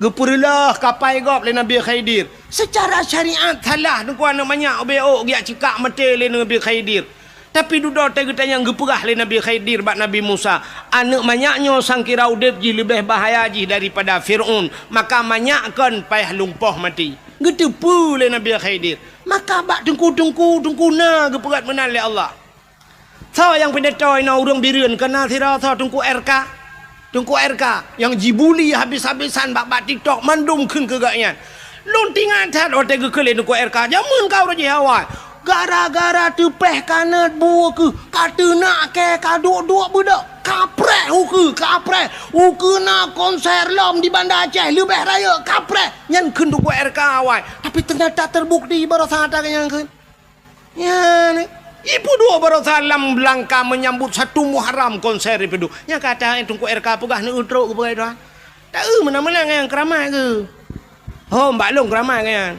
Gepurilah kapai gop le Nabi Khidir. Secara syariat salah tengku anak banyak obeo giak cikak mati le Nabi Khidir. Tapi duda tanya gepurah le Nabi Khidir bak Nabi Musa. Anak banyaknya sangkira udip ji lebih bahaya ji daripada Fir'aun. Maka banyakkan payah lumpuh mati. Getepu le Nabi Khidir. Maka bak tengku na gepurat menal le Allah. Tau yang pendetoy na urang birian kena sira tau tengku RK. Tungku RK yang jibuli habis-habisan bak TikTok mandum kun kegaknya. Lun tingan tat otak kekele tungku RK jamun kau raja awal. Gara-gara tepeh kanat buah ke kata nak ke kaduk-duk budak. Kaprek uku na konser lom di Banda Aceh lebih raya kaprek nyan kun tungku RK awal. Tapi ternyata terbukti baru sadar yang kun. Ya ni. Ibu dua baru salam belangka menyambut satu Muharram konser itu. Yang kata yang tunggu RK pegah ni utruk ke pegah itu. Tak mana-mana yang keramai ke. Oh mbak long keramai kan.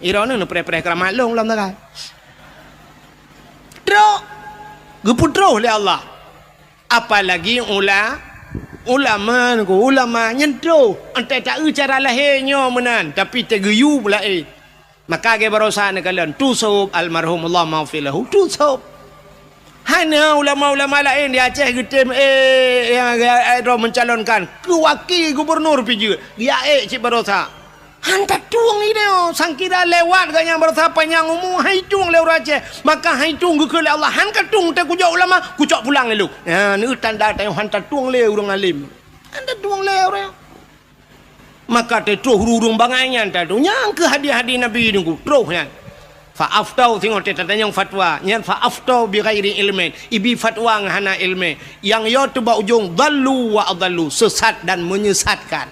Irona ni pre-pre keramai long lam tak kan. Truk. Geputro oleh Allah. Apalagi ulama nyentuh. Entah tak cara lahirnya menan. Tapi tergeyu pula Maka ke berusaha kalian tusub almarhum Allah maghfilahu tusub. Hanya ulama-ulama lain di Aceh getem yang mencalonkan ke wakil gubernur piji. Dia cik berusaha. Hantar tuang ini sangkira lewat ganya berusaha panjang umum hai tung lewat Aceh. Maka hai tung ke Allah hantar tung tak kujak ulama kucak pulang lu. Ya ni tanda tayang hantar tuang le urang alim. Hantar tuang le orang. Maka tetuh hurung bangainya tadu nyang ke hadiah-hadiah Nabi nunggu trohnya fa'aftau tengok tanya fatwa nyan fa'aftau bi ghairi ilmin ibi fatwa ngahana ilmi yang yo tu ba ujung dallu wa adallu sesat dan menyesatkan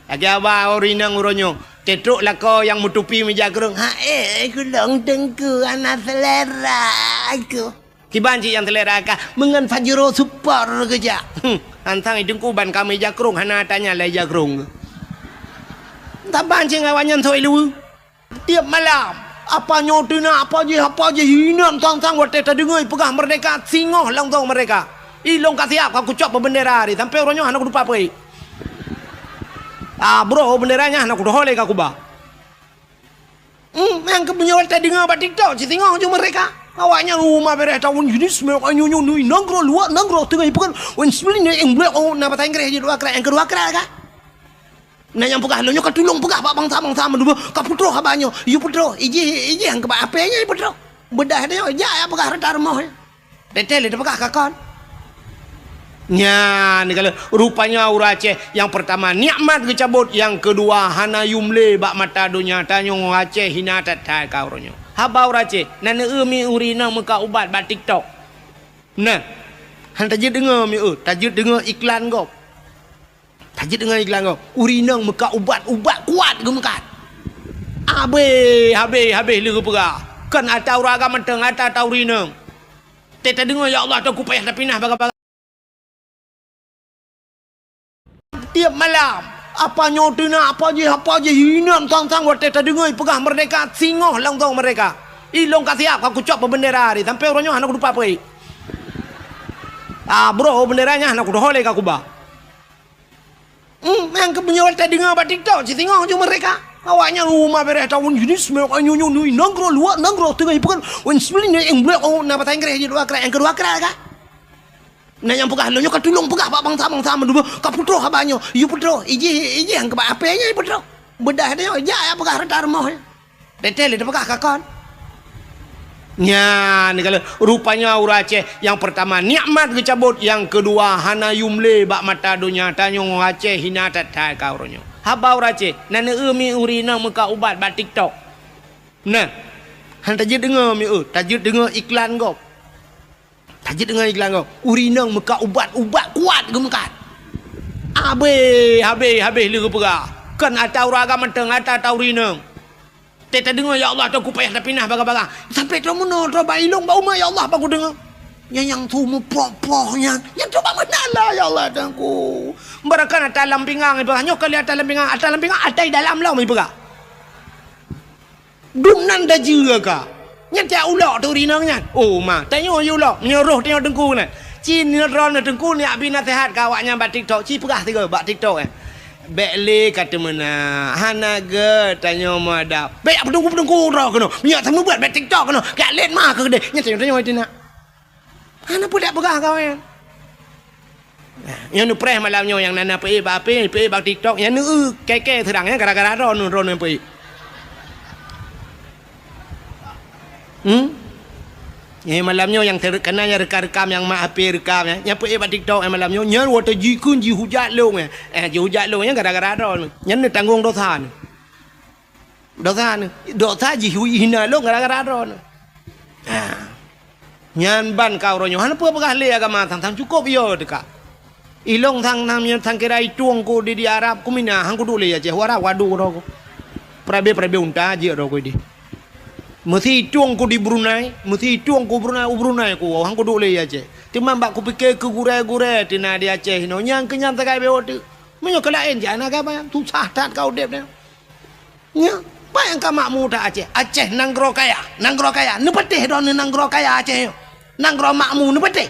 agaba orina nguronyo tetuk lako yang mutupi meja gerung aku long tengku anak selera aku kibanci yang selera ka mengan fajro super keja antang idengku ban kami jakrung hana tanya lai jakrung tak bancing awanyan thoi lu tiap malam apa nyotina apa je hina tang wate tadengoi pegah merdeka singoh lang tong mereka ilong kasiap aku cop bendera di sampai orangnya anak lupa apa bro benderanya anak udah hole aku ba yang kepunya wate dengar ba TikTok si singoh je mereka awaknya rumah beres tahun jenis mereka nyunyu nangro luar nangro tengah ipukan wen sebenarnya yang blok na bahasa Inggris je dua kira yang kedua kira kan. Nah yang pegah lonyo katulung pegah pak bangsa menduba kaputro habanyo yu putro iji yang ke apenya putro bedah dia ja ya pegah retar moh detel dia pegah kakon nya ni kalau rupanya Aceh yang pertama nikmat kecabut yang kedua hana yumle bak mata dunia tanyo Aceh hina tatai kau ronyo haba Aceh nana mi urina muka ubat bak TikTok nah han tajid dengar mi tajid dengar iklan gop tajid dengan iklan kau urinang muka ubat kuat ke muka habis lu pera kan atau raga menteng atau urinang teta dengar ya Allah aku payah tak pinah baga-baga tiap malam apa nyotina apa je hina tang wate tadengoi pegah merdeka singoh lang tong mereka ilong kasiap aku cop bendera di sampai orangnya anak lupa apa bro benderanya anak udah hole aku ba yang kepunya wate dengar ba TikTok si singoh je mereka awaknya rumah beres tahun jenis mereka nyunyu nangro luar nangro tengah ipukan wen sebenarnya yang blok na bahasa Inggris je dua kira yang kedua kira kan. Nah yang pegah lonyo katulung pegah pak bangsa menduba kaputro habanyo yu putro iji yang ke apenya putro bedah dia ja ya pegah retar moh detel dia pegah kakon nya ni kalau rupanya Aceh yang pertama nikmat kecabut yang kedua hana yumle bak mata dunia tanyo Aceh hina tatai kau ronyo haba Aceh nana mi urina muka ubat bak TikTok nah han tajid dengar mi tajid dengar iklan gop tajid dengan iklan kau urinang muka ubat kuat ke muka habis lu pera kan atau raga menteng atau urinang teta dengar ya Allah aku payah tak pinah baga-baga sampai tu mana tu bailong bau ya Allah aku dengar yang tu mu poh-pohnya yang tu mana lah ya Allah aku berakan atas dalam pinggang ibu hanya kali atas dalam pinggang atas dalam lah ibu ka dumnan dah juga ka nyata ulok tu rinangnya oh mah tanya ulok nyeruh tengok dengku ni cin ron dengku ni abi nasihat kawaknya bat TikTok ci pegah tiga bat TikTok Bekle kata mana hanaga tanya ada bek apa tunggu dah kena minyak sama buat bek TikTok kena kat let mah ke dia tanya itu nak hana pun tak pegah kau yang nu preh malamnya yang nana pe bak TikTok yang nu keke terangnya gara-gara ron pe malamnya yang terkena yang rekam yang mak api rekam yang pe bak TikTok malamnya nyer water jikun ji hujat long ji hujat long yang gara-gara ron nyen ni tanggung dosa ji hina long gara-gara ron nyan ban kau ronyo han apa pegah le agama tang cukup yo dekat ilong tang kira ituang ko di Arab ko mina hang ko dule ya je wara wadu ro ko prabe unta je ro ko di mesti ituang ko di Brunei mesti ituang ko Brunei ko hang ko dule ya je timam bak ko pikir ke gure tina di Aceh no nyang kenyang tagai be otu menyo kelain jana ka ba tu sah tat kau dep nya pa yang ka makmu ta Aceh nanggro kaya nu petih don nanggro kaya Aceh nanggro makmu nu petih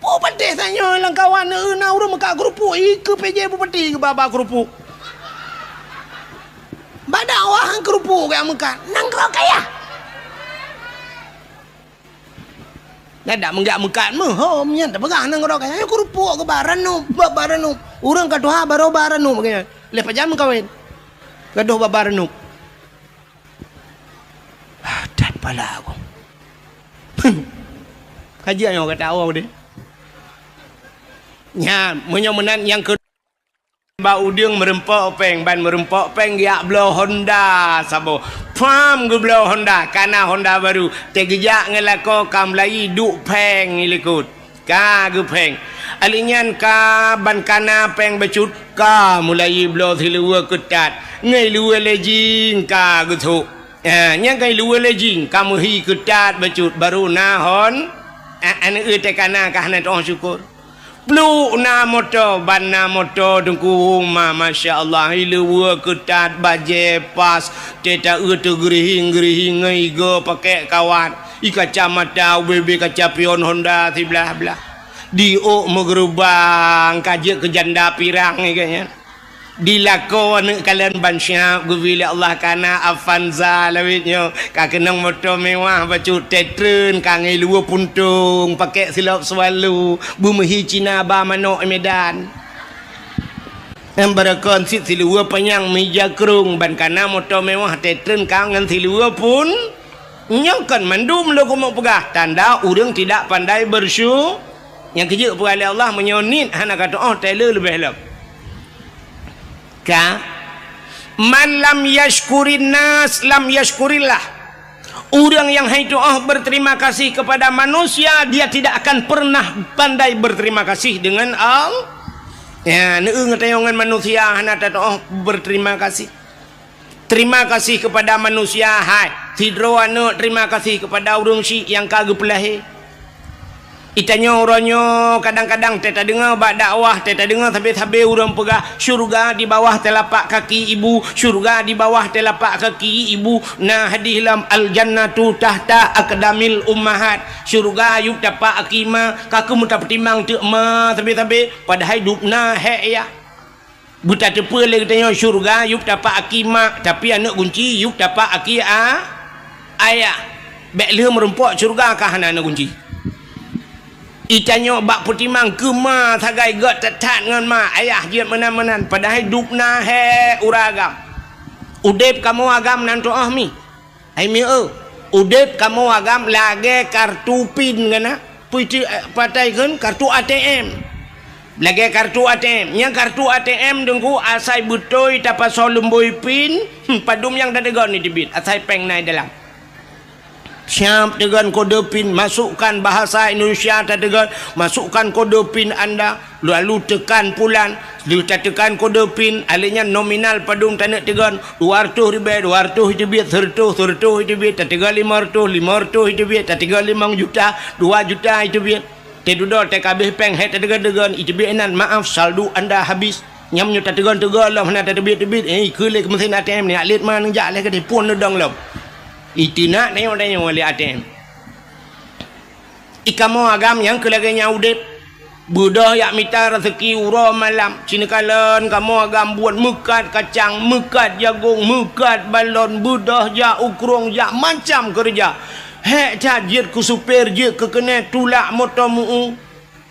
po petih sanyo lang kawan na urang maka grupu ke PJ po petih ke baba grupu badawah hang grupu ke muka nanggro kaya nada menggak mekat mu hom nya tak pegah nanggro kaya grupu ke baranu urang kadoha baro baranu makanya lepas jam kawin kadoh baranu dan pala aku kajian yang kata awak dia nya menyomenan yang ke ba udang merempok peng ban merempok peng ya blow Honda sabo pam gu blow Honda kana Honda baru tegejak ngelako kamlai duk peng ilikut ka gu peng alinyan ka ban kana peng becut ka mulai blow thilua ketat ngai luwe lejing ka gu thu nyang kai luwe lejing kamu hi ketat becut baru nahon ane te kana ka hana on syukur Blue na motor ban na motor dengku ma masya-Allah luwe ketat baje pas teta tu gerihing ngai go pakai kawat kacamata UBB kaca pion Honda ti belah di megerubang kaje ke janda pirang ni kayaknya dilakon kalian bansyap gubila Allah kana Avanza lawitnya ka kenang motor mewah bacu tetren kangai luar puntung pakai silap swalu bumehi Cina ba manok Medan yang berakon sit silua penyang meja kerung ban kana motor mewah tetren kangen silua pun nyokan mandum lo ko mau pegah tanda urang tidak pandai bersyukur yang kerja pada Allah menyonit hana kata Taylor lebih lep man lam yashkurin nas lam yashkurillah orang yang itu berterima kasih kepada manusia dia tidak akan pernah pandai berterima kasih dengan Allah ya ngetayangan manusia hana tato berterima kasih terima kasih kepada manusia hai tidro anu terima kasih kepada urang si yang kagep lahir itanya orangnya kadang-kadang teta dengar bak dakwah teta dengar sampai urang pegah syurga di bawah telapak kaki ibu syurga di bawah telapak kaki ibu nah hadihlam al jannatu tahta aqdamil ummahat syurga yuk dapat akima kaku muta pertimbang tek ma sampai pada hidupna he ya buta tepe le katanya syurga yuk dapat akima tapi anak kunci yuk dapat akia ayah bek le merempok syurga kah anak kunci itanya bak putimang kema tagai got tetat ngan ma ayah jiat menan-menan padahal hidupna he uragam udep kamu agam nanto mi ai mi udep kamu agam lage kartu pin ngana puiti patai kan kartu ATM lage kartu ATM nya kartu ATM dengku asai butoi tapa solum boy pin padum yang dadegon ni dibit asai peng nai dalam siap dengan kode pin masukkan bahasa Indonesia dengan masukkan kode pin anda lalu tekan pulan tekan kode pin alihnya nominal padung tanah tegan 200 ribu 200 itu biar 100 itu biar 500 itu biar 5 juta 2 juta itu biar tedudo TKB peng het tegan itu biar nan maaf saldo anda habis nyamnya tegan lah mana tebit kelek mesin ATM ni alit mana jak leh ke pun dong lah itu nak tengok oleh ATM ikamu agam yang kelaganya udep Budah yak minta rezeki ura malam. Cina kalen kamu agam buat mekat kacang, mekat jagung, mekat balon, budah jak ukrong jak macam kerja. Hek tajir ku supir je ke kena tulak motor mu.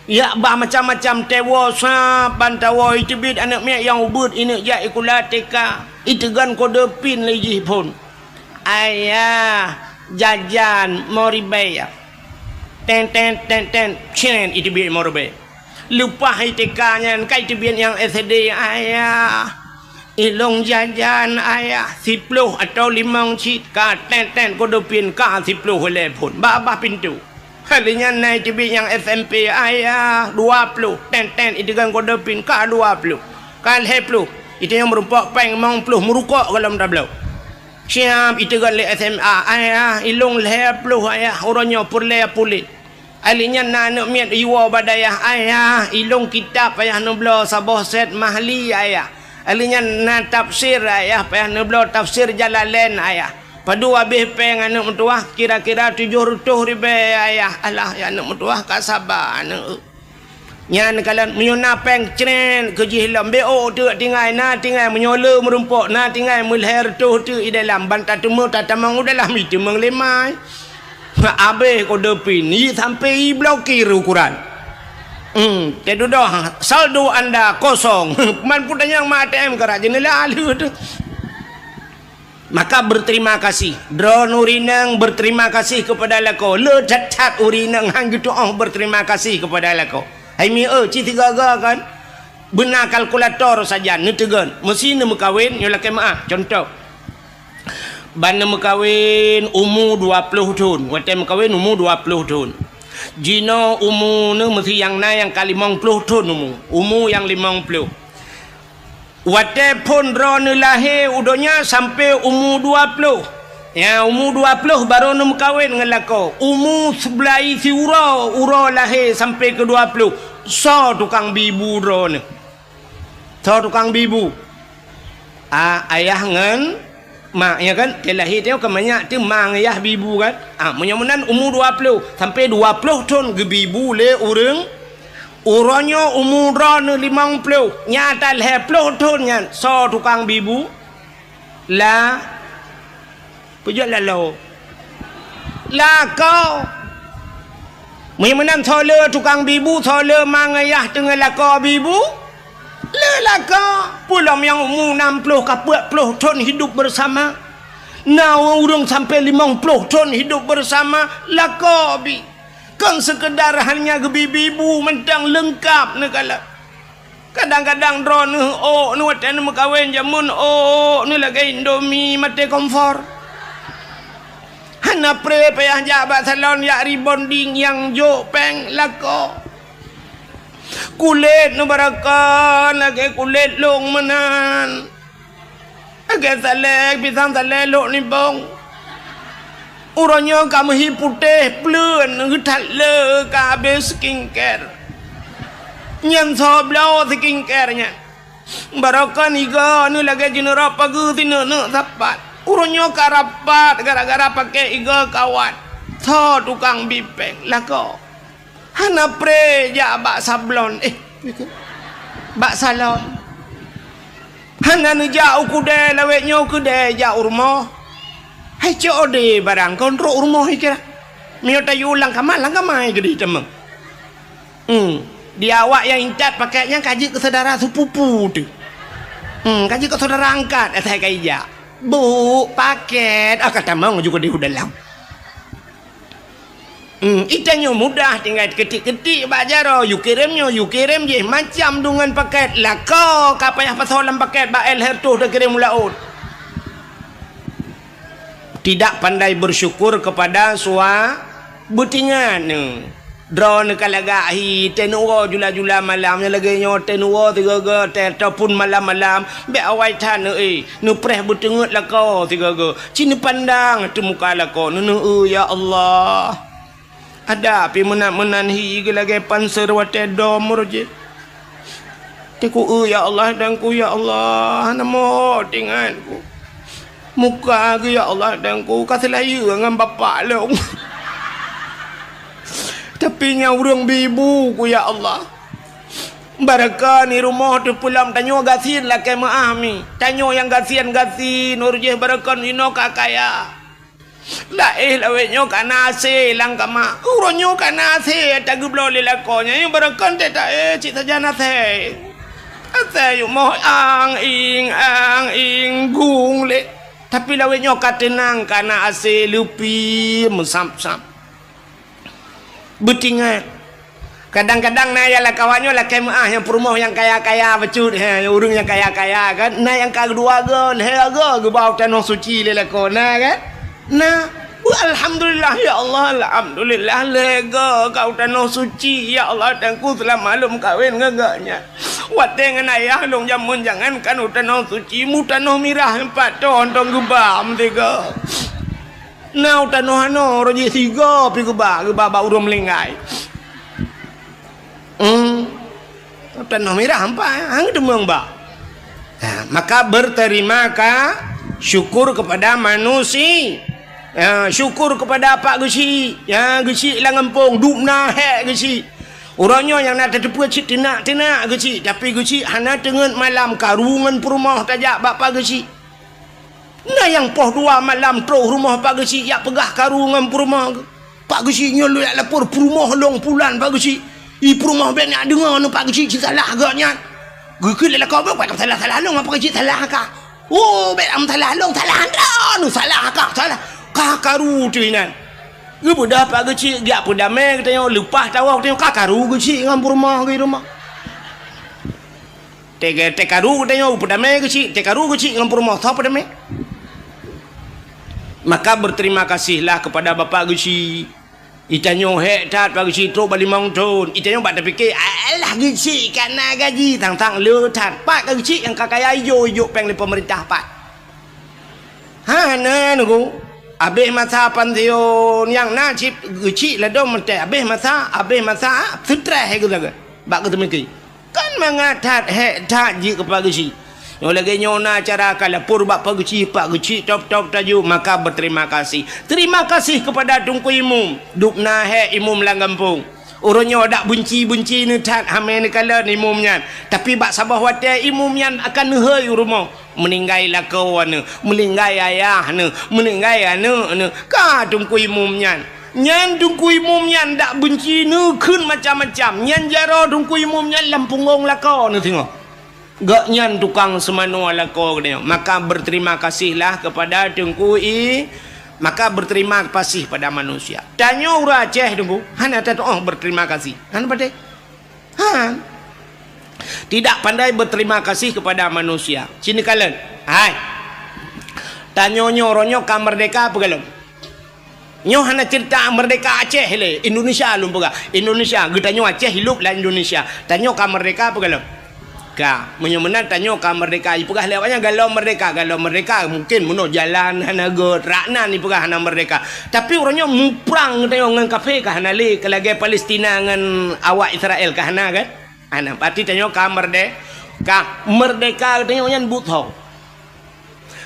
Ya bah macam-macam tewa saban tawa itu bid anak mek yang ubud ini jak ikula teka. Itu kan kode pin lagi pun. Ayah jajan moribay. Ten cinen itu bid moribay. Lupa hitikanya kai tibian yang SD ayah ilong jajan ayah 10 atau 5 cit ka ten kodopin ka 10 oleh pun babah pintu halinya naik tibian yang SMP ayah 20 ten itu kan kodopin ka 20 kan 10 itu yang merupakan peng mong puluh merukok dalam tablau siap itu kan le SMA ayah ilong 10 ayah orangnya purle pulit alinya nak miat iwa badayah ayah ilung kitab ayah nublo sabah set mahli ayah alinya na tafsir ayah payah nublo tafsir Jalalain ayah padu habis peng anak mentua kira-kira 700 ribu ayah alah ya anak mentua ka sabar anak nyan kalian menyuna peng cren ke jihlam bo tu tinggal na tinggal menyola merumpok na tinggal mulher tu di dalam bantat temu tatamang dalam itu menglemai abe ko depin ni sampai blokir ukuran tedu dah saldo anda kosong man pun yang ATM kerja lalu tu maka berterima kasih drone urinang berterima kasih kepada lako le cat urinang hang gitu berterima kasih kepada lako hai mi ci tiga kan benar kalkulator saja ni tegan mesin mekawin nyola kemaah contoh Bana mekawin umur 20 tahun. Wate mekawin umur 20 tahun. Jino umur ni mesti yang na yang kali 50 tahun umur yang 50. Wate pun ron lahir udonya sampai umur 20. Ya umur 20 baru ni mekawin dengan lako. Umur sebelah isi ura lahir sampai ke 20. So tukang bibu ron. So tukang bibu. Ayah ngan mak ya kan dia lahir tengok kemanyak tu mang ayah bibu kan menyamunan umur 20 sampai 20 tahun ke bibu le orang orangnya umur ran 50 nyata 20 tahun kan so tukang bibu la pujak lalu la kau menyamunan sole tukang bibu sole mang ayah tengah lako bibu lelaka pulang yang umur 60 ke 40 tahun hidup bersama now urung sampai 50 tahun hidup bersama lakabi kan sekedar hanya gebibu mentang lengkap negala kadang-kadang drone ni watan mekawin jamun ni lagi Indomie mate kompor hana pre payah jabat salon ya rebonding yang jo peng lako kulit nu barakan lagi kulit long menan agak salek pisang salek lok ni bong urangnya kamu hi putih plun ngetat le ka habis skincare nyan so blau skincare nya barakan iga nu lagi jenera pagi tinu nu sapat urangnya karapat gara-gara pakai iga kawan so tukang bipeng lako hana pre ja bak sablon bak salon hana nu jauh kude lawek nyo kude jauh rumah hai code barang kontrol rumah kira mio tayu ulang kamai gede temeng dia awak yang incat pakainya kaji ke saudara sepupu tu kaji ke saudara angkat saya kaija bu paket kata mau juga di dalam itanya mudah tinggal ketik-ketik bajaro you kirim je macam dengan paket lah kau kapayah pasolan paket ba el hertuh dah kirim laut tidak pandai bersyukur kepada sua butingan drone kalagahi tenuo jula-jula malamnya lagi nyo tenuo tiga ataupun malam-malam be awai tan nu preh butengut lah kau tiga cini pandang tu muka lah kau ya Allah ada api menan hi lagi panser wate domor je teku ya Allah dan ku ya Allah namo tinganku muka ke ya Allah dan ku kaselaya dengan bapak long tapi nya urang bibu ku ya Allah Barakah ni rumah tu pulang tanyo gasin lah ke maami. Tanyo yang gasin urjeh barakah ni no kakaya. Laih lawe nyo kanase lang kama. Uronyo kanase tagublo lilakonya yang barakah tak cik saja nase. Ase yo mo ang ing gung le. Tapi lawe nyo katenang kana ase lupi musam-sam. Betingan. Kadang-kadang na yalah kawannya lah kemaah yang perumah yang kaya-kaya becut urang yang kaya-kaya kan. Na yang kedua gan hega ke bau tanah suci le ko na kan. Na alhamdulillah ya Allah alhamdulillah lega kau tanah suci ya Allah tangku telah malum kawin ngagaknya. Wat dengan ayah long jamun jangan kan tanah suci mu tanah mirah 4 ton tong gebam tiga. Na tanah ano roji 3 pi gebam ba urang melingai. Tanah merah hampa hang demang ba. Maka berterima syukur kepada manusia. Syukur kepada pak gesi. Gesi lah ngempung dupna hek gesi. Orangnya yang nak terdepu cik tenak gesi, tapi gesi hana tengen malam karungan perumah tajak bapa gesi. Nah yang poh 2 malam terus rumah pak gesi yak pegah karungan perumah. Pak gesi nyolok lapor perumah long pulan pak gesi. Perumah ben nak dengar nu pak kecil salah agaknya. Gukul lah kau buat salah long apa kecil salah ka. Oh bet am salah long salah anda nu salah ka salah. Ka karu tu inan. Ge budak pak kecil giak pun damai katanya lepas tahu katanya ka karu kecil ngam rumah ke rumah. Te karu katanya pun damai kecil, te karu kecil ngam rumah siapa damai. Maka berterima kasihlah kepada bapak kecil. Itanyo hek tat bagi citro bali mangton. Itanyo bak terfikir alah gecik kana gaji tang le tat pat gecik yang kakaya yo peng le pemerintah pat. Na nugo. Abeh masa pantion yang na cip gecik la dom mate abeh masa sutra he gelaga. Bak ketemeki. Kan mangatat hek tat ji kepada gecik. Yang lagi nyona cara kalapur bak pak gecik top tajuk maka berterima kasih. Terima kasih kepada tungku imum. Dupna he imum lang kampung. Orangnya dak bunci ni tat hame ni kala ni imumnya. Tapi bak sabah wate imumnya akan hei rumah. Meninggai lah kawan, meninggai ayah ni, meninggai anak ni. Ka tungku imumnya. Nyan tungku imumnya dak bunci ni kun macam-macam. Nyan jaro tungku imumnya lampungong lah kau ni tengok. Gak nyan tukang semano ala ko dia. Maka berterima kasihlah kepada Tengku maka berterima kasih pada manusia. Tanya ura Aceh Tengku, hana tak berterima kasih. Han pandai. Tidak pandai berterima kasih kepada manusia. Sini kalian. Hai. Tanya nyoronyo ka merdeka apa kalian? Nyo hana cerita merdeka Aceh le, Indonesia lum pega. Indonesia, getanyo Aceh hidup lah Indonesia. Tanya ka merdeka apa kalian? Menyemenan tanya ka merdeka ipegah lewatnya galau merdeka mungkin muno jalan hanaga rakna ni pegah hana merdeka tapi orangnya muprang tanya ngan kafe ka hana le kelage Palestina ngan awak Israel ka hana kan ana berarti tanya ka merdeka tanya nyan but ho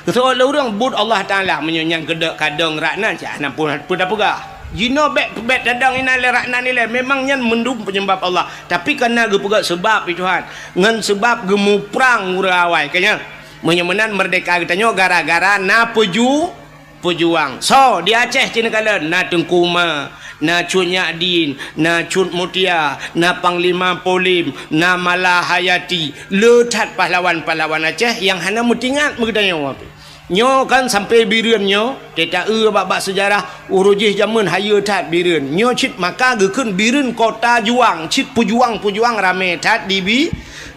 so orang but Allah Taala menyanyi kadang rakna cak hana pun dah pegah Jino bet dadang ina le rakna ni le memang nyan mendung penyebab Allah tapi kena ge pegak sebab Tuhan ngan sebab gemu perang urawai kanya menyemenan merdeka katanya gara-gara na pejuang so di Aceh cina kala na Tengkuma na Cut Nyadin na Cut Mutia na Panglima Polim na Malahayati letat pahlawan-pahlawan Aceh yang hana mutingat mengatanya apa nyo kan sampai bireun nyo teta bab sejarah urujih zaman haya tat bireun nyo cit maka gekeun bireun kota juang cit pujuang rame tat di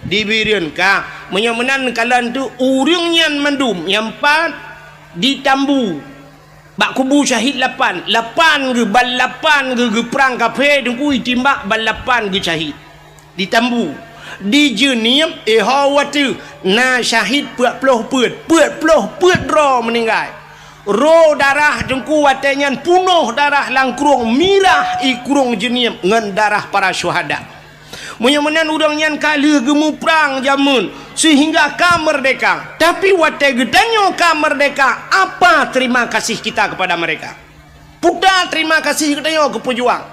bireun ka menyemenan kalan tu urang nyan mendum yang 4 di Tambu bak kubu syahid 8 ge bal 8 ge perang kafe dengku timbak bal 8 ge syahid di Tambu di Jenim hawatu na syahid 40 put ro meninggal ro darah dengku watenyan punuh darah langkrung mirah ikurung Jenim ngan darah para syuhada menyemenan udang nyan kali gemu perang jamun sehingga ka merdeka tapi wate gedanyo ka merdeka apa terima kasih kita kepada mereka putar terima kasih gedanyo ke pejuang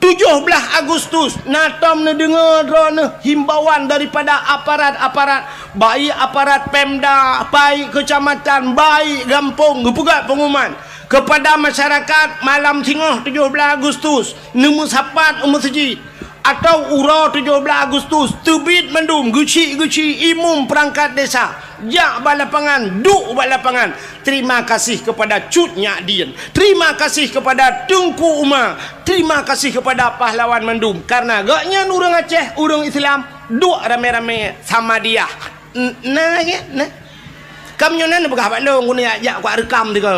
17 Agustus natom ne dengar drone himbauan daripada aparat-aparat, baik aparat Pemda, baik kecamatan, baik kampung, gepegat pengumuman kepada masyarakat malam tengah 17 Agustus nemu sapat masjid atau ura 17 Agustus terbit mendung geci-geci imum perangkat desa jak balapangan duk balapangan. Terima kasih kepada Cut Nyak Dien, terima kasih kepada Tengku Umar, terima kasih kepada pahlawan mendung, karena gaknya orang Aceh, orang Islam duk rame-rame sama dia. Nah ya nah kamu nyonan begah balong guna ajak kuat rekam tu ke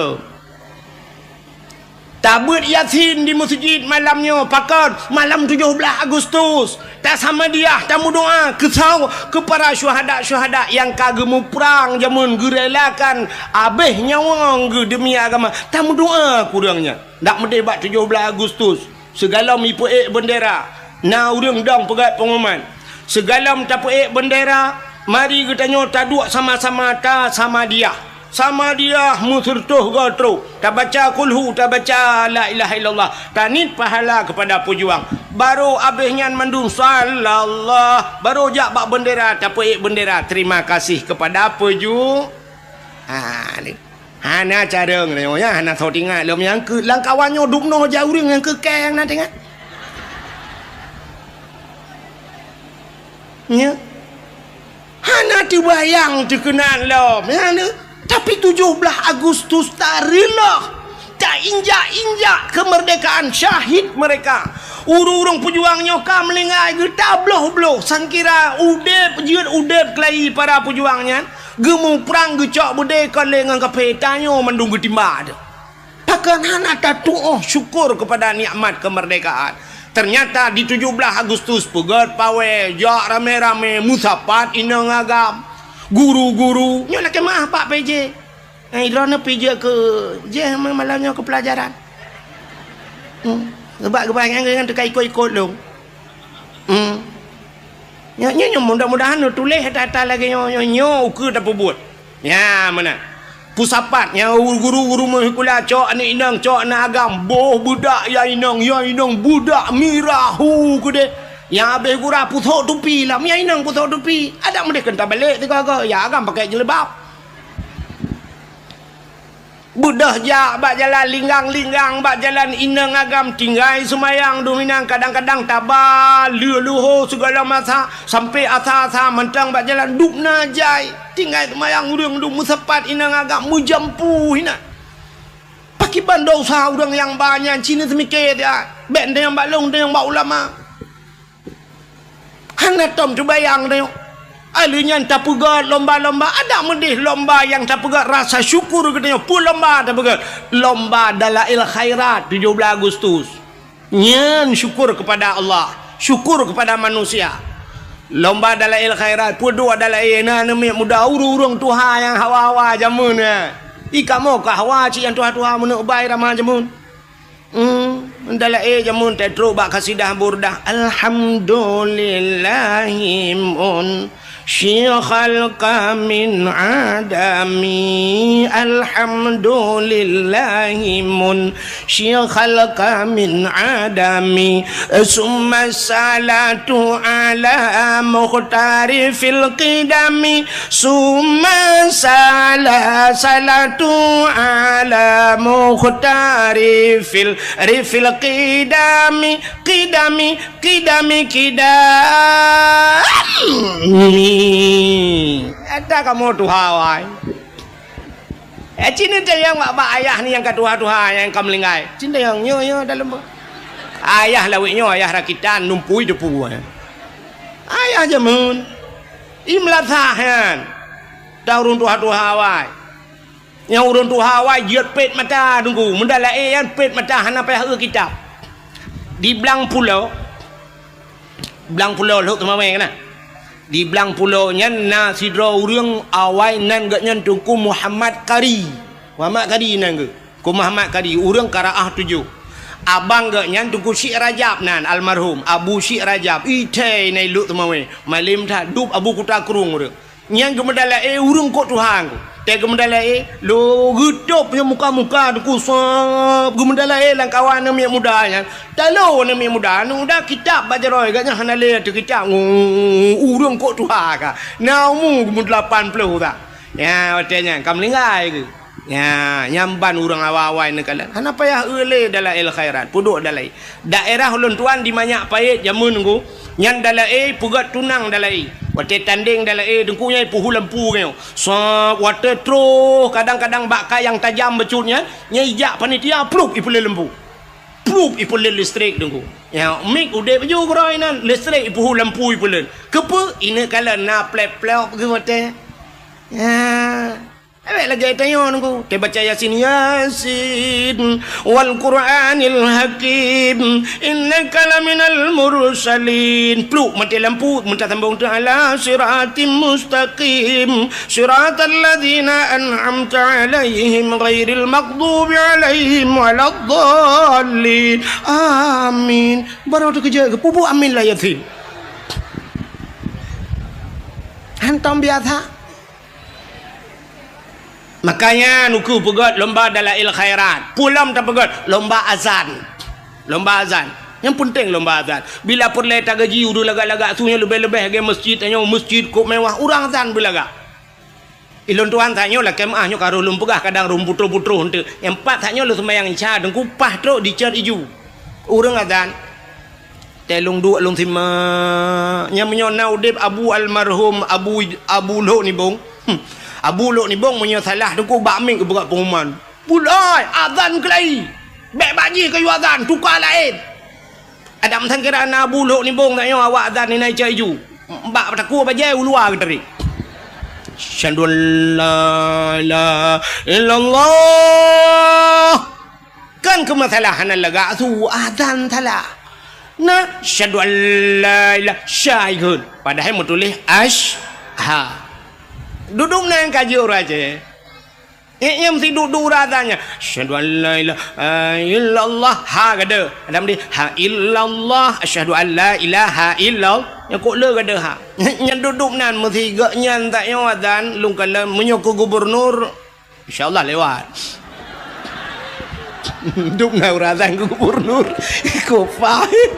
tabut Yasin di masjid malamnya pakar malam 17 Agustus tak sama dia tamu doa kesau kepada syuhada-syuhada yang kagemu perang jamun gerelakan abih nyawa demi agama tamu doa kurangnya tak mendebat 17 Agustus segala mipuik bendera na urang dong pegat pengumuman segala tapuik bendera mari kita nyota dua sama-sama ta sama dia musurtuh gotro tak baca kulhu tak baca la ilaha illallah tanit pahala kepada pejuang baru abihnya mendung sallallahu baru jak bak bendera tapuik bendera terima kasih kepada pejuang ni hana cara ni ya hana thau tingat lom yang ke lang kawannya dukno jauh yang ke keng na tengah ya hana terbayang terkenal lom ya ni tapi 17 Agustus tak rela, tak injak-injak kemerdekaan syahid mereka. Urung-urung pejuangnya kam melingai getah bloh-bloh sangkira udep jeut udep kelai para pejuangnya gemu perang gecok budeka lengan kapetanyo mendung getimba. Pakan hana tatuh syukur kepada nikmat kemerdekaan. Ternyata di 17 Agustus pegat pawe jak rame-rame musapat inang agam. Guru-guru nyo nak kemah Pak PJ drone PJ ke je malamnya ke pelajaran gebak-gebak yang dekat ikut-ikut lu nyo mudah-mudahan tulis data lagi nyo ke tak buat ya mana pusapat yang guru-guru mahikula cok anak inang cok anak agam boh budak ya inang budak mirahu ke deh yang habis gurah putok tupi lah yang inang putok tupi ada mereka kena balik tu ke ya agam pakai jelebab budah jak bak jalan linggang-linggang bak jalan inang agam tinggai semayang dominang kadang-kadang tabal luho segala masa sampai asa-asa mentang bak jalan duk najai tinggai semayang urang duk musapat inang agam mujampu hina pakai bandau sah urang yang banyak Cina semikir dia band yang balong yang bak ulama hana tom terbayang tengok alunya tak pegat lomba-lomba ada medih lomba yang tak pegat rasa syukur katanya pun lomba tak pegat lomba dalail khairat 17 Agustus nyan syukur kepada Allah syukur kepada manusia lomba dalail khairat pun dua dalail na nemi muda urung tuha yang hawa-hawa jamun ikamu ka hawa ci yang tuha-tuha mun ubai ramah jamun Dalail jamun tetro bak kasidah burdah alhamdulillahimun syikhal kamin adami alhamdulillahimun syikhal kamin adami summa salatu ala mukhtari fil qidami summa salatu ala mukhtari fil qidami ada kamu tuhawai cinta yang mak ayah ni yang katuha-tuha yang kamu linggai cinta yang nyo dalam ayah lawiknya ayah rakitan numpui depu ayah jamun imlathahan daurun tuha-tuhawai yang urun tuhawai jiat pet mata tunggu mendalai yang pet mata hana payah kitab di belang pulau lu teman-teman kena di belang pulau nyan na sidro urang awai nan gak nyan tungku Muhammad Kari nan ke ku Muhammad Kari urang Karaah 7 abang gak nyan tungku Syekh Rajab nan almarhum Abu Syekh Rajab ite nai lu teman-teman malim tha dub Abu Kuta Kurung urang nyan gemedala urang kok Tuhan te gemendalai lo gedup nya muka-muka tu kusap gemendalai lang kawan mi mudanya talo mi muda nu dah kitab baca roi ganya hanale tu kitab urang kok tu ha ka naumu gumud 80 tak ya watenya kam lingai ke ya nyamban urang awai ne kala hana payah eule dalail khairat puduk dalai daerah ulun tuan di manyak pait jamun ku nyan dalai pugat tunang dalai wate tanding dalai dengku nyai puhu lampu ngeu so wate tro kadang-kadang bakka yang tajam becutnya nyai jak panitia pluk ipule lampu pluk ipule listrik dengku ya mik ude baju groi nan listrik puhu lampu ipule kepe ine kala na plep-plep ke wate ya awak lagi tanya nunggu te baca Yasin Yasin wal Qur'anil Hakim innaka laminal mursalin pluk mati lampu minta sambung tu ala siratim mustaqim siratal ladzina an'amta alaihim ghairil maghdubi alaihim waladdallin amin baru tu kerja ke pupu amin lah Yasin hantam biasa. Makanya nuku pegot lomba dalail khairat. Pulam tak pegot lomba azan. Lomba azan. Yang penting lomba azan. Bila perle tak gaji udah lagak-lagak sunya lebih-lebih ke masjid tanya masjid kok mewah urang azan belaga. Ilon tuan tanya lah kemahnya karo lum pegah kadang rum putro-putro hente. Yang empat tanya lu sembahyang isya dengku pah truk dicer iju. Urang azan. Telung dua lung sima. Yang menyonau dep Abu almarhum Abu Lo ni bong. Abu Lok ni bong punya salah dengku bakming ke berat pengumuman. Pulai azan kelai. Bek baji kayu azan tukar lain. Ada mentang kira Abu Lok ni bong tanya awak azan ni naik caju. Mbak takut bajai luar ke tadi. Syahadu la ilaha illallah. Kan ke masalahan laga tu azan salah. Nah, syahadu la ilaha syahid. Padahal mau tulis ha. Duduk nang kaji orang je. Yang mesti duduk razanya. Asyhadu an la ilaha illallah ha gada. Adam dia ha illallah asyhadu an la ilaha illallah. Yang kok le gada ha. Yang duduk nan mesti gak nyan tak yang azan lung kala menyoko gubernur insyaallah lewat. Duduk nang razan gubernur. Kok faham.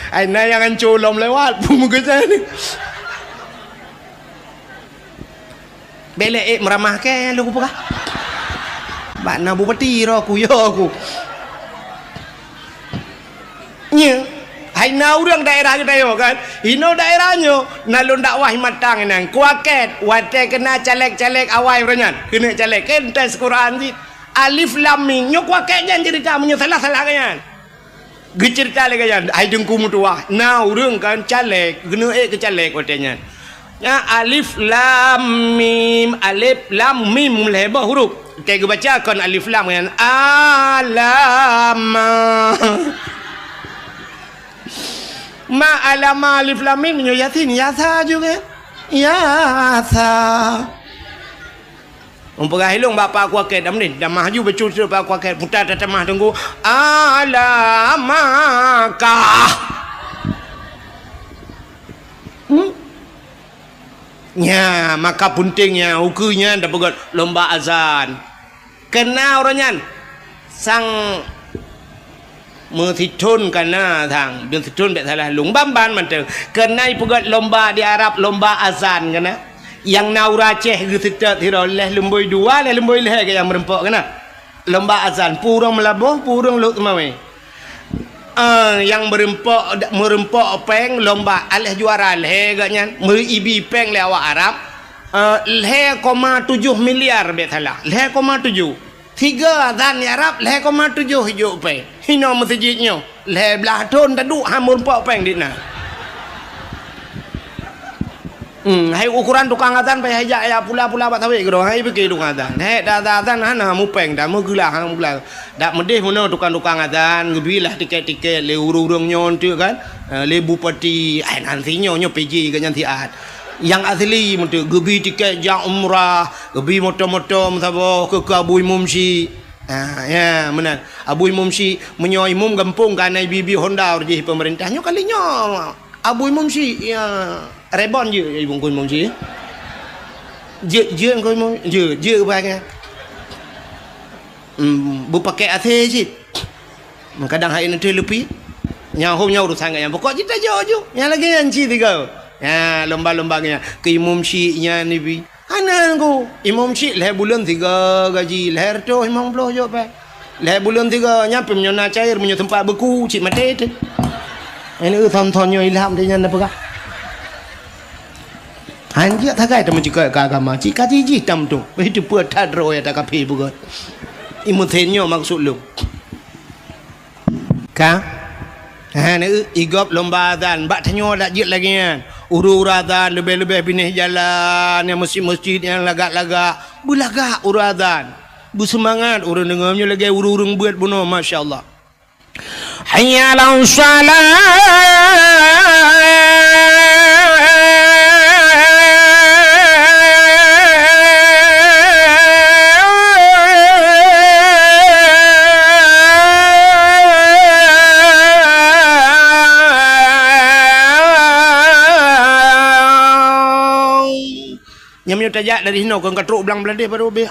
Ai na yang colom lewat pun muka ni. Belek meramah ke lu apa? Bak na bupati ro aku yo aku. Nya, hai na urang daerah kita yo kan. Ino daerahnya nalun dakwah matang nang kuaket wate kena caleg-caleg awai renyan. Kena caleg entes Quran di alif lam mim nyo kuaket jan cerita menyo salah-salah kan. Ge cerita lagi kan. Ai dengku mutuah. Na urang kan caleg, gena ke caleg watenya. Ya alif lam mim lebah huruf kayak baca kan alif lam kan alama ma alama alif lam mim nyo Yasin yasa juga yasa umpah hilung bapa aku aket dam ni dah maju bercucur bapa aku aket putar tatamah tunggu alamaka nya maka pentingnya ukunya dah pegot lomba azan kena orangnya sang mertitun kana thang bertitun tak salah lung bamban manteng kena pegot lomba di Arab lomba azan kana yang naura ceh gitu tiroleh lemboi dua le lemboi leh ke yang merempok kana lomba azan purang melabuh purang luk mawe yang merempok peng lomba alih juara leh gaknya meribi peng le awak Arab 0,7 miliar betala 0,7 tiga azan di Arab 0,7 hijau peng hino masjidnya le belah ton taduk hamur pok peng dina hai ukuran tukang azan payah ajak ya pula-pula bat tawe gedo hai pergi tukang azan hai dah azan hana mu peng dah mu gelah hang gelah dak medih mana tukang-tukang azan ngebilah tiket-tiket le urung-urung nyon tu kan le bupati ai nantinya nyo PJ kan nanti ad yang asli mentu gebi tiket jak umrah gebi motor-motor sabo ke Abu Mumsi ya benar Abu Mumsi menyoi mum gampung kan ai bibi Honda urji pemerintahnya kalinya Abu Mumsi ya Rebon je ibu kun mumsi. je kau mau je apa bu pakai ate je kadang hari nanti lebih yang homnya urusan yang pokok kita jauh yang lagi yang tiga ya lomba-lombanya ke imam syiiknya ni bi anan ko imam syik leh bulan 3 gaji leher tu imam belah jo pa leh bulan 3 nyampe menyona cair menyo tempat beku cik mati tu ini thon-thonnya ilham dia nyanda pegah hanya thagai tu mencikak agama cik kaji tam tu itu puat tadro ya tak kapi bukan imuthenyo maksud lu ka ni igop lomba azan bak tanyo dak jit lagi kan uru azan lebih-lebih pinih jalan yang masjid-masjid yang lagak-lagak bulagak uru azan bu semangat urang dengarnya lagi urung buat bunuh masya-Allah hayya 'alas salat nyamnya tajak dari hino kan katruk belang beladih pada obeh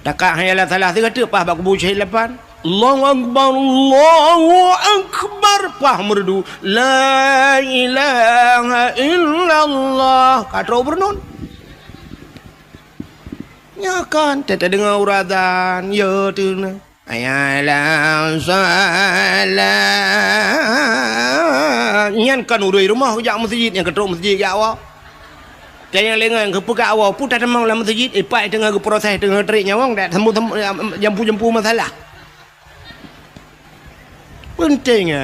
takak hayalah salah tiga tu pah bak buci lapan Allahu akbar pah merdu la ilaha illallah katruk bernun nya kan tete dengar uradan ya tu na ayalah salat nyan kan urui rumah jak masjid yang katruk masjid jak awak yang lengan ke pegak awal pun tak demang dalam masjid ipai tengah ke proses tengah terik nyawang dak temu jampu masalah penting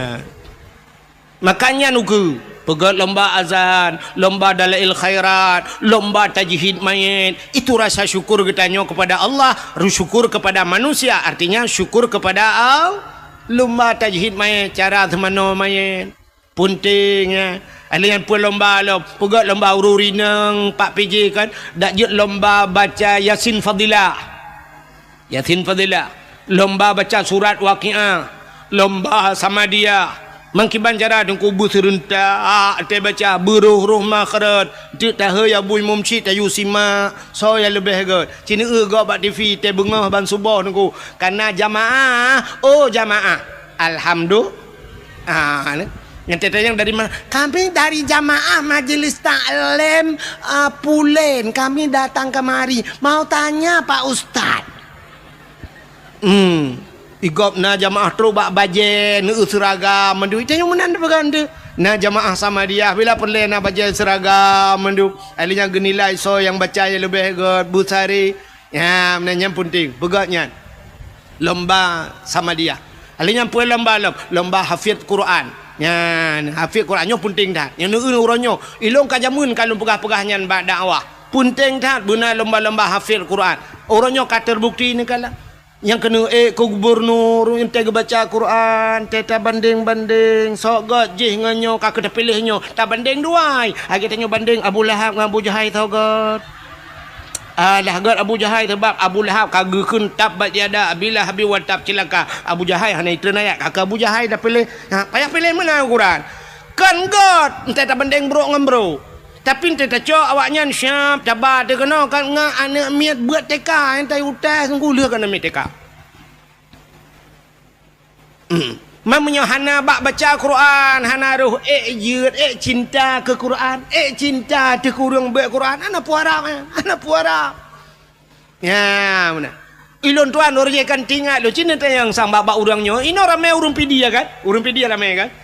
makanya nuku pegat lomba azan lomba dalail khairat lomba tajhid mayit itu rasa syukur kita nyo kepada Allah syukur kepada manusia artinya syukur kepada Allah lomba tajhid mayit cara temano mayit penting alian pun lomba lo pegat lomba ururi nang 4 PJ kan dak je lomba baca Yasin Fadilah lomba baca surat Waqiah lomba Samadiyah mangkiban cara dengku bu serentak te baca beruh makharat te tah ya bui mumci ta yusima so ya lebih ge cini go bak TV te bengah ban subuh dengku karena jamaah alhamdulillah yang tete yang dari mana? Kami dari jamaah majelis taklim Pulen. Kami datang kemari mau tanya Pak Ustaz. Igop na jamaah terubak bajen seragam mendu itu yang menan berganda. Na jamaah sama dia bila perlu na bajen seragam mendu. Alinya genilai so yang baca yang lebih god busari. Ya menanya penting. Begatnya lomba sama dia. Alinya pun lomba hafid Quran. Yan hafiz Qurannya penting dah yang neun uranyo ilong kajamun kalau pegah-pegahnya bak dakwah penting dah guna lomba-lomba hafiz Quran uranyo ka terbukti ni kala yang kena ke gubernur yang tega baca Quran teta banding sok god jih nganyo ka kena pilihnya tak banding duai agi tanyo banding Abu Lahab dengan Abu Jahal tau god lah god Abu Jahal sebab Abu Lahab kagekeun tabbat yada bila habi wa tab cilaka Abu Jahal hana itu ayat kakak Abu Jahal dah pilih payah pilih mana Quran kan god ente tak banding bro ngam bro tapi ente tak cok awaknya siap cabar dia kena kan ngak anak miat buat teka ente utas ngulur kan miat teka mamanya hana bak baca Quran hana ruh yud cinta ke Quran cinta te kurang baca Quran ana puara ya mana ilon tuan orang kan tinggal lo cina yang sang baba urangnya ini ramai urang pidi kan urang pidi ramai kan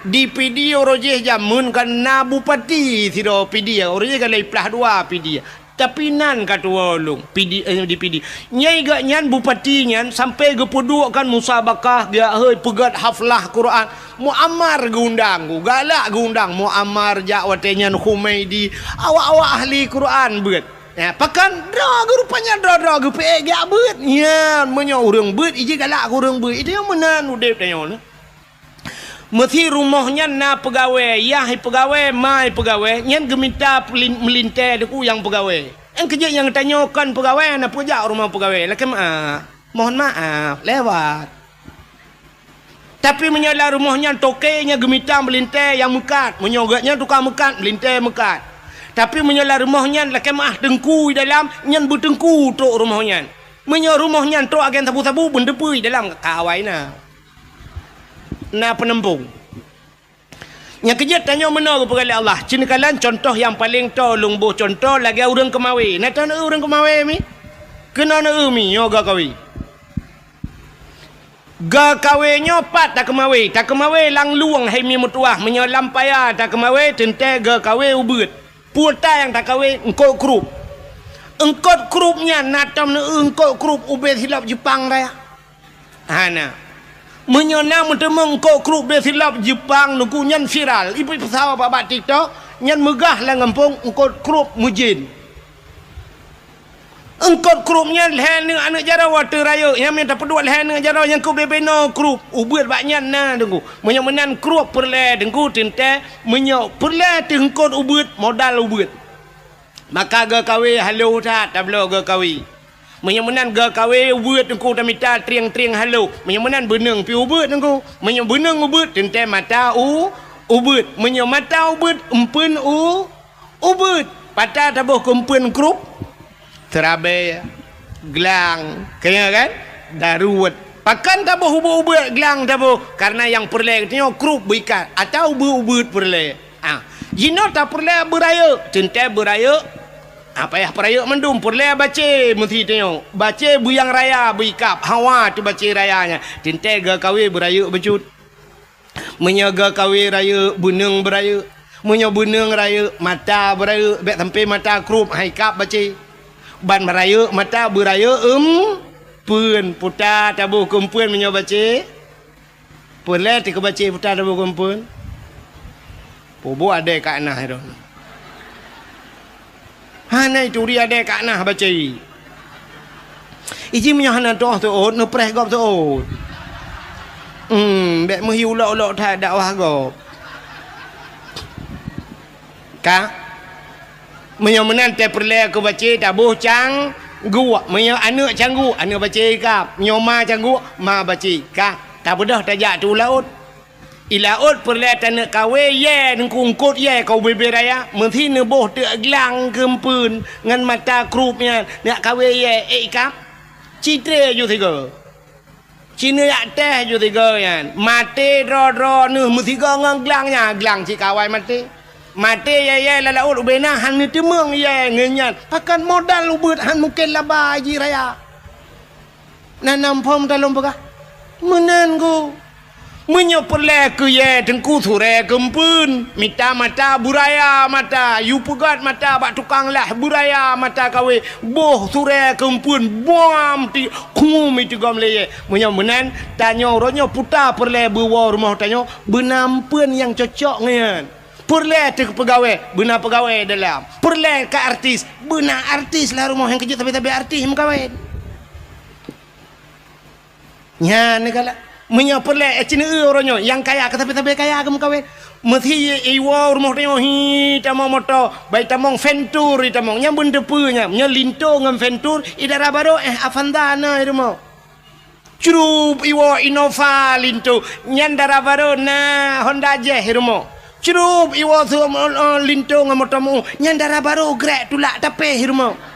di pidi orang jamun kan na bupati tido pidi orang kan leplah 2 pidi tapi nan katua long pidi di pidi nyai gak nyan bupati nyan sampai gepuduk kan musabakah dia pegat haflah Quran muammar gundang galak gundang muammar jakwatenya Humaidi awak-awak ahli Quran bet ya pakan drag rupanya drag pe gak bet nya menyo urang bet ije galak urang bet itu yang menan udep tanya mesti rumahnya na pegawai pegawai mai pegawai nyan geminta melintai deku yang pegawai yang kerja yang tanyakan pegawai na pejak rumah pegawai lakem mohon maaf lewat tapi menyala rumahnya tokenya geminta melintai yang mekat menyogatnya tukang mekat melintai mekat Tapi menyolah rumahnya lah kemah dengku dalam nyan bertengku tok rumahnya. Menyo rumahnya tok agen tabu-tabu bendepui dalam kawai na penempung. Yang kejat tanya mana kepada Allah. Cina kalan contoh yang paling tolong boh contoh lagi orang kemawi. Nak tahu orang kemawi mi? Kena na mi yo ga kawi. Ga kawe nyopat tak kemawi lang luang hai mi mutuah menyo lampaya tak kemawi tente ga kawe ubut. Puta yang tak kawe engkau krup. Engkau krupnya natam na engkau krup ubet hilap Jepang raya. Hana. Menyona mentemeng kok krup dia silap Jepang nuku nyan viral ibu pesawat babat TikTok nyan megah lah ngampung engkau krup mujin engkau krupnya lehen dengan anak jara water raya yang minta pedua lehen dengan jara yang kau bebeno krup ubut baknyan na dengku menyan krup perle dengku tinte menyok perle tengkot ubut modal ubut maka ga kawe halo tak tablo ga kawe menyemenan ga kawe ubut engkau tamita triang-triang halo menyemenan beneng pi ubut engkau menyem beneng ubut tente mata ubut menyem mata ubut empen ubut patah tabuh kempen krup terabai gelang kaya kan daruat pakan tabuh ubut gelang tabuh karena yang perle katanya krup berikat atau ubut perle jino tak perle beraya tente beraya apa ya perayaan mendum perle baca mesti tengok baca buyang raya berikap hawa tu baca rayanya tinte ga kawe beraya becut menyaga kawe raya buneng beraya menyo buneng raya mata beraya bek sampai mata krup haikap baca ban beraya mata beraya pun puta tabuh kumpun menyo baca perle tik baca puta tabuh kumpun bobo ada kat nah itu hana itu dia ada kat nah baca iji menyahana doh tu ot no preh gop tu ot bek mhi ulok-ulok tha dakwah gop ka menyomenan te perle aku baca tabuh cang gua menyo anak canggu anak baca kap nyoma canggu ma baca ka tak bedah tajak tu laut ilaut perlihat nak kawe ye nengkungkut ye kau bebe raya mesti neboh te gelang kempun ngan mata krupnya nak kawe ye ikap citre ju tiga cina yak teh ju tiga yan mate ro nu mesti go ngan gelangnya gelang ci kawai mate ye lalaut ubena han ni temeng ye ngenyan pakan modal ubut han mungkin laba ji raya nanam pom talom bagah menan go menyo perle ke ye tengku sure kempun mita mata buraya mata yu pegat mata bak tukang lah buraya mata kawe boh sure kempun bom ti kum itu gam le menyo menan tanyo ronyo puta perle bewa rumah tanyo benampen yang cocok ngan perle te pegawai benar pegawai dalam perle ke artis benar artis lah rumah yang kerja tapi artis mengkawin nya negala menyo perle cina orangnya yang kaya tapi kaya kamu kawin mesti iwa rumah tengok hi tamong motor baik tamong ventur tamong yang benda punya nya linto ngam ventur idara baru avandana rumah curup iwa Innova linto nyandara baru na Honda Jazz rumah curup iwa linto ngam motor mu nyandara baru grek tulak tapi rumah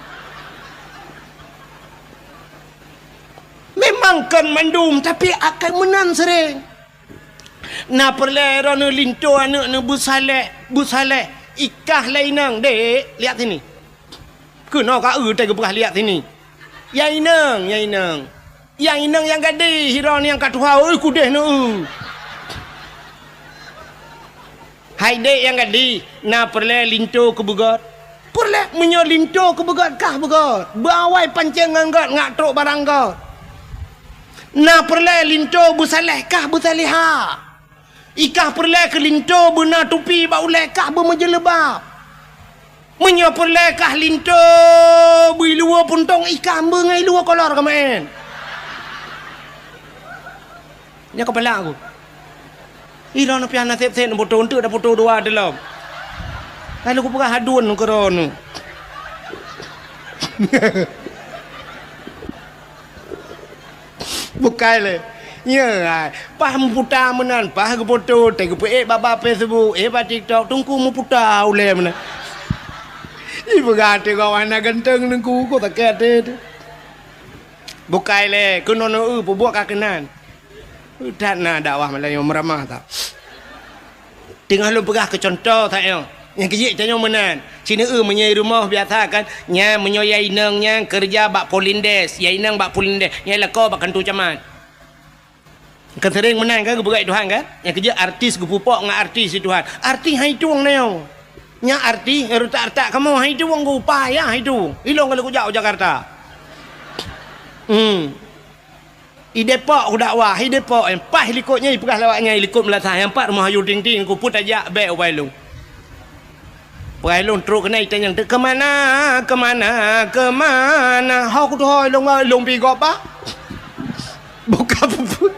memang kan mandum tapi akan menang sering na perle rono linto anak ne busale ikah lainang dek lihat sini kena ka tak gepah lihat sini yang inang yang gade hiron yang katuha oi kudeh no hai dek yang gade na perle linto ke begot perle menyo linto ke begot kah begot bawai pancengan got ngak trok barang got na perle linto busaleh kah busaliha ikah perle ke linto bena tupi bauleh kah bermejelebab menyo perle kah linto bui luar puntong ikah bengai luar kolor kemain nya kepala aku ira na piana tep-tep na foto untuk dah foto dua dalam kalau aku pegah hadun ke rono bukai le ya pah puta menan pah ke foto te ke baba Facebook ba TikTok tungku mu puta ule menan Ibu gati kawan nak genteng nengku ko tak kete. Bukai le kunono buat kakenan. Tak nak dakwah Melayu meramah tak. Tengah lu pegah ke contoh tak yo. Yang kejik tanya menan. Cina menyai rumah biasa kan. Nya menyoyai neng nya kerja bak polindes. Yai neng bak polindes. Nya leko bak kantu camat. Kan sering menang kan kebegai Tuhan kan. Yang kejik artis gupupok dengan artis Tuhan. Artis hai tuang neo. Nya artis tak kamu hai tuang go upaya hai tu. Ilong kalau jauh Jakarta. I Depok ku dakwah, i Depok empah likutnya i pegah lawaknya i likut melatah empat rumah hayu ting-ting ku put ajak baik wailung. Wailung teruk kena itanya ke mana? Hau ku tu hoi long pi gop ba. Buka puput.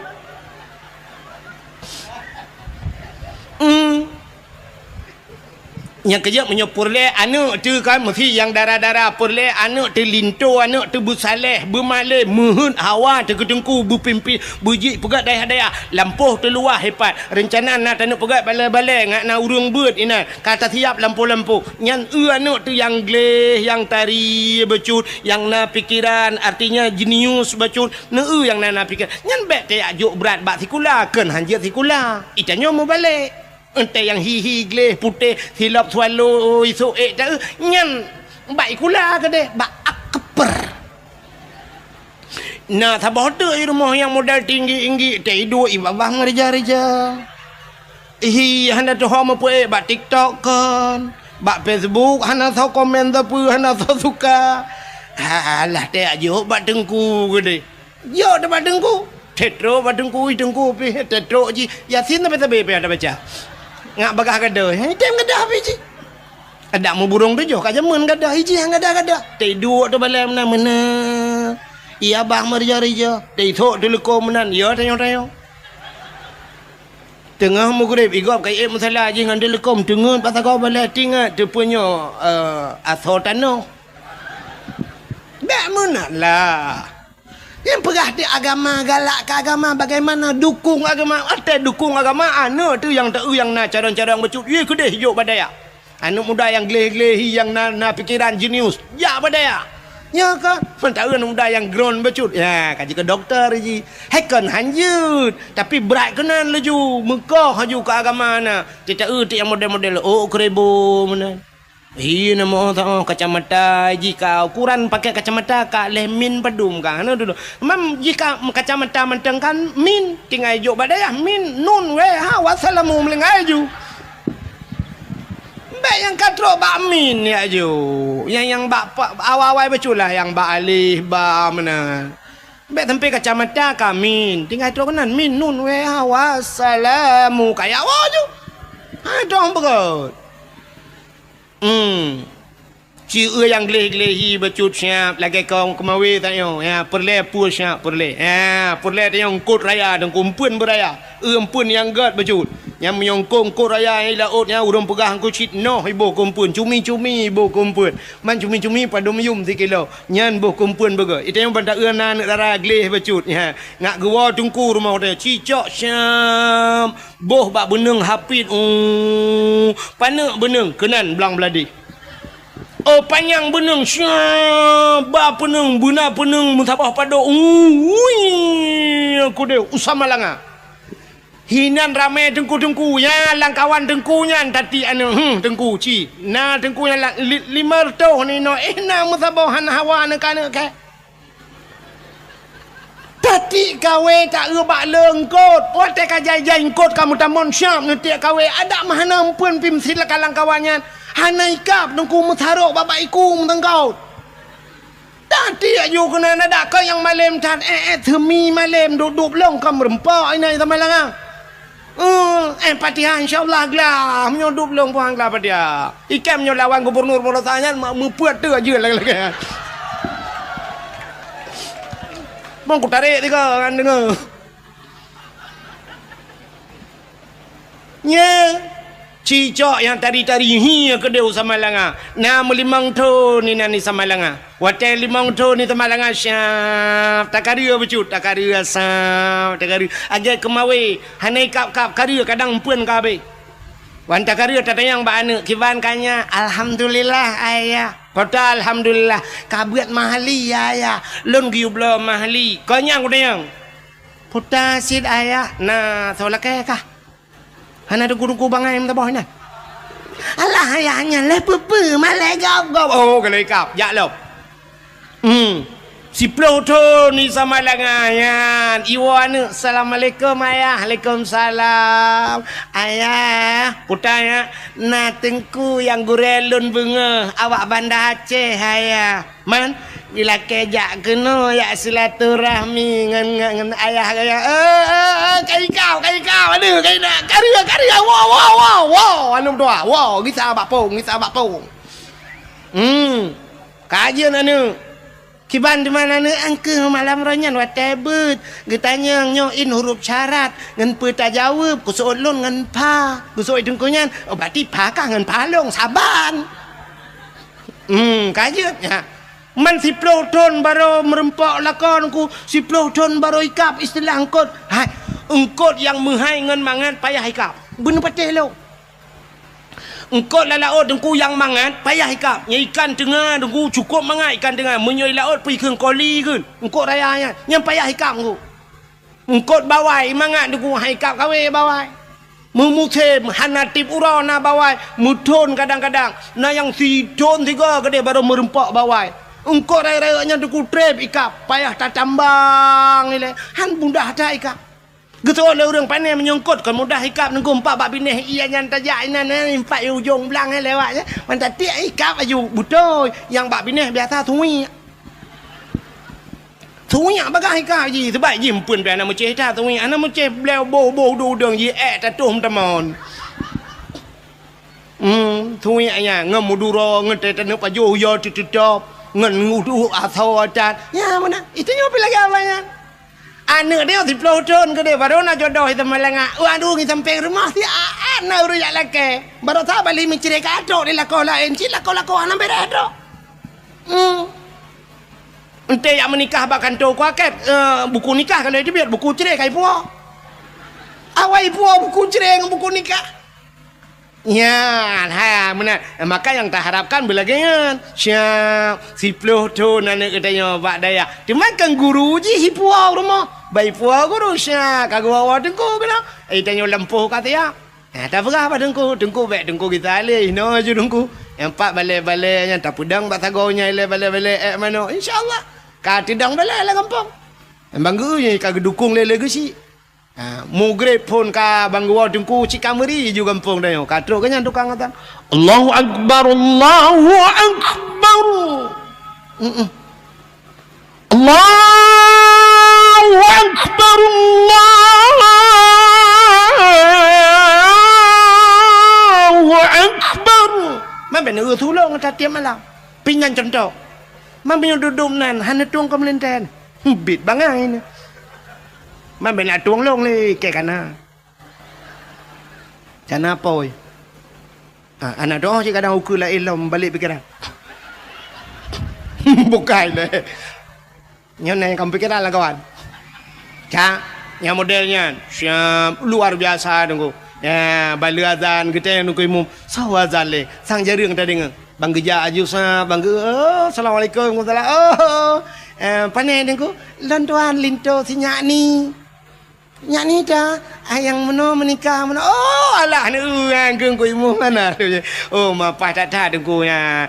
Yang kerja menyopur le anak tu kan mesti yang darah-darah pur le anak tu linto anak tu bersaleh bermalih muhun hawa tu ketengku berpimpi bujik pegat daya lampuh tu luar hebat rencana nak anak pegat balai-balai ngak na urung beut ina kata siap lampu-lampu nyan anak tu yang gleh yang tari becut yang na pikiran artinya jenius becut na yang na pikir nyan bet tak juk berat bak sikula kan hanjit sikula itanya mau balik entah yang hihi gleh putih hilap swallow isu tak nyan baik kula ke deh bak akper. Nah tabah tu rumah yang modal tinggi tidur ibabah ngereja-reja hana tu hama pue bak TikTok kan bak Facebook hana tahu komen tapi hana tahu suka alah tak ajo bak dengku ke deh yo dah bak dengku tetro bak dengku pi tetro ji yasin tapi ada baca ngak bagah gadah tem gadah biji ada mu burung tu jo kat jaman gadah hiji hang gadah tidur tu balai mana iya bah merja-reja titok tu leko menan ya tayong tengah mu grip igop kai masalah je ngan telekom dengun pasal kau balai tingat tu punya asal tanah bak mana lah. Yang pegah di agama galak ke agama bagaimana dukung agama ada dukung agama anak tu yang tak yang nak cara-cara becut ye kedeh hijau badaya anak muda yang gleh-gleh yang na pikiran jenius ya badaya ya kan mentau anak muda yang ground becut ya kaji ke doktor ji hekan hanjut tapi berat kenan laju mekah haju ke agama na tidak yang model-model krebo mana iya nama tahu kacamata jika ukuran pakai kacamata kak leh min padum kan dulu mam jika kacamata menteng kan min tinggal jo badaya min nun we ha wassalamu melengai ju baik yang katro bak min ya ju yang bak awal-awal beculah yang bak alih ba mana baik tempe kacamata kamin tinggal tro kanan min nun we ha wassalamu kayak waju ha dong begot Ci yang gleh-glehi becut siap lagi kau kemawi tak yo ya perle pur siap perle ya perle yang kod raya dan kumpun beraya empun yang gad becut yang menyongkong kod raya ai laut nya urang pegah ku cit noh ibu kumpun cumi-cumi ibu kumpun man cumi-cumi pada meyum 3 kilo nyan boh kumpun bega itu yang bandak euna nak darah gleh becut ya ngak gua tungku rumah dia cicok siap boh bak beneng hapit panak beneng kenan belang beladi oh panjang beneng syabah peneng buna peneng mutabah pado aku dia usama langa hinan ramai tengku-tengku ya langkawan tengkunya tadi anu tengku ci na tengkunya 5 tahun ni no na mutabah han hawa na kana ka tadi kawe tak bak lengkot pote ka jai kot kamu tamon syam nanti kawe ada mahana ampun pim sila kalang kawannya hanai kap nungku mutharok bapak iku mentengkau tadi ayu kena ada kau yang malam tan themi malam duduk long kam rempok ini sama langa patihan insyaallah glah menyudup long puang glah padia ikem nyo lawan gubernur Polosanya membuat tu aja lagi mau ku tarik tiga kan dengar cicok yang tari-tari ke dia sama langa na melimang tu ni nani sama langa hotel 5 tu ni sama langa syaf takaria becut takaria saf takaria agak kemawe hanai kap karia kadang pun kabe wan takaria tatayang ba anu kiban kanya alhamdulillah ayah Kata alhamdulillah kabuat mahali ya lon giu blo mahali ko nyang kudang puta sid ayah na tholake ka hana de guru bangai mta boh na alah ayahnya le pepe malai gap oh kalai kap ya lo si ploto ni sama langayan iwan assalamualaikum ayah waalaikumsalam ayah putanya na tengku yang gurelun bunga awak Banda Aceh ayah man bila kejak kena ya silaturahmi ngan ayah kai kau aduh kai nak karya wow anu doa wow kita abak pong kajian anu kiban di mana ni angke malam ronyan watebut getanya nyoin huruf syarat ngan peta jawab ku soolon ngan pa ku sooi dengkunyan oh berarti pa kah ngan palong saban kajian ya man si ploton baru merempok lakon ku si ploton baru ikap istilah engkot hai engkot yang menghai ngan mangan payah ikap bener patih lo engkau laut dengku yang mangat payah ikap ikan tengah dengku cukup mangat ikan tengah menyoi laut pergi ke koli kan engkau rayanya yang payah ikap engkau bawai mangat dengku ikap kawe bawai memutih hanatip urana bawai mutun kadang-kadang na yang sidon tiga gede baru merempak bawai engkau raya-rayanya dengku trep ikap payah tak tambang ni han mudah tak ikap gitu oleh orang pandai menyongkot kan mudah ikap nengku empat bak binih ia yang tajak inan empat ujung belang lewatnya mantap tiak ikap aju betul yang bak binih biasa thui bagai ikap je sebab je pun pada nama ceh dah thui anak maceh beliau bo do dong je tatum temon thui anya ngam muduro ngete tanu paju yo titop ngan ngudu atau acat ya mana itu nyopi lagi apanya anak dia si ploton ke dia baru nak jodoh itu melengah waduh ni sampai rumah si anak uruyak laki baru tak balik mencari katok dia lakau lain cik lakau anak beredok ente yang menikah bahkan tu kuaket buku nikah kalau dia biar buku cerai kai puak awai puak buku cerai dengan buku nikah ya benar maka yang tak harapkan belakangan siap si ploton anak katanya Pak Daya dimakan guru je si puak rumah baik puak guru siap kagak awak dengku kena tanya lempuh kata ya tak apa dengku baik dengku kita alih no je dengku yang pak balik-balik yang tak pudang bak tagonya balik-balik mana insyaallah ka tidang balik lah kampung bangga ye kagak dukung lele ke si mugrib pun ka bangga dengku cik kameri juga kampung dah yo katro kanya tukang kata Allahu akbar Allahu akbar Allahu akbar man ben thulong ta tiam malam pingan contoh man ben duduk nan han tuang komlenten bit bangai ni man ben la tuang long le ke kana jana poi anak doh je kadang ukur la ilom balik pikiran bukai le nyone kamu pikiran lah kawan Cak, yang modelnya siap luar biasa tunggu. Ya, balik azan kita yang nunggu imam. Sawa azan le, sang jaring tadi ngeng. Bang geja aju sa, bang assalamualaikum warahmatullahi panai tunggu. Lantuan linto si nyakni dah. Yang meno menikah meno. Oh, alah ni geng ku imam mana? Oh, mapah tak tunggu ya.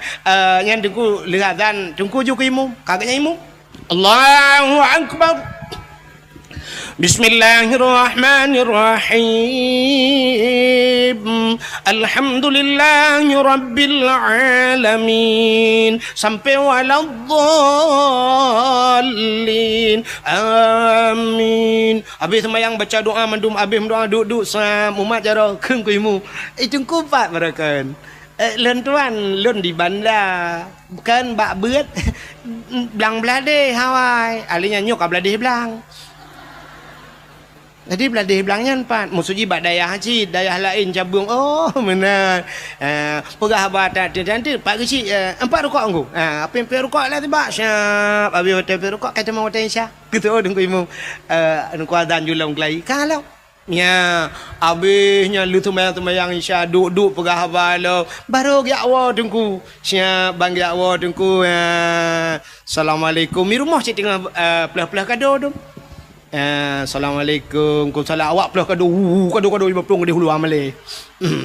Yang tunggu lihat azan tunggu ju ku imam. Kagaknya imam. Allahu akbar. Bismillahirrahmanirrahim. Alhamdulillahi rabbil alamin. Sampai waladdallin. Amin. Habis sembahyang baca doa mandum habis doa duduk sam umat jaro keung kuimu. Itu kupat barakan. Lentuan lon di bandar bukan bak beut belang belade Hawaii alinya nyok belade belang. Jadi beladih belangnya empat. Musuji bak dayah haji, dayah lain cabung. Oh, benar. Pegah batat nanti pak kecil empat rukuk anggu. Apa yang perlu rukuk lah tiba. Siap. Habis hotel perlu rukuk kata mau hotel insya. Gitu dengku imam. Dengku azan julang kelai. Kalau Ya, habisnya lu tumayang isya duk pegah balo. Baru ya Allah tunggu. Siap bang ya Allah tunggu. Assalamualaikum. Mi rumah cik tengah pelah-pelah kado tu. Assalamualaikum. Ku salam awak pelah kado. Kado 50 ke hulu amale.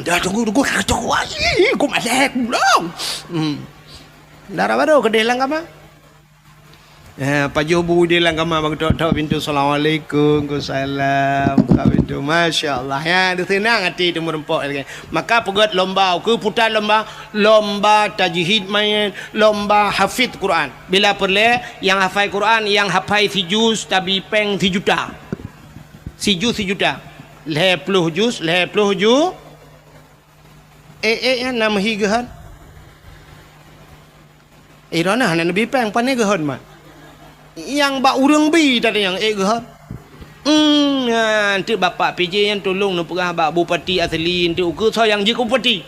Dah tunggu kacau ai. Ku malek belum. Darah baru kedai lang kama. Pak Jobu dia lang kama bang tok pintu assalamualaikum ku salam ka pintu masyaallah ya dia senang hati tu merempok maka pegat lomba ke putar lomba tajwid main lomba hafid Quran bila perle yang hafal Quran yang hafal si juz tabi peng si juta si juta 10 juz yang nama higahan irana hana nabi peng pane gahan mah yang bak urang bi tadi yang gehat nanti bapak PJ yang tolong nak pegah bak bupati asli nanti ukur saya yang je bupati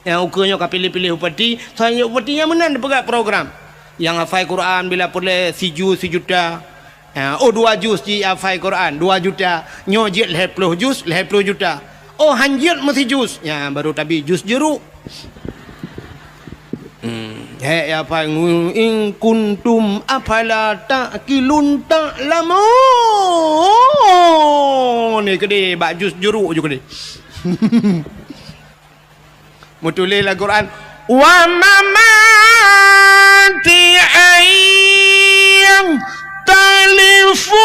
yang ukurnya ka pilih-pilih bupati saya bupati yang menan pegah program yang hafal Quran bila boleh si juta 2 juz di hafal Quran 2 juta nyojit 10 juz 10 juta hanjit mesti juz ya baru tabi juz jeruk ya apa in kuntum afala taqilun ta'lamun ni kede bak jus jeruk je kede mutulil Al-Quran wa mamati ayyam talifun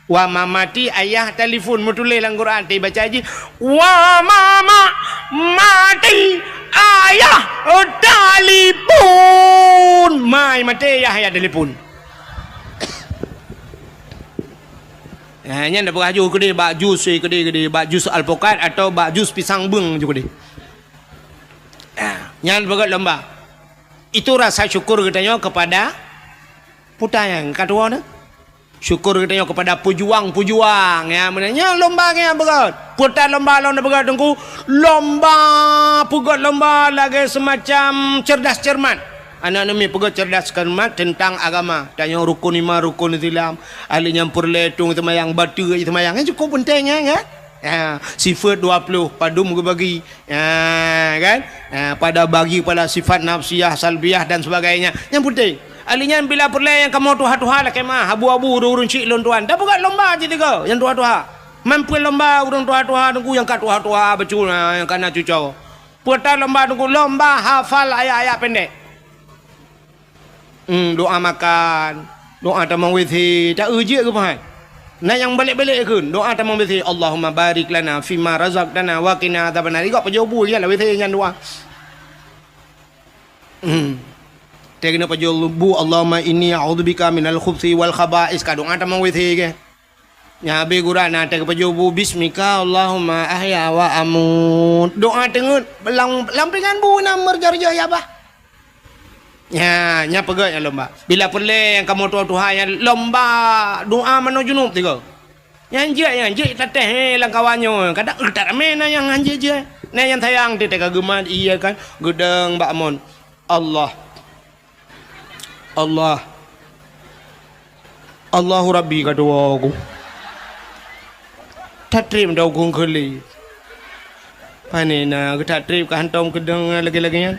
wa mamati ayah telefon mutulil Al-Quran ti baca aja wa mama mati ayah telefon mai mati ayah telefon nya ndak beraju gede bak jus gede bak jus alpukat atau bak jus pisang beng juga gede nya begat lomba itu rasa syukur katanya kepada putayang kedua na syukur katanya kepada pejuang ya menanya lomba nya berat putar lomba berat tengku lomba pugat lomba lagi semacam cerdas cermat anak nami pugat cerdas cermat tentang agama tanya rukun 5 rukun Islam ahli nyampur letung semayang batu semayang cukup pentingnya kan sifat 20 padum ke bagi kan pada bagi pada sifat nafsiyah salbiyah dan sebagainya yang penting alinya bila perle yang kamu tuha-tuha lah kemah abu-abu urun cik lon tuan dah bukan lomba je tiga yang tuha-tuha mampu lomba urun tuha-tuha tunggu yang kat tuha-tuha betul yang kana cucau putar lomba tunggu lomba hafal ayat-ayat pendek doa makan doa tamang withi tak uji ke pahan nah yang balik-balik ke doa tamang withi Allahumma barik lana fima razaqtana wa qina adzabannar kau pejobu ya lah withi yang doa kena pajul bu Allahumma inni a'udzubika minal khubthi wal khaba'is kadung ada mau withi ke nya be gurana te pajul bu bismika Allahumma ahya wa amut doa tengut lampikan bu namar jarja ya bah nya pegat ya lomba bila perle yang kamu tuha yang lomba doa mano junub tiga yang je tateh lang kawanyo kadang tak ramai yang anje je na yang tayang te kagema iya kan gedeng Mbak Mon Allahu Rabbi kadua aku tatrib dah aku keli panena ke tatrib ke hantam kedeng lagi-laginya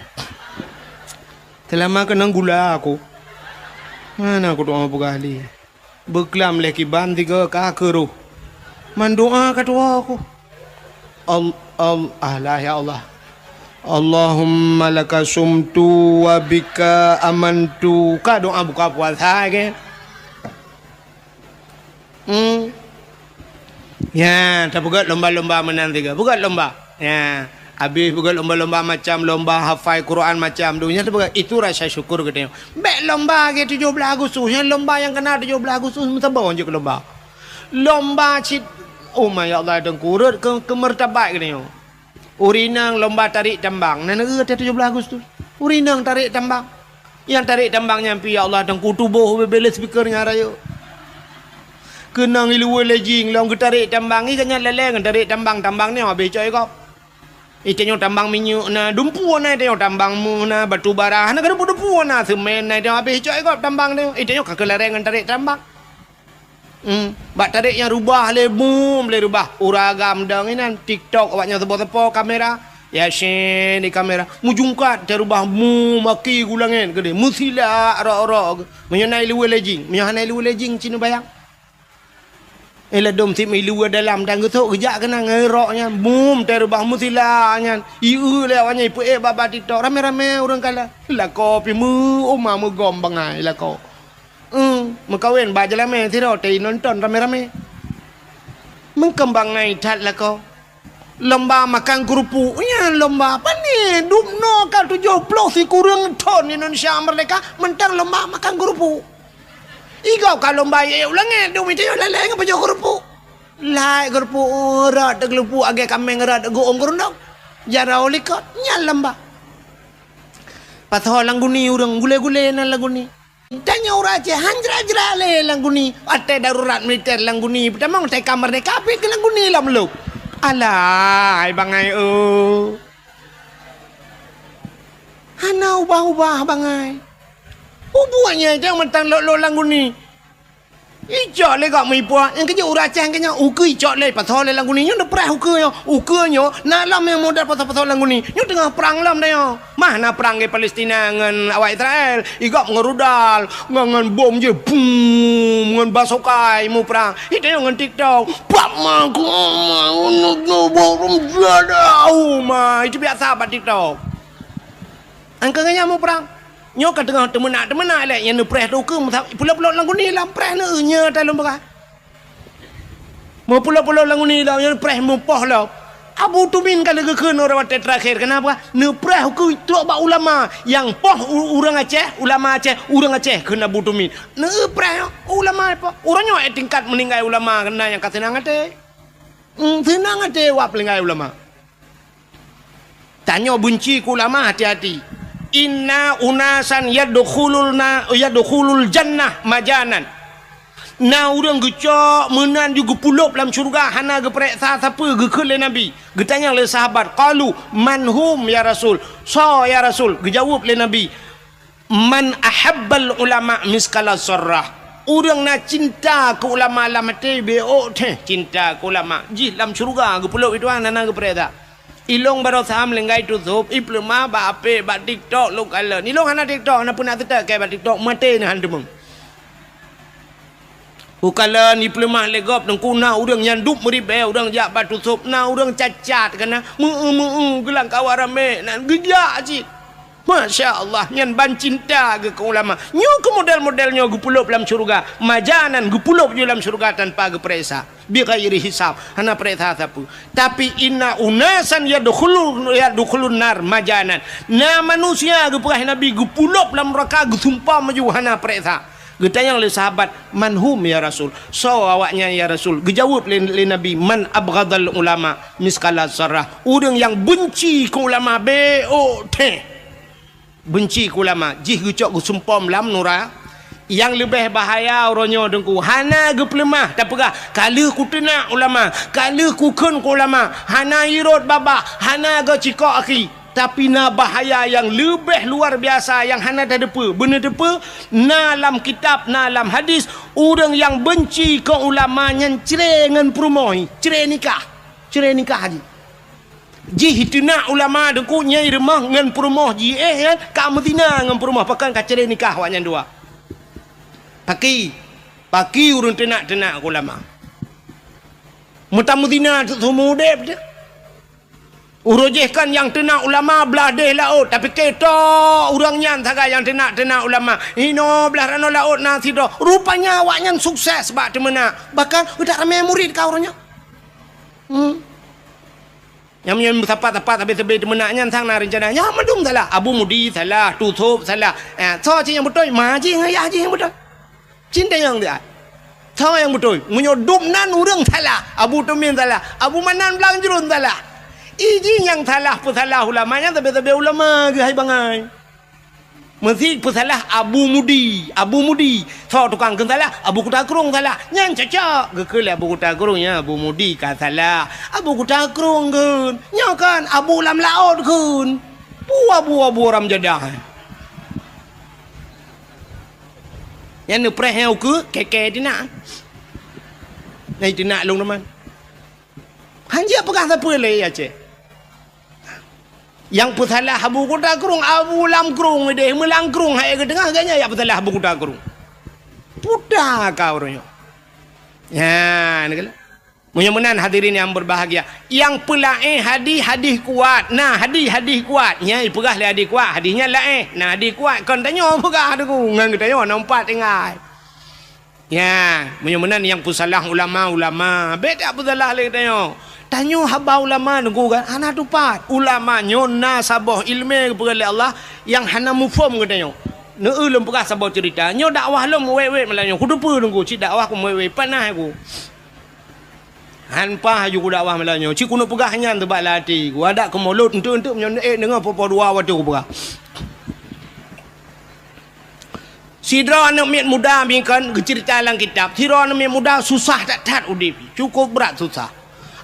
selama kena gula aku mana aku doa berkali berkelam leki ban 3 kakeruh mendoa kadua aku Allah ya Allah Allahumma laka sumtu wa bika amantu ka doa buka puasa ke ya tak buat lomba-lomba menang tiga buat lomba ya habis buat lomba-lomba macam lomba hafal Quran macam dunia tu buat itu rasa syukur katanya baik lomba ke 17 Agustus yang lomba yang kena 17 Agustus mesti bawa je ke lomba cip oh my Allah dan kurut ke mertabat katanya urinang lomba tarik tambang nana 17 Agustus urinang tarik tambang yang tarik tambang nyampi ya Allah dan kutubuh bebele speaker ngarayo kenang ilu lejing long tarik tambang ni kanya leleng tarik tambang ni habis coy kau Itanya tambang minyak na dumpu na itanya tambang mu na batu bara na kada dumpu na semen na itanya habis cok ikut tambang dia itanya kakelarengan tarik tambang. Bak tarik yang rubah le boom le rubah uragam dang inan TikTok awaknya tepo-tepo kamera ya shen di kamera mujungkat dia rubah mu maki gulangin gede musila ro-ro menyenai luwe lejing cina bayang ela dom tim luwe dalam dan getok gejak kena ngeroknya boom dia rubah musila nyan iu le awaknya ipu baba TikTok rame-rame orang kala la kopi mu oma mu gom bangai la ko Mengkawin baca lama tidak nonton rame-rame mengkembang ngai tat lah kau lomba makan kerupuk ya lomba apa ni dumno kan 70 si kurang ton Indonesia merdeka mentang lomba makan kerupuk igau kalau lomba ye ulangi dum itu lele ngapa jo kerupuk lai kerupuk rat kerupuk age kameng rat go om gerundong jara olikot nya lomba patho langguni urang gule-gule na langguni tanya urace hanjra-jra le langguni ate darurat militer langguni pertama ngai kamar de kape ke langguni lam lu alah ai bangai hana ubah-ubah bangai ubuanya jangan mentang lo langguni ijak le gak mipua yang kerja urace kenya uku ijak le patho le langguni nyo de prah uku nyo na lam yang modal patho langguni nyo tengah perang lam dah mana perang ke Palestina dengan awak Israel igak ngerudal ngan bom je boom ngan basokai mu perang itu dengan TikTok pak maku bom jadau ma itu biasa pak TikTok angkanya mu perang nyo ka tengah temenak le yang preh tu ke pula-pula langgu ni lam preh ne nya dalam berah mau pula-pula langgu ni lam yang preh mu poh lah Abu Tumin kalau kekeun orang watet terakhir kenapa ne preh ku tu ba ulama yang poh urang Aceh ulama Aceh urang Aceh kena Abu Tumin ne preh ulama apa orangnya tingkat meninggal ulama kena yang katenang ate tenang ate wa pelinggai ulama tanya benci ku ulama hati-hati inna unasan yadkhulul jannah majanan na urang gecok menan juga pulup dalam syurga hana ge periksa siapa ge ke le nabi ge tanya le sahabat qalu manhum ya rasul so ya rasul ge jawab le nabi man ahabbal ulama miskala sarrah urang na cinta ke ulama lamate beo teh cinta ke ulama ji dalam syurga ge pulup itu hana ge periksa ilong baru saham lenggai tutup iplema ba ape ba TikTok lu kala ni long hana TikTok hana pun nak tetak ke ba TikTok mate ni handemeng ukala ni plema legop nang kuna urang nyandup meribe urang jak ba tutup na urang cacat kana gelang kawarame nan gejak ji Masya Allah nyan ban cinta ke ulama nyu ke model-modelnya gupulup dalam syurga majanan gupulup di dalam syurga tanpa gepresa bi ghairi hisab hana peresa sapu tapi inna unasan yadkhulun nar majanan na manusia geprah nabi gupulup dalam neraka gesumpah maju hana peresa getanya oleh sahabat manhum ya rasul so awaknya ya rasul gejawab le nabi man abghadal ulama miskala sarrah urang yang benci ke ulama teh benci ku ulama jih gucok gu sumpom lam nura yang lebih bahaya orangnya dengku hana ge pelemah tak pegah kala ku tenak ulama kala ku kun ku ulama hana irot baba hana ge cikok aki tapi na bahaya yang lebih luar biasa yang hana dah depa bener depa na dalam kitab na dalam hadis orang yang benci ke ulama yang cerai dengan perumoi cerai nikah haji ji hitina ulama dengku nyai remah ngan perumah ji kan ka Madinah ngan perumah pakan ka cerai nikah wanya dua paki urun tenak ulama mutam Madinah tu mudep dia urujehkan yang tenak ulama belah deh laut tapi ketok urangnya taga yang tenak ulama ino belah rano laut nasi doh rupanya awaknya sukses sebab temena bahkan udah ramai murid kau orangnya yang tepat habis-habis menaknya sang na rencana ya madum salah Abu Mudi salah tutup salah so yang betul maji ngaya yang betul cinta yang dia so yang betul menyodum nan urang salah Abu Tumin salah Abu Manan belang jurun salah iji yang salah pun salah ulamanya tapi ulama ke hai bangai Mesti pesalah Abu Mudi. So tukang kan salah, Abu Kutakrung salah. Nyan cocok. Gekele Abu Kutakrungnya, Abu Mudi kan salah. Abu Kutakrung kan. Nya kan Abu Lam Laut kan. Abu Ram Jadah. Yang ni prehau ke keke dina. Nai dina long teman. Hanya pegang siapa le ya cik. Yang pesalah Abu Kutakrung, Abu Lam Krung deh, melang krung hai ke tengah ganya ya pesalah Abu Kutakrung. Pudah kau orangnya. Ya, ni kala. Mudah-mudahan hadirin yang berbahagia. Yang pelaih hadis kuat. Nah, hadis kuat. Ya, pegah le hadis kuat. Hadisnya laih. Nah, hadis kuat kon tanya pegah tu. Ngan tanya nampak tengah. Ya, mudah-mudahan yang pesalah ulama. Beda pesalah le tanya. Tanya haba ulama nunggu kan anak tupat ulama nyona sabah ilmu kepada Allah yang hana mufhum katanya ne ulum pegah sabah cerita nyo dakwah lum we melanyo ku dupa nunggu cik dakwah ku we panah aku hanpa haju ku dakwah melanyo cik ku nak pegah nyan tebak lati ku ada ke mulut untuk menyo dengar apa dua waktu ku pegah sidra anak miat muda bingkan cerita dalam kitab sidra anak miat muda susah tak udip cukup berat susah.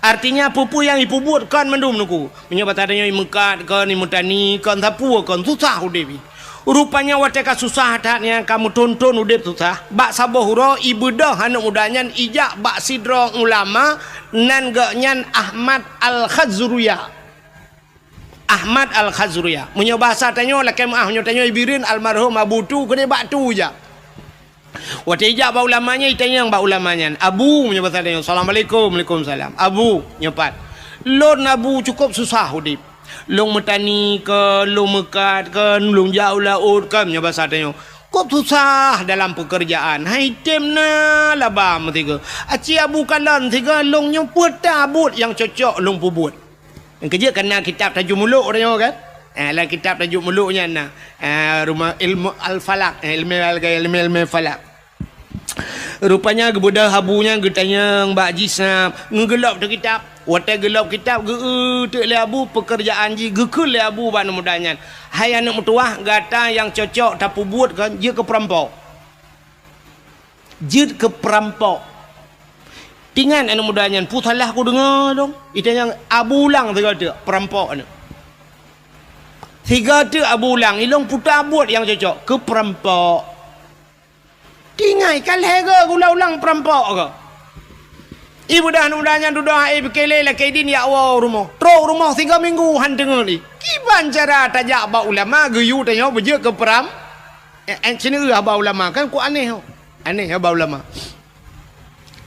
Artinya pupu yang ibu buat kan mendum nuku. Menyebut adanya mekat kan imutani kan tapu kan susah udip. Rupanya wateka susah datnya kamu tonton udip susah. Bak sabah huro ibu dah anak mudanya ijak bak sidra ulama nan gaknyan Ahmad Al-Khazruya. Ahmad Al-Khazruya. Menyebut bahasa tanya lah kemah tanya ibirin almarhum Abu tu kena bak tu je. Waktu ijak bau ulamanya itanya yang bau ulamanya Abu menyebut tanya Assalamualaikum Waalaikumsalam Abu nyepat lon Abu cukup susah udip long metani ke long mekat ke long jauh laut ke menyebut tanya cukup susah dalam pekerjaan hai temna labam tiga aci Abu kalan tiga long nyemput tabut yang cocok long pubut yang kerja kena kitab tajuk muluk tanya kan lah kitab tajuk muluknya rumah ilmu al-falak ilmu falak rupanya kebudah habunya getanya Mbak Jisam ngegelap tu kitab watai gelap kitab ge le Abu pekerjaan ji gekul le Abu ban mudanya hai anak mutuah gata yang cocok tapu buat kan je ke perampok tingan anak mudanya putalah aku dengar dong itu yang Abu ulang tiga perampok ni tiga tu Abu ulang ilong putar buat yang cocok ke perampok tingai kalhe ke ulang perampok ke ibu dah nudanya duduk bekele lah kedin ya Allah rumah teruk rumah 3 minggu han dengar ni kiban cara tajak ba ulama geyu tanya beje ke peram sini ba ulama kan ku aneh ba ulama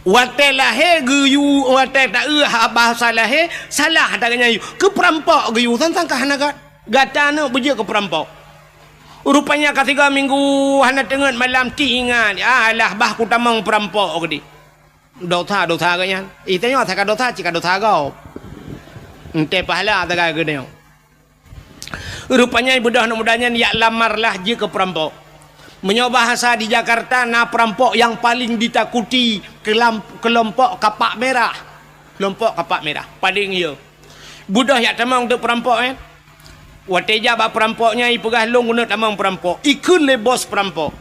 wate lahe geyu wate tak bahasa lahe salah tak nyayu ke perampok geyu tentang kahanagat gatana beje ke perampok. Rupanya ke 3 minggu hana tengen malam ti ingat alah bah ku tamang perampok ke di dosa kanya itanya tak dosa cika dosa kau ente pahala tak ke dia rupanya ibu dah mudanya ya lamarlah je ke perampok menyoba bahasa di Jakarta na perampok yang paling ditakuti kelompok kapak merah paling ya budah ya tamang untuk perampok wateja ba perampoknya ipegah long guna tamang perampok ikun le bos perampok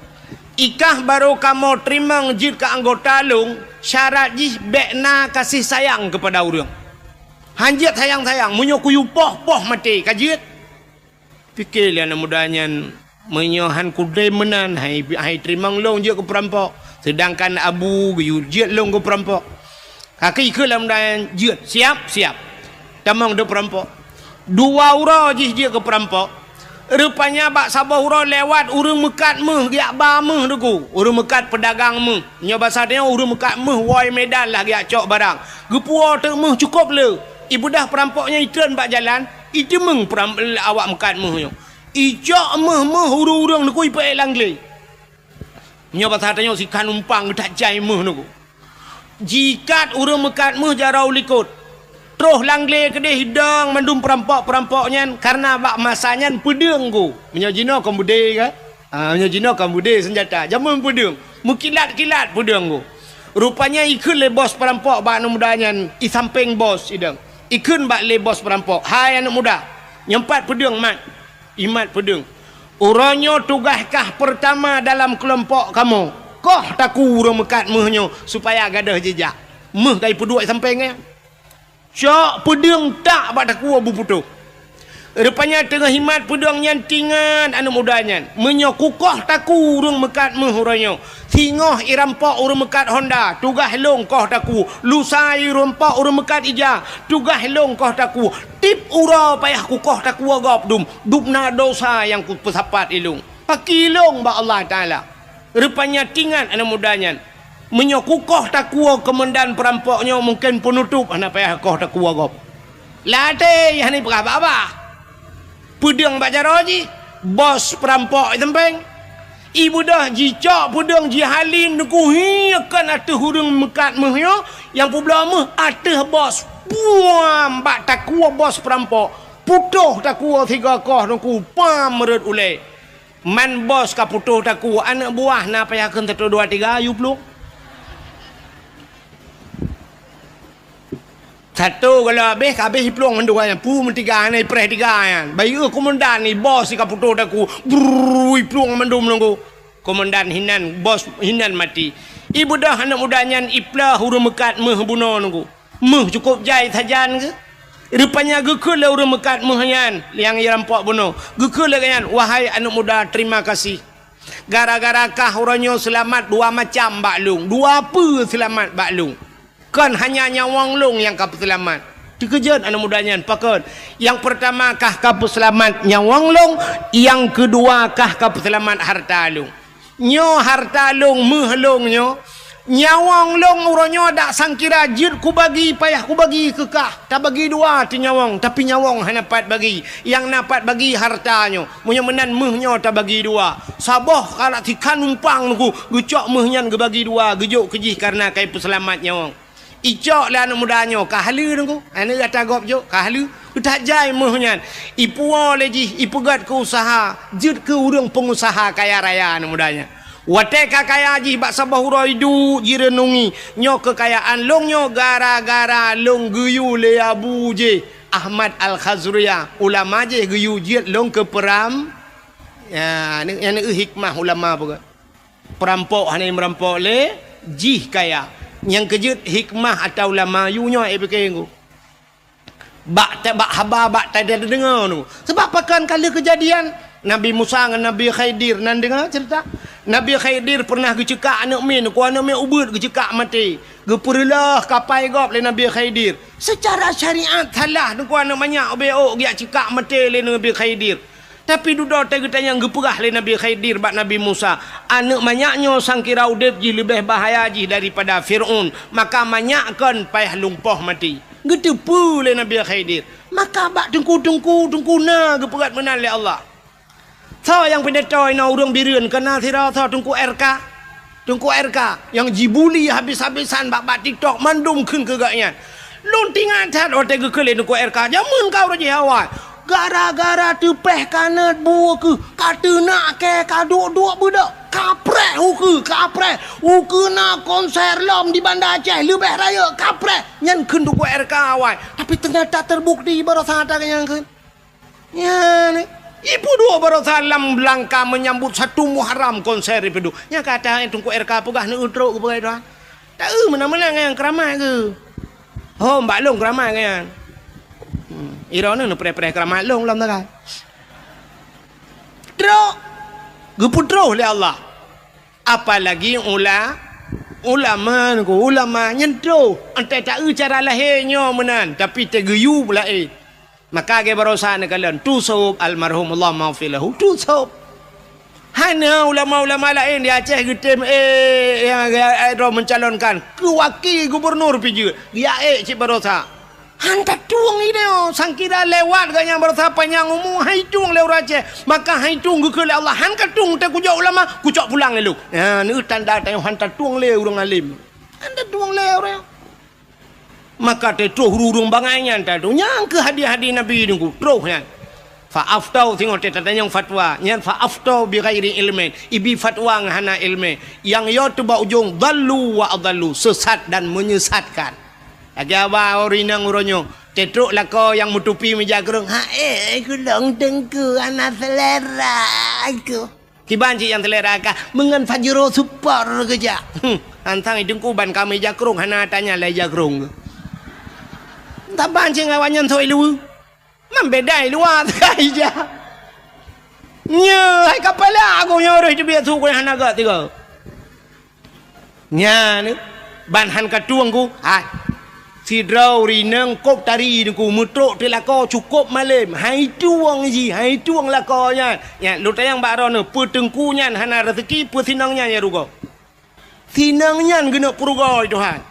ikah baru kamu terima jid ke anggota long syarat jih bekna kasih sayang kepada orang hanjit sayang munyo kuyu poh mati kajit fikir anak mudanya menyohan kudai menan hai terima long je ke perampok sedangkan Abu jid long ke perampok kaki ke dalam dan jid siap tamang de perampok 2 ura je ke perampok rupanya bak sabah ura lewat urang mekat meh giak ba meh deku urang mekat pedagang meh nya bahasa dia urang mekat meh woi medan lah giak cok barang gepua te meh cukup le ibu dah perampoknya itren bak jalan itu meng awak mekat meh yo ijak meh urang deku ipe langle nya bahasa dia sikan umpang tak jai meh deku jikat urang mekat meh jarau likut terus langle ke dia hidang mandum perampoknya karena bak masanya pedang ku menyajina kambude kan menyajina kambude senjata jaman pedang mukilat-kilat pedang ku rupanya ikun le bos perampok bak anak mudanya i samping bos idang ikun bak le bos perampok hai anak muda nyempat pedang mat imat pedang Uranyo tugaskah pertama dalam kelompok kamu? Koh taku urang mekat muhnyo supaya gadah jejak. Muh kai peduk sampai ngai. Cak pedang tak bak taku abu putu. Rupanya tengah himat pedang nyantingan anu mudanya. Menyo kukoh taku urang mekat muh uranyo. Singoh irampok urang mekat Honda, tugah long koh taku. Lusai rompok urang mekat Ija, tugah long koh taku. Tip ura payah kukoh taku agap dupna dosa yang ku pesapat ilung. Pakilong ba Allah Taala. Rupanya tingan anak mudanya. Menyokukoh takua komandan perampoknya mungkin penutup anak payah koh takua agap. Late yang ni berapa? Pedang bajaroji, bos perampok tempeng. Ibu dah jicak pedang jihalin ku hiakan ateh hurung mekat mehyo yang publa meh ateh bos buam bak takua bos perampok putuh takua 3 koh nungku pam meret ulai man bos ka putuh takua anak buah na payah keun 1 2 3 ayu peluk satu kalau habis peluk mendua yang pu mentiga ni preh 3 kan bayu komandan ni bos ka putuh taku brui peluk mendum nunggu komandan hinan bos hinan mati ibu dah anak mudanya iplah hurung mekat meh buno nunggu meh cukup jai sajan ke rupanya gekul le urang mekat mehyan yang rampok bunuh gekul le kan wahai anak muda terima kasih gara-gara kah uranyo selamat 2 macam baklung 2 apa selamat baklung kan hanya nyawang long yang kau selamat dikejut anak mudanya pakon yang pertama kah kau selamat nyawang long yang kedua kah kau selamat harta long nyo harta long meh long nyo nyawang long uranyo dak sangkira jid ku bagi payah ku bagi kekah tak bagi 2 ti nyawang tapi nyawang hanya dapat bagi yang dapat bagi hartanyo munyo menan mehnyo tak bagi 2 sabah kalau tikan numpang ku gecok mehnyan ge bagi 2 gejuk kejih karena kai peselamat nyawang icok lah anak mudanyo kahlu nunggu ane kata gop jo kahlu tak jai mehnyan ipu leji ipu gat ke usaha jid ke urang pengusaha kaya raya anak mudanya wate kakaya ji bak sabah huroi du jirenungi nyo kekayaan long nyo gara-gara long guyu le Abu je Ahmad Al-Khazriyah ulama je guyu jid long ke peram ya ni yang hikmah ulama apa perampok hanya merampok le jih kaya yang kejut hikmah atau ulama yu nyo fikir bak haba bak tak ada dengar tu sebab pakan kali kejadian Nabi Musa dengan Nabi Khidir nan dengar cerita Nabi Khidir pernah gecekak anak min ku anak min ubud gecekak mati geperlah kapai gop le Nabi Khidir secara syariat salah ku anak banyak obeo giak cekak mati le Nabi Khidir tapi duda tanya geperah le Nabi Khidir bak Nabi Musa anak banyaknya sangkira udip ji lebih bahaya ji daripada Firaun maka banyakkan payah lumpuh mati getepu le Nabi Khidir maka bak tungku na geperat menan le Allah tau yang pendetoy na urang birian kena tira tau tungku RK yang jibuli habis-habisan bak TikTok mandum keun kegaknya luntingan tat ote gekele tungku RK jamun kau raji awal gara-gara tepeh kanat buah ke kata nak ke kaduk-duk budak kaprek huke na konser lom di Banda Aceh lebih raya kaprek nyan keun tungku RK awal tapi ternyata terbukti baru sadar yang keun ya ni ibu 2 baru salam belangka menyambut 1 Muharram konser itu. Nya kata tungku RK pegah ni utruk ke begai dah. Tak mana-mana yang keramai ke. Oh mbak long keramai kan. Irona nu pre-pre keramai long lam tak. Truk. Geputro oleh Allah. Apalagi ulama nyentro. Ante tak cara lahirnya menan tapi tergeyu pula maka ke barosan kalian tusawub almarhum Allah maghfilahu tusawub hanya ulama-ulama lain di Aceh getem yang mencalonkan ke wakil gubernur piju dia cik barosa hantar tuang ini sangkira lewat ganya barosa panjang umum hai tuang lewat Aceh maka hai tuang ke Allah hantar tuang tak kujak ulama kucak pulang lalu ni tanda hantar tuang le urang alim hantar tuang le orang maka terus hurung bangainya tadu nyang ke hadiah-hadiah Nabi nunggu terus nya fa'aftau tengok tanya fatwa nyan fa'aftau bi ghairi ilmin ibi fatwa ngahana ilmi yang yo tu ba ujung dallu wa adallu sesat dan menyesatkan aja ba orina nguronyo Tetruk lah kau yang menutupi meja gerung. Aku long tengku anak selera aku. Kiban cik yang selera kah? Mengan fajro super kerja. Antang idengku ban kami meja gerung. Hana tanya lah meja gerung. Tak bancing awanyan soy lu. Membedai luar saja. Nya, hai kapala aku nyoro itu biar suku yang hana gak tiga. Nya ni ban han katuangku. Hai. Si draw rineng kop tari ku mutruk telako cukup malam. Hai tuang ji, hai tuang lakonya. Ya, lu tayang bak rono petengkunya hana rezeki pesinangnya ya rugo. Sinangnya gena purugo itu han.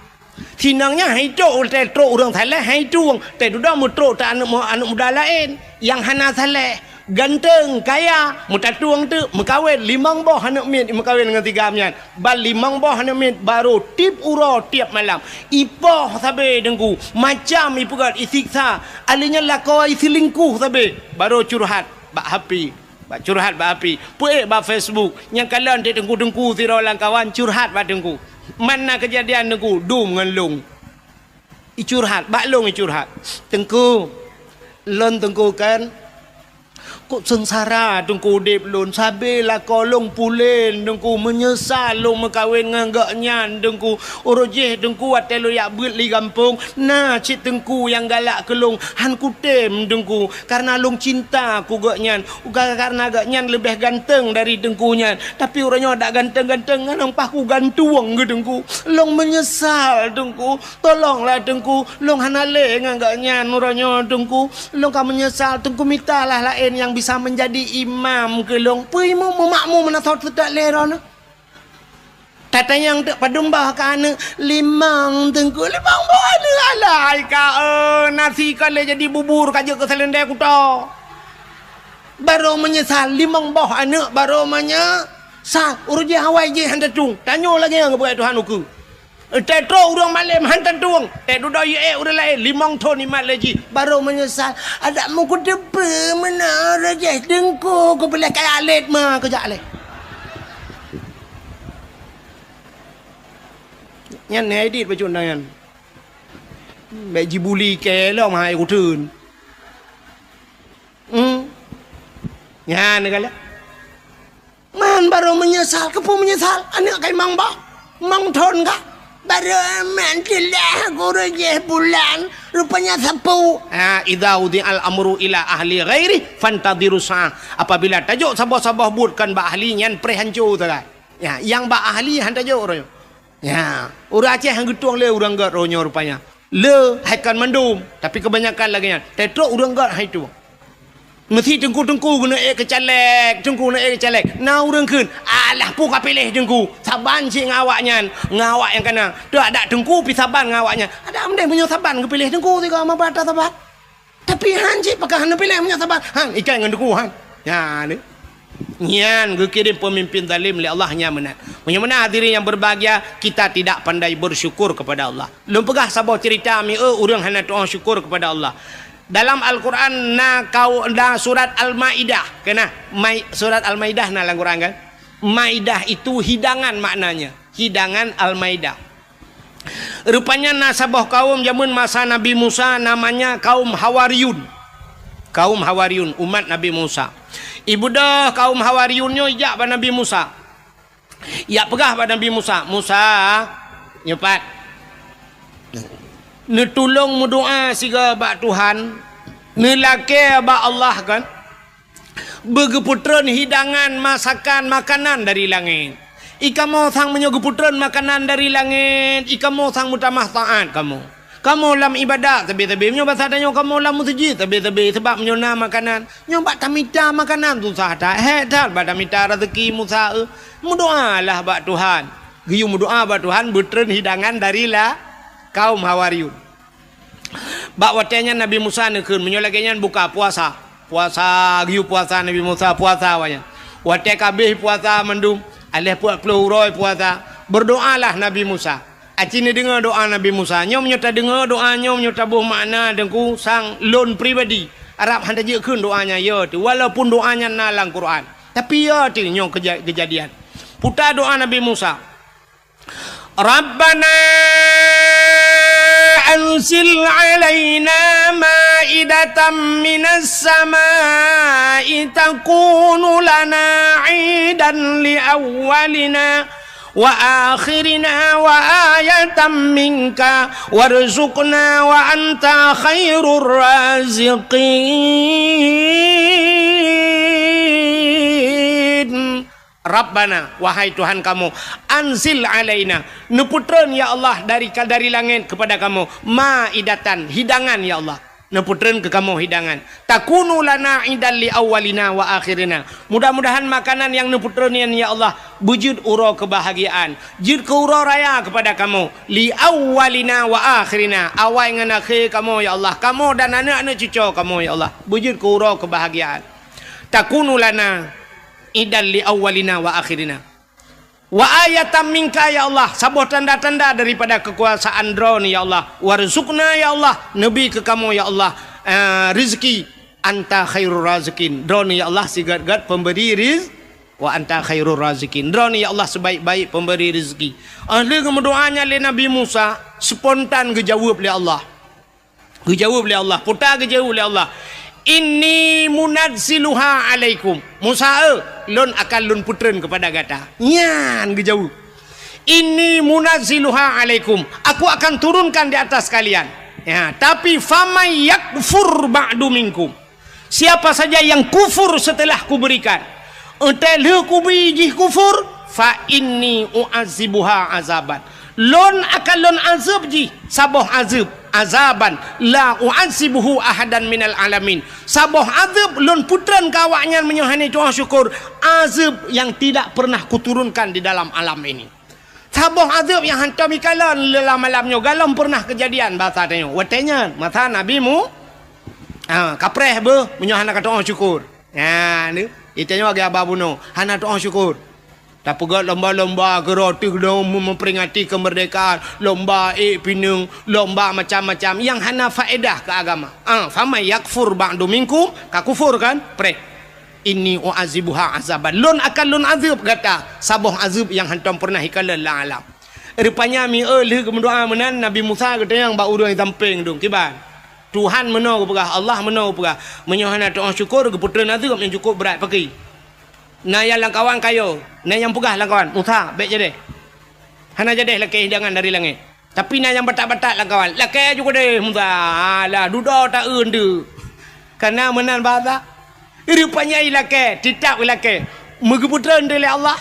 Sinangnya hai tu te truk urang salah hai tuang. Te duda mutruk ta anak muda lain yang hana salah. Ganteng, kaya, muta tuang tu mekawin 5 boh anak mit mekawin dengan 3 mian. Bal 5 boh anak mit baru tip uro tiap malam. Ipoh sabe dengku macam ipugat isiksa. Alinya lakau isilingkuh sabe baru curhat bak happy. Bak curhat bak happy. Puik bak Facebook. Yang kalian dengku siralang kawan curhat bak dengku. Mana kejadian dengku dum dengan long. I curhat bak long i curhat. Tengku lon tengku kan kok sengsara dengku dip lon sabe lah kolong pulen dengku menyesal long mekawin nganggaknya dengku orojeh dengku atelo yak beut li kampung nah cik dengku yang galak kelong han kutem dengku karena long cinta ku gaknyan karena gaknyan lebih ganteng dari dengkunya tapi orangnya dak ganteng-ganteng nampak ku gantuang ke dengku long menyesal dengku tolonglah dengku long hanale nganggaknya orangnya dengku long ka menyesal dengku mintalah lain yang bisa menjadi imam ke long puimu makmu menasot sedak leron tata yang tak padumbah kana 5 tengku 5 bola alai ka nasi kale jadi bubur kaje ke selendai ku to baru menyesal 5 boh anak baru menyesal urje hawai je handa tung tanyo lagi yang buat Tuhan uku tetro urang malam hantan tuang duda ye urang lain 5 ton ni mat lagi baru menyesal ada mu ku depe mana raja dengku ku boleh kaya alet mah kejak le nyan edit baju nangan bai jibuli ke lo mai ku thun nyan kala man baru menyesal kepu menyesal anak kai mang ba mang thon ka baru mantilah guru je bulan rupanya sapu idza udhi'al amru ila ahli ghairi fantadiru sa'ah apabila tajuk sabah-sabah buatkan ba ahli nyan prehancu tagai ya yang ba ahli han tajuk ro ya urang Aceh hang getuang le urang gat ronyo rupanya le haikan mandum tapi kebanyakan lagi nya tetrok urang gat hai tu mesti tengku-tengku guna kecalek tengku guna kecalek na urang keun alah pu ka pilih tengku saban cik ngawaknya ngawak yang kana dak ada tengku pi saban ngawaknya ada amdai punya saban ke pilih tengku tiga ama bata saban tapi han cik pakah han pilih punya saban han ikan dengan tengku han ya ni nyan kirim pemimpin zalim oleh Allah nya menat menyemana hadirin yang berbahagia kita tidak pandai bersyukur kepada Allah lum pegah sabah cerita mi urang hana doa syukur kepada Allah. Dalam Al-Quran surat Al-Maidah kena surat Al-Maidah na dalam Quran kan Maidah itu hidangan maknanya hidangan Al-Maidah rupanya nasabah kaum zaman masa Nabi Musa namanya kaum Hawariyun umat Nabi Musa ibu dah kaum Hawariyunnya ijak pada Nabi Musa ya pegah pada Nabi Musa nyepat netulung berdoa siga bak Tuhan nelake bak Allah kan begeputran hidangan masakan makanan dari langit ika mau sang menyogeputran makanan dari langit ika mau sang mutamah taat kamu lam ibadat tapi nyoba sadanya kamu lam masjid tapi sebab menyona makanan nyoba tamita makanan tu sah tak hedat bak tamita rezeki Musa berdoalah bak Tuhan giyu berdoa bak Tuhan betran hidangan dari kaum Hawariyun. Bak watenya Nabi Musa nekeun menyolagenyan buka puasa giu puasa Nabi Musa puasa wanya. Wate kabeh puasa mendum alih puak peluroi puasa berdoalah Nabi Musa. Acine dengar doa Nabi Musa nyom nyota dengar doa nyom nyota buh makna dengku sang lon pribadi Arab handa je keun doanya ya tu walaupun doanya nalang Quran tapi ya tu nyong kejadian putar doa Nabi Musa Rabbana أنزل علينا مائدة من السماء تكون لنا عيدا لأولنا وآخرنا وآية منك وارزقنا وأنت خير الرازقين. Rabbana, wahai Tuhan kamu, anzil alaina, neputran ya Allah dari langit kepada kamu, maidatan, hidangan ya Allah, neputran ke kamu hidangan, takunu lana idan li awalina wa akhirina, mudah-mudahan makanan yang neputranian ya Allah bujud uro kebahagiaan, jud ke uro raya kepada kamu, li awalina wa akhirina, awal dengan akhir kamu ya Allah, kamu dan anak-anak cucu kamu ya Allah, bujud ke uro kebahagiaan, takunu lana idan li awalina wa akhirina wa ayatan minka ya Allah, sebuah tanda-tanda daripada kekuasaan drone ya Allah, warzuqna ya Allah, nabi ke kamu ya Allah, rezeki, anta khairur razikin, drone ya Allah sigat-gat pemberi rizki, wa anta khairur razikin, drone ya Allah sebaik-baik pemberi rezeki. Ahli kemudoanya le Nabi Musa spontan gejawab le Allah, putar gejawab le Allah, inni munazziluha alaikum, Musa lon akan lon putren kepada gata nyan gejauh, inni munazziluha alaikum, aku akan turunkan di atas kalian ya, tapi famay yakfur ba'du minkum, siapa saja yang kufur setelah kuberikan, entel kubiji kufur, fa inni u'azibuha azaban, lon akan lon azab ji saboh azab, azaban la u'azibuhu ahadan minal alamin, saboh azab lon putran kawaknya menyohani doa syukur, azab yang tidak pernah kuturunkan di dalam alam ini, saboh azab yang hantar mikalan dalam malamnya galam pernah kejadian bahasa tanya watenya mata nabimu kapreh be menyohana doa syukur ya ni itanya bagi ababuno hana doa syukur. Tak pegat lomba-lomba geroti memperingati kemerdekaan, lomba pinung, lomba macam-macam yang hana faedah ke agama. Fama yakfur ba'du minkum, ka kufur kan? Pre. Inni u'azibuha azaban. Lon akan lon azab kata, saboh azab yang hantam pernah hikalan la alam. Rupanya mi leh kemendoa menan Nabi Musa kata yang ba urang tamping dong kiban. Tuhan menau pegah, Allah menau pegah. Menyohana doa syukur ke putera azab yang cukup berat pakai. Nah yang langkawan kayo, nah yang pegah langkawan, Musa baik jadi. Hana jadi laki hidangan dari langit. Tapi nah yang batak-batak langkawan, laki juga deh Musa. Lah duda tak undu. Karena menan bahasa. Rupanya laki, tidak laki. Megeputran dari Allah.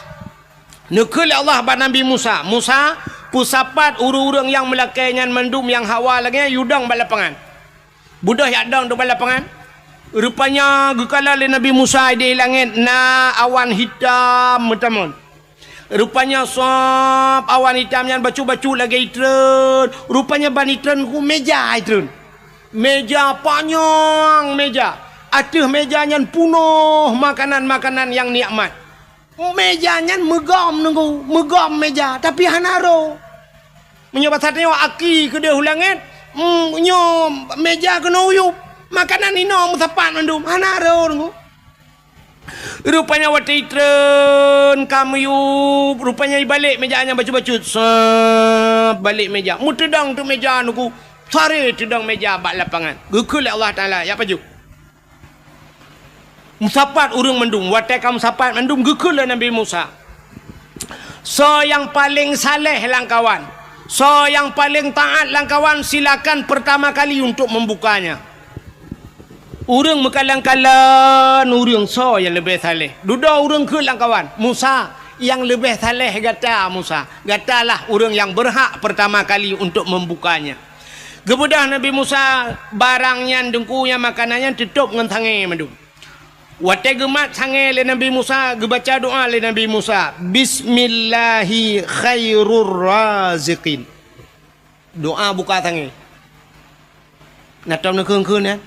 Nekul Allah pada Nabi Musa. Musa pusapat urang-urang yang melakainya mendum yang hawa lagi yudang balapangan. Budah yak dang do balapangan. Rupanya gekala le Nabi Musa di langit na awan hitam metamun. Rupanya sop awan hitam yang bacu-bacu lagi itren. Rupanya ban itren ku meja itren. Meja panjang meja. Aduh mejanya penuh makanan-makanan yang nikmat. Mejanya megam nunggu, megam meja tapi hanaro. Menyoba satnya aki ke dia langit. Nyo meja kena uyup. Makanan ini musapan mandum hanaro nunggu. Rupanya wati tren kamu yuk. Rupanya balik mejanya bacu-bacu. Balik meja. Mu tedang tu meja nunggu. Sare tedang meja bak lapangan. Gekul Allah Taala ya paju. Musapat urang mandum. Wati kamu musapat mandum gekul Nabi Musa. So yang paling saleh langkawan. So yang paling taat langkawan silakan pertama kali untuk membukanya. Urang mekalang-kalang urang so yang lebih saleh. Duda urang ke langkawan. Musa yang lebih saleh kata Musa. Katalah urang yang berhak pertama kali untuk membukanya. Kemudian Nabi Musa barangnya dengkunya makanannya tutup dengan tangan madu. Wate gemat sange le Nabi Musa gebaca doa le Nabi Musa. Bismillahi khairur raziqin. Doa buka tangan. Nak tahu nak keun ya?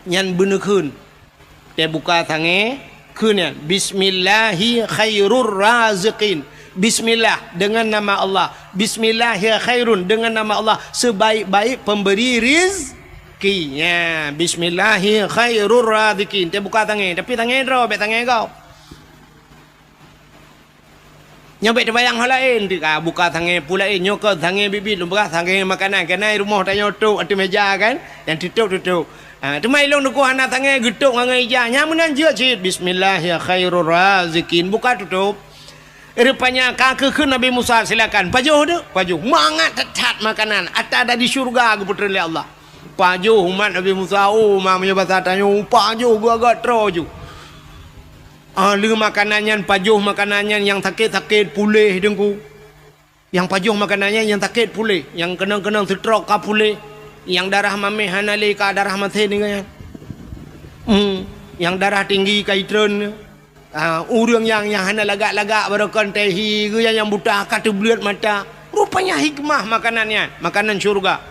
Nyan bener kun dia buka tangan kun ya bismillahi khairur raziqin, bismillah dengan nama Allah, bismillahi khairun dengan nama Allah sebaik-baik pemberi rizki ya, bismillahi khairur raziqin dia buka tangan tapi tangan ro bet tangan kau Nyobek terbayang hal lain buka tangan pula nyoko tangan bibit lumbah tangan makanan kenai rumah tak nyotok atas meja kan yang tutup tu mai long nuku anak tangan getuk ngai ija nyamunan je cit bismillah ya khairur razikin buka tutup rupanya kaki ke Nabi Musa silakan pajuh tu pajuh mangat tetat makanan ada di syurga keputra oleh Allah pajuh umat Nabi Musa mamanya bahasa tanya pajuh gua agak troju lu makanannya pajuh makanannya yang sakit pulih dengku yang pajuh makanannya yang sakit pulih yang kenang stroke ka pulih yang darah mameh hanali ka darah mati dengan yang darah tinggi ka itren urang yang hana lagak-lagak barokan tehi ke yang buta kata belut mata rupanya hikmah makanannya makanan syurga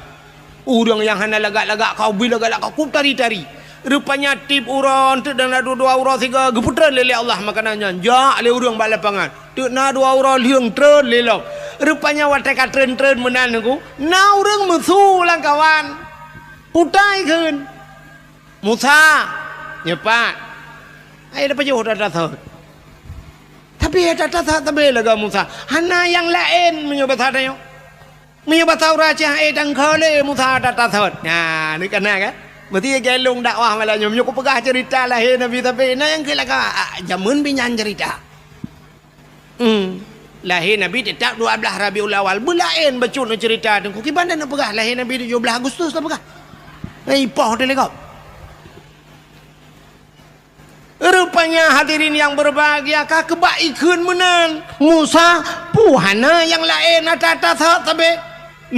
urang yang hana lagak-lagak kau bila lagak kau tari-tari rupanya tip uron tu dan ada dua uron tiga geputran lele Allah makanannya ja le urang balapangan tu na dua uron liang tren lelok rupanya watai ka tren menan aku na urang musuh lang kawan putai keun Musa nyepat ai dapat jauh dah tapi ada tapi laga Musa hana yang lain menyobat hadanya menyobat raja dan khale Musa ada nah ni kan berarti gelung dakwah malah nyom ko pegah cerita lahir Nabi tapi na yang kelaka jamun binyan cerita lahir Nabi tetap 12 Rabiul Awal bulain bacun cerita tu ki bandar nak pegah lahir Nabi 17 Agustus tak pegah ai poh de lekau rupanya hadirin yang berbahagia kebaikan menan Musa puhana yang lain ada tapi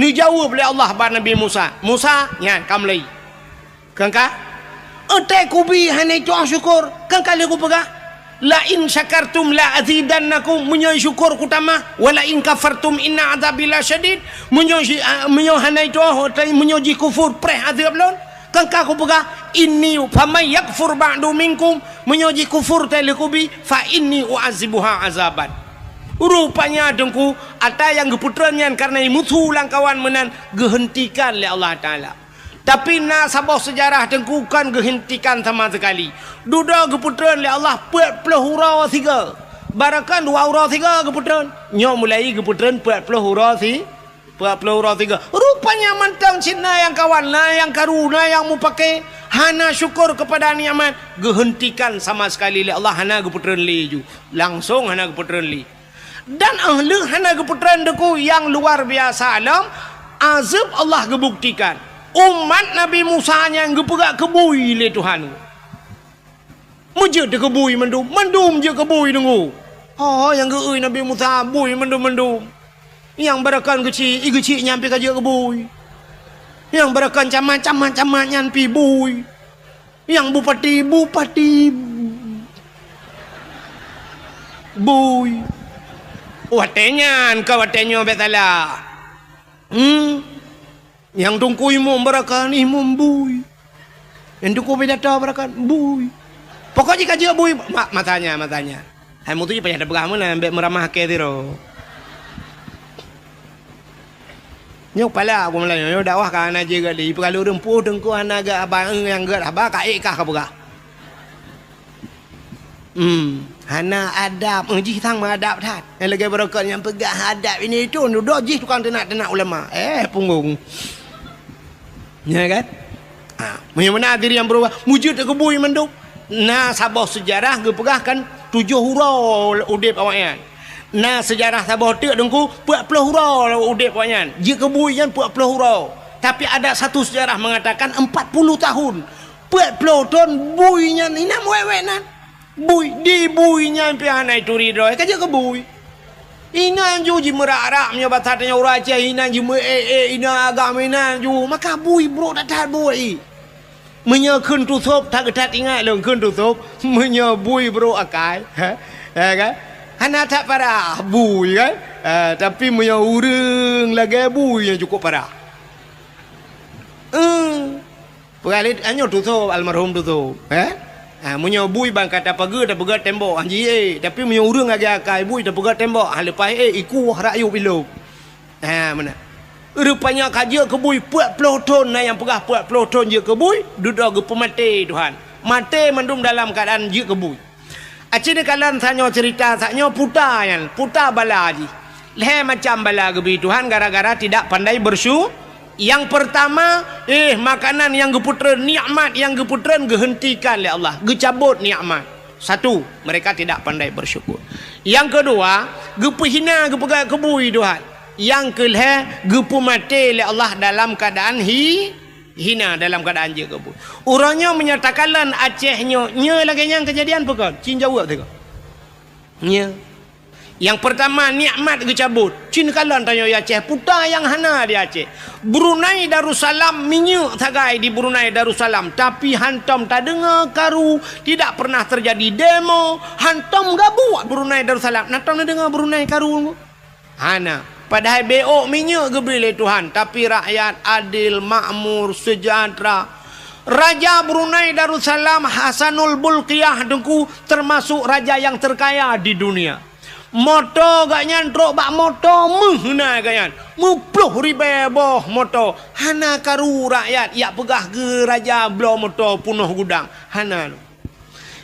ni jawab oleh Allah pada Nabi Musa nya kamlai kangka ente kubi hane tu syukur kangka le ku pegah la in syakartum la azidannakum munyo syukur kutama wala in kafartum inna adzabil syadid munyo hane tu munyo ji kufur preh azab lon kangka ku pegah inni famay yakfur ba'du minkum munyo ji kufur ta le kubi fa inni uazibuha azaban rupanya dengku ada yang geputrannya karena musuh langkawan menan gehentikan oleh Allah taala tapi na sabah sejarah dengkukan gehentikan sama sekali duda geputran oleh Allah 40 hurau 3 barakan 2 hurau 3 geputran nyo mulai geputran 40 hurau 3 rupanya mantang Cina yang kawan lah yang karuna yang mu pakai hana syukur kepada nikmat gehentikan sama sekali oleh Allah hana geputran li langsung hana geputran li dan ahli hana geputran deku yang luar biasa alam azab Allah gebuktikan umat Nabi Musa yang gepegak kebui le Tuhan mujud de kebui mendum je kebui dengu yang geui Nabi Musa bui mendum yang barakan kecil nyampe kaje kebui yang barakan camat nyampe bui yang bupati bui watenya betala yang tungku imum berakan imum bui yang tungku bidata berakan bui pokoknya kaji bui matanya hai mutu payah ada begah mana ambek meramah ke tiro nyok pala aku mulai nyok dakwah kan aja gali kalau rempuh tungku anaga abang yang gak abah kaik kah kabega hana adab ngji tang mengadab tat yang lagi berakan yang pegah adab ini tu duduk jih tukang tenak ulama punggung ya kan mana diri yang berubah wujud ke bui menduk nah sabah sejarah gepegahkan 7 hurau udip awaknya nah sejarah sabah tu dengku 40 hurau udip awaknya jika bui yang 40 hurau tapi ada satu sejarah mengatakan 40 tahun 40 tahun buinya ni nak wewenan bui di buinya pianai turido kaje ke bui ina yang juji merak-rak punya batatnya uraja ina jume ina agama ina ju maka bui bro tak bui menyo kun tutup tak ketat ingat lo kun tutup menyo bui bro akai kan hana tak parah bui kan tapi menyo urang lagi bui yang cukup parah Pengalit anyo tutup almarhum tutup munyo bui bang kata pagi dah pegat tembok anji tapi munyo urang agak akai bui dah pegat tembok lepas iku rayu bilo mana rupanya kaja ke bui 40 ton yang pegah 40 ton je ke bui duduk ke pemati Tuhan mati mendum dalam keadaan je ke bui Acik ni kalian tanya cerita, tanya puta yang, puta bala haji. Leh macam bala gebi Tuhan gara-gara tidak pandai bersyukur. Yang pertama, makanan yang geputren, nikmat yang geputren gehentikan oleh Allah, gecabut nikmat. Satu, mereka tidak pandai bersyukur. Yang kedua, gepehina gepegat kebui Tuhan. Yang kelih, gepu mati oleh Allah dalam keadaan hina, dalam keadaan je kebui. Urangnya menyatakanlah Acehnya, nya lagi yang kejadian pekon, cin jawab tu. Nya. Yang pertama nikmat gecabut. Cin kalan tanya ya Aceh, puta yang hana di Aceh. Brunei Darussalam minyak tagai di Brunei Darussalam, tapi hantam tak dengar karu, tidak pernah terjadi demo, hantam gak buat Brunei Darussalam. Hantam nak dengar Brunei karu. Hana. Padahal beok minyak gebeli Tuhan, tapi rakyat adil, makmur, sejahtera. Raja Brunei Darussalam Hasanul Bolkiah dengku termasuk raja yang terkaya di dunia. Moto gak nyantrok bak moto mehna ganyan. 10,000 boh moto. Hana karu rakyat ya pegah ke raja blo moto punuh gudang. Hana.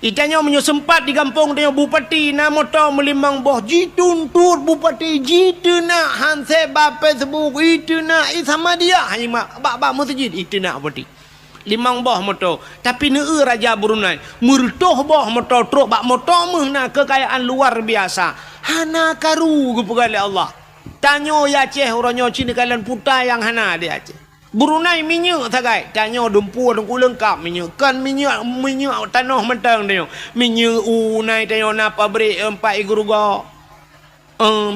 Itanya sempat di kampung dia bupati na moto melimang boh jitun tur bupati jituna hanse bape sebuk ituna sama dia hanya bak masjid ituna bupati. 5 boh moto, tapi neu raja Brunei murtoh boh moto truk bak moto mehna kekayaan luar biasa. Hana karu kepegali Allah. Tanyo ya Aceh orangnya Cina kalian puta yang hana dia Aceh. Brunei minyak tagai. Tanyo dumpu dengku lengkap minyak. Kan minyak tanah mentang dia. Minyak nai tanyo na pabrik 4 igruga.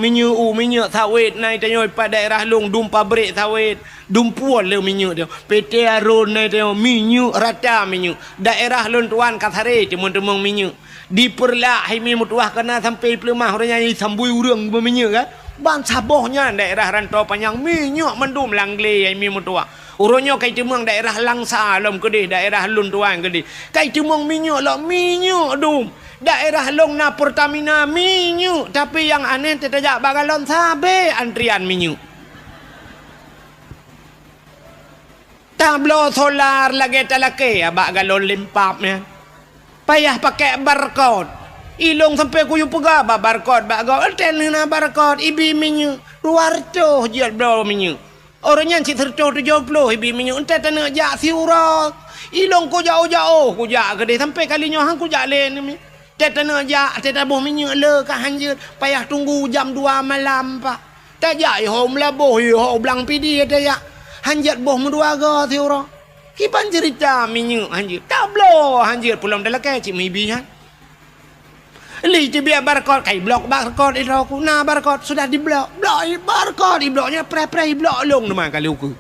Minyak sawit nai tanyo pada daerah long dum pabrik sawit. Dumpu le minyak dia. PT Arun nai tanyo minyak rata minyak. Daerah lon tuan Kathare teman-teman minyak. Diperlah himi mutuah kena sampai pelemah orangnya sambui urang berminyak kan. Ban sabohnya daerah rantau panjang minyak mendum langle himi mutuah. Urangnya kai temang daerah Langsa lom kedih daerah lun tuan kedih. Kai temang minyak lah minyak dum. Daerah long na Pertamina minyak, tapi yang aneh tetajak bagalon sabe antrian minyak. Tablo solar lagi talake abak galon limpapnya. Payah pakai barcode. Ilong sampai kuyu pegah barcode bagau. Tenena barcode ibi minyak. 200 je bro minyak. Orangnya si 170 ibi minyak. Entah tanah jak siurat. Ilong ku jauh-jauh ku jak ke dia sampai kalinya hang ku jak len ni. Tanah jak tabuh minyak le ka hanjir. Payah tunggu jam 2 malam pak. Tak jak home labuh ho blang pidi ada ya. Hanjat boh menduaga siurat. Kipan cerita minyak hanjir. Tak blow hanjir pulang dalam kaya cik mibi kan. Li je biar barcode kai blok barcode itu aku. Nah barcode sudah di blok. Blok barcode di bloknya pre blok long nama kali aku.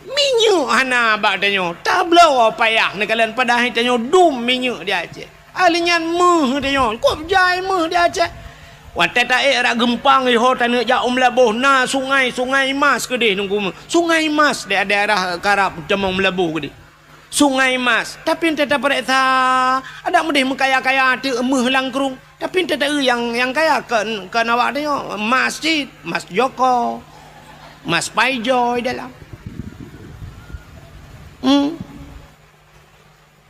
Minyak hana bak tanyo. Tak blow payah ni kalian pada hari tanyo dum minyak dia aje. Alinyan meh tanyo. Kop jai meh dia aje. Watai tak era gempang iho tanah jak Melabuh na sungai Mas kedih nunggu sungai Mas di daerah Karab Temang Melabuh kedih sungai Mas tapi ente tak periksa ada mudih mengkaya-kaya tu emeh langkrung tapi ente tak yang kaya ke nawak dia masjid Mas Joko Mas Paijoy dalam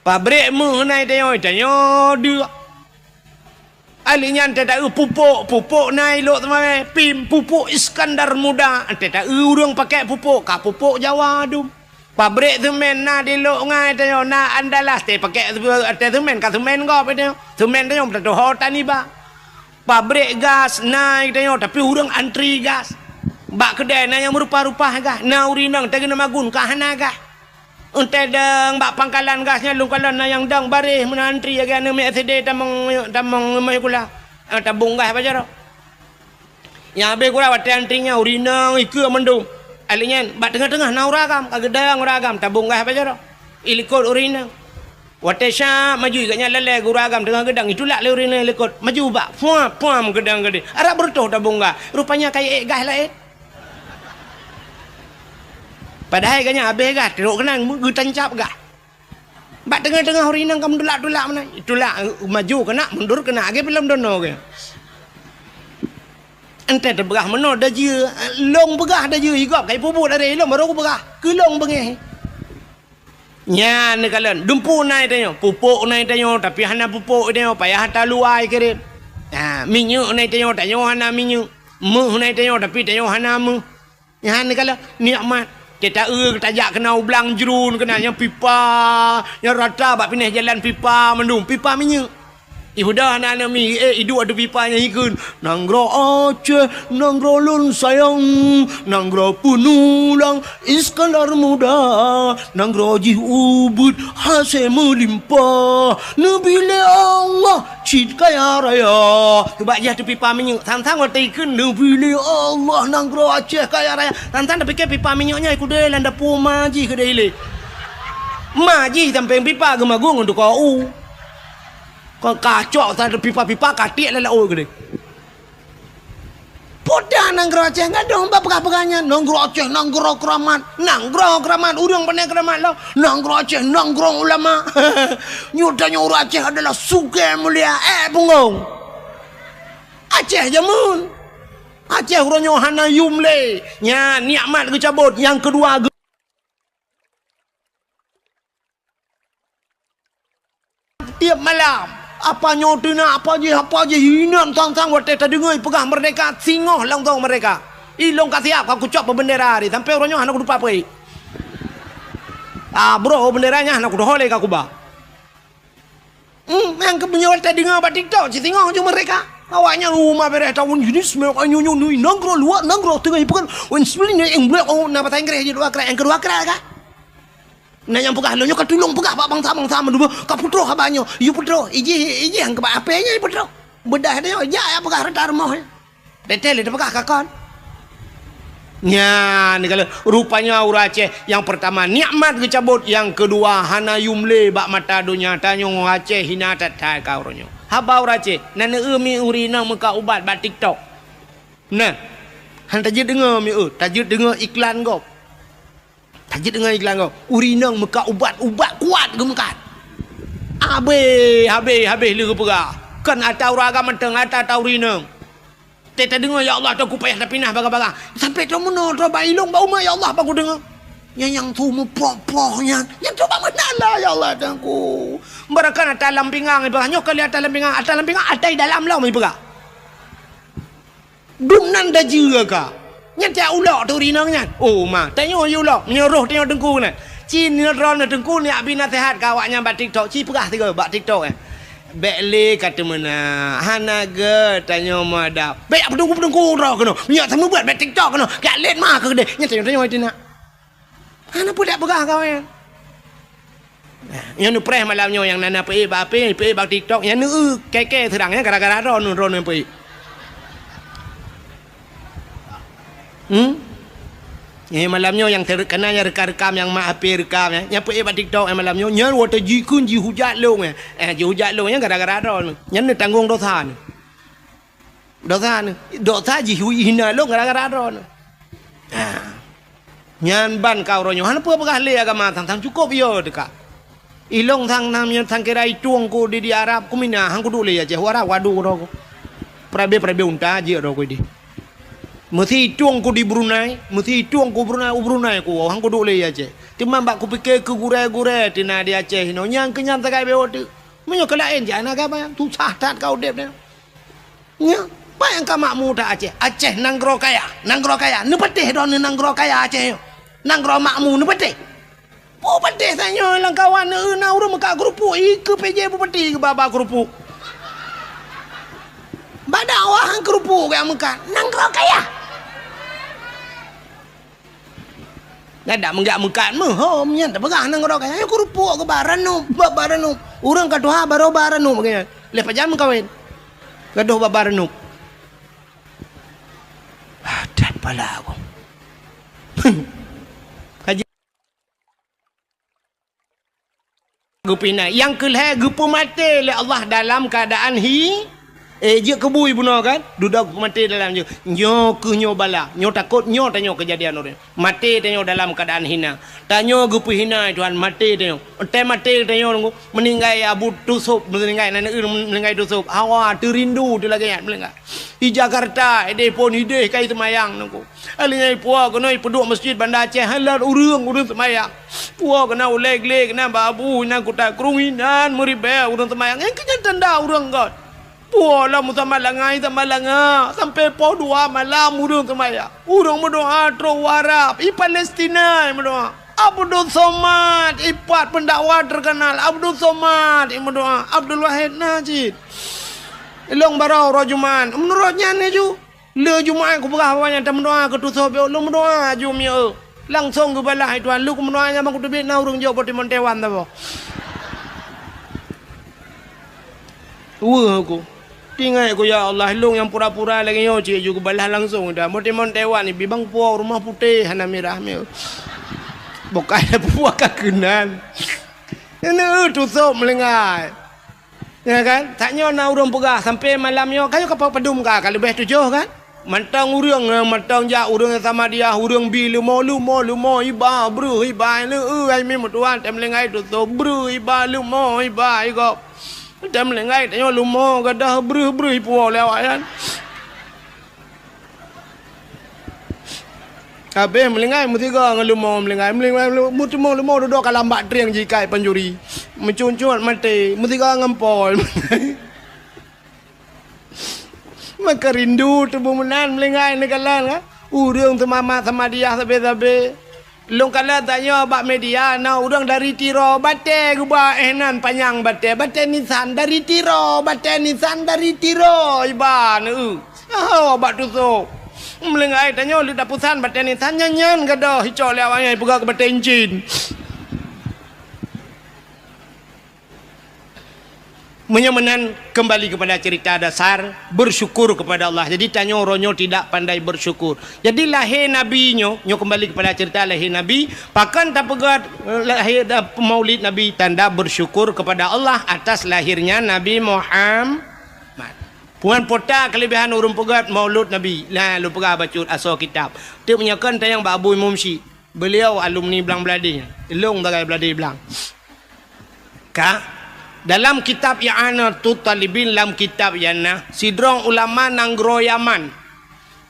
pabrik meh naik tanya dia alinya tak pupuk naik lok teman pim pupuk Iskandar Muda tak urang pakai pupuk Jawa dum pabrik semen na di lok ngai tanya na Andalas pakai semen ka semen gop tanya semen tanya betul hotan ni ba pabrik gas naik tanya tapi urang antri gas bak kedai na yang merupa-rupa gas na urinang tak kena magun ka hana gas untai dang bak pangkalan gasnya lungkalan yang dang baris menantri ya kan MSD tamang mai kula tabung gas pajar yang habis kula wat antrinya urinang iku mendung alinya bak tengah-tengah na uragam kagedang uragam tabung gas pajar ilikot urinang watesha maju ikatnya lele uragam tengah gedang itulah le urinang ilikot maju bak puam gedang gede arab bertoh tabung gas rupanya kayak gas lain. Padahal kanya habis gas, teruk kenang, getancap gas. Bak tengah-tengah urinang kamu dulak-dulak mana? Itulah maju kena, mundur kena, lagi belum dono ke. Ente terbegah mana dah je, long begah dah je, higap kai pupuk dari long baru aku begah, ke long bengeh. nya ni kalian dumpu naik tanya pupuk naik tanya tapi hana pupuk tanya payah hantar luai kirim minyak naik tanya tanya hana minyak meh naik tanya tapi tanya hana meh nya ni kalian nikmat kita tajak kena ublang jerun kena yang pipa yang rata bak pindah jalan pipa mendung pipa minyak Ihudah anak-anak mi hidup ada pipanya ikun nanggro Aceh nanggro lun sayang nanggro punulang Iskandar muda nanggro jih ubud hasil melimpah nabile Allah cid kaya raya kebak jah tu pipa minyak tang-tang waktu ikun nabile Allah nanggro Aceh kaya raya tang-tang dah fikir pipa minyaknya ikut dia landa pu maji ke dia maji sampai pipa gemagung untuk kau kau kacau tak ada pipa-pipa katik lah oh gede. Podah nanggro Aceh enggak dong apa-apanya nanggro Aceh nanggro keramat urang pandai keramat lah nanggro Aceh nanggro ulama nyudanya orang Aceh adalah suka mulia bungung Aceh jamun Aceh urangnya hana yumle nya nikmat ke cabut yang kedua tiap malam apa nyodina apa je hina tang-tang waktu tak dengar pegang merdeka singoh lang tong mereka ilong kasiap kau kucap bendera hari sampai orangnya anak lupa apa bro benderanya anak kudu hole kau ba yang kebenyol tak dengar ba TikTok si singoh je mereka awaknya rumah beres tahun jenis mereka nyunyu nanggro luar nanggro tengah ipukan wen sebenarnya yang boleh nak patah Inggeris je dua kerak yang kedua kerak kan nak yang pegah lo nyok tulung pegah bak bangsa dulu ka putro ka banyo you putro iji yang ke apenya putro bedah dia ya pegah rentar moh detel dia pegah kakon nya ni kalau rupanya orang Aceh yang pertama nikmat kecabut yang kedua hana yumle bak mata dunia tanyo Aceh hina tatai ka oronyo haba orang Aceh nana mi urina muka ubat bak TikTok nah han tajid dengar mi tajid dengar iklan kau tajid dengan iklan kau urinang meka ubat-ubat kuat ke mekat habis lu pegah kan atau raga menteng atau urinang teta dengar ya Allah aku payah dah pindah baga-baga sampai tu mana tu bailong bau ya Allah aku dengar yang tu mu popohnya yang tu mana lah ya Allah aku mereka atas dalam pinggang ibu hanya kali atas dalam pinggang atas dalam lah ibu pegah dumnan dah juga ka nyata ulok tu rinangnya tanya ulok menyuruh tengok dengku ni cin ron dengku ni abi nasihat kawaknya bak TikTok ci pegah tiga bak TikTok bekle kata mana hanaga tanya madap bek pedengku ro kena minyak sama buat bak TikTok kena kat let mah ke gede nyata tanya itu nak hana pun dak pegah kawan yang nu preh malamnya yang nana pe bak TikTok yang nu keke terangnya gara-gara ron pe malamnya yang terkena yang rekam yang mak HP rekam yang pergi buat TikTok malamnya nyan water jikun ji hujat long ji hujat long yang gara-gara ron nyan ni tanggung dosa ji hina long gara-gara ron nyan ban kau ronyo han apa pegah le agama tang cukup yo dekat ilong tang namnya tang kira ituang ko di Arab ku mina hang kudu le aja wara wadu ro prabe unta je ro ko di mesti tuang ku di Brunei ku hang ku dole aja timam bak ku pikir ke gure tina di Aceh no nyang kenyang takai beot menyo kelain jana ka ba tu sahtat kau dep nya pa yang ka makmu ta Aceh nanggro kaya ne petih don nanggro kaya Aceh nanggro makmu ne petih po petih sanyo lang kawan na urang meka grupu ke PJ po petih ke baba grupu badawah hang grupu ka meka nanggro kaya ada menggak mekat nya tak pegah nang orang kaya aku rupuk ke baranu urang kaduha baro baranu begini lepas jam kawin gaduh baranu dan pala aku kaji gupina yang kelih gupu mati oleh Allah dalam keadaan je kebui bunuh kan dudak mati dalam je nyo ke nyo bala nyo takut nyo tanyo kejadian orang mati tanyo dalam keadaan hina tanyo gupu hina Tuhan mati tanyo mati tanyo meninggai abu tusuk meninggai nana meninggai tusuk hawa terindu tu lagi meninggai di Jakarta ide pun ide kai semayang nunggu alinya puak kena peduk masjid Banda Aceh halal urang semayang puak kena uleg-leg kena babu kena kutak kerunginan meribe urang semayang yang kenyataan dah urang god Pualah musa malangai sampai pukul 2 malam urang semaya. Urang berdoa terus warap. I Palestina berdoa. Abdul Somad, ipat pendakwa terkenal. Abdul Somad berdoa. Abdul Wahid Najid. Long barau rojuman. Menurutnya ni ju. Le Jumaat aku berah banyak tak berdoa ke tu sobe. Lu berdoa ju mia. Langsung ke balah Tuhan. Lu berdoanya mak tu bit na urang jauh poti Montewan ta bo. Aku tinggal aku ya Allah long yang pura-pura lagi yo cik juga balah langsung dah monte Taiwan ni bibang puak rumah putih hana merah mel bukan puak kakenan ini tutup melengai ya kan taknya na urang pegah sampai malam yo kayo kapal padum ka kalau lebih 7 kan mantang urang mantang ja urang sama dia urang bi lumo iba bro iba le ai mi mutuan tem melengai tutup bro iba lumo iba go dah melengai tanya lumo gadah bru-bru puau lewat kan habis melengai mutiga dengan lumo melengai lumo duduk kalau lambat triang jikai penjuri mencuncut mati mutiga ngempol maka rindu tubuh menan melengai ni kalan kan urang semama sama dia sabe-sabe long kala tanya bak media na urang dari tiro bate guba enan panjang bate nisan dari tiro bate nisan dari tiro iban bak tu so melengai tanya lu dapusan bate nisan nyanyan gadah hicau lewanya pegak ke bate encin menyemenan kembali kepada cerita dasar bersyukur kepada Allah. Jadi tanya orangnya tidak pandai bersyukur. Jadi lahir Nabi nyo kembali kepada cerita lahir Nabi. Pakan tak pegat lahir maulid Nabi tanda bersyukur kepada Allah atas lahirnya Nabi Muhammad. Puan pota kelebihan urung pegat maulud Nabi. Lah lu pegah baca asal kitab. Dia menyakan tayang Pak Abu Imam Syed. Beliau alumni Belang Belading. Elong tagai Belading Belang. Dalam kitab I'anatul Talibin dalam kitab yana sidrong ulama nanggro Yaman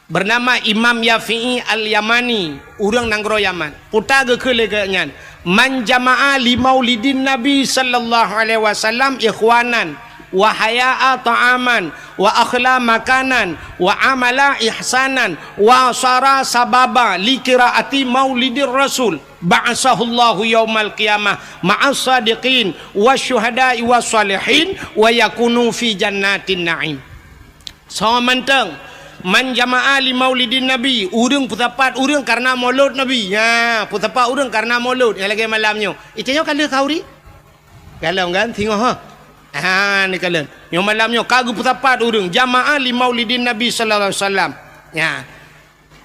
bernama Imam Yafi'i Al-Yamani urang nanggro Yaman puta ge keleganya man jama'a li maulidin Nabi sallallahu alaihi wasallam ikhwanan wa haya'a ta'aman wa akhla makanan wa amala ihsanan wa sara sababa li qiraati maulidir rasul ba'asahullahu yaumal qiyamah ma'as sadiqin wasyuhada'i wassalihin wa yakunu fi jannatin na'im samantang man jama'a li maulidin nabi urang putapat urang karena maulud nabi ya putapat urang karena maulud yang lagi malamnya itanya kala kauri kalau kan tengok ni kalian yang malamnya kagu putapat urang jamaah li maulidin Nabi sallallahu alaihi wasallam ya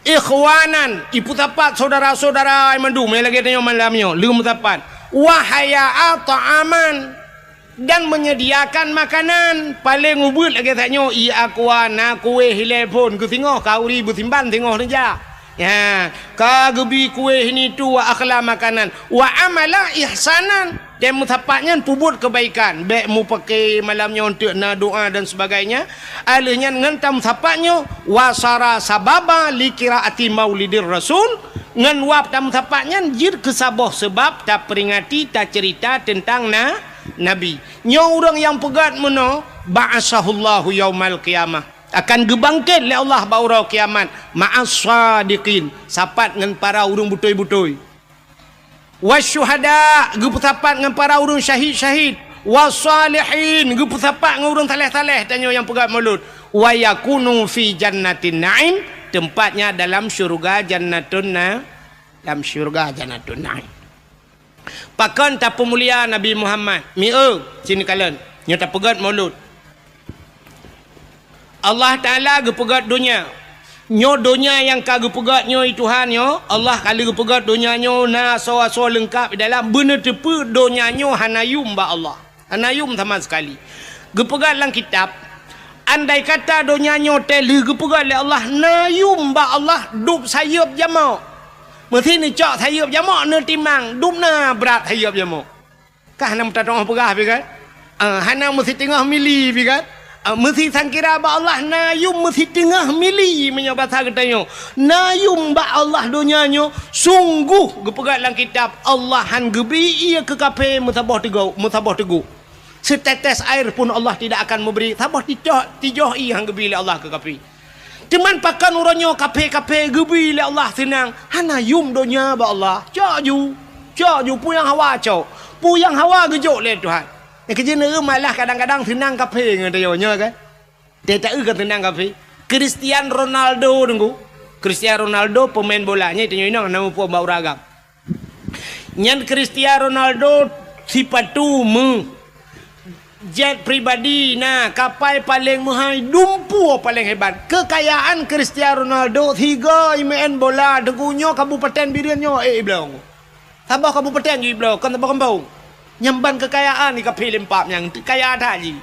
ikhwanan iputapat saudara-saudara mandu mai lagi tanya malamnya lu putapat wahaya ta'aman dan menyediakan makanan paling ubud lagi tanya i akwana kue hilefon ku tengok kauri butimban tengok saja ya kagubi kue ini tu wa akhla makanan wa amala ihsanan dan mutapaknya pubut kebaikan baik mu pakai malamnya untuk na doa dan sebagainya alihnya ngentam mutapaknya wasara sababa li qiraati maulidir rasul ngan wap tam mutapaknya jir kesabah sebab tak peringati tak cerita tentang nabi nyo orang yang pegat meno ba'asahullahu yaumal qiyamah akan gebangkit oleh Allah baurau kiamat ma'as sadiqin sapat ngan para urang butoi-butoi wasyuhada geputapat dengan para urang syahid-syahid wasalihin geputapat dengan urang taleh-taleh tanya yang pegat mulut wa yakunu fi jannatin na'im tempatnya dalam syurga jannatun dalam syurga jannatun na'im pakan tak pemulia Nabi Muhammad sini kalian nya tak pegat mulut Allah Ta'ala gepegat dunia nyo donya yang kagu pegat nyo Tuhan nyo Allah kali pegat donya nyo na so lengkap dalam benar tepu donya nyo hanayum ba Allah hanayum sama sekali gepegat dalam kitab andai kata dunia nyote legu pegal Allah nayum ba Allah dub sayup jamak mesti ni cak sayup jamak ne timang dub na berat sayup jamak kah nam ta tong pegah pi kan hana mesti tengah mili pi kan mesti sangkira ba Allah nayum mesti tengah mili menyo bahasa katanya nayum ba Allah dunianya sungguh gepegat dalam kitab Allah han gebi ia ke kape musabah teguh setetes air pun Allah tidak akan memberi sabah tijoh i hang gebi le Allah ke kapi teman pakan uranyo kape gebi le Allah senang hana yum dunia ba Allah cak ju pu yang hawa gejok le Tuhan kerja malah kadang-kadang senang kape ngatayo nya kan dia tak kan senang kape Cristiano Ronaldo pemain bolanya itu nyoi nama pu bau ragam nyan Cristiano Ronaldo sipatu jet pribadi kapal paling mahal dumpu paling hebat kekayaan Cristiano Ronaldo 3 main bola degunyo kabupaten birianyo belong sabah kabupaten ji belong kan sabah kampung nyamban kekayaan ni kapil lempak yang kaya tadi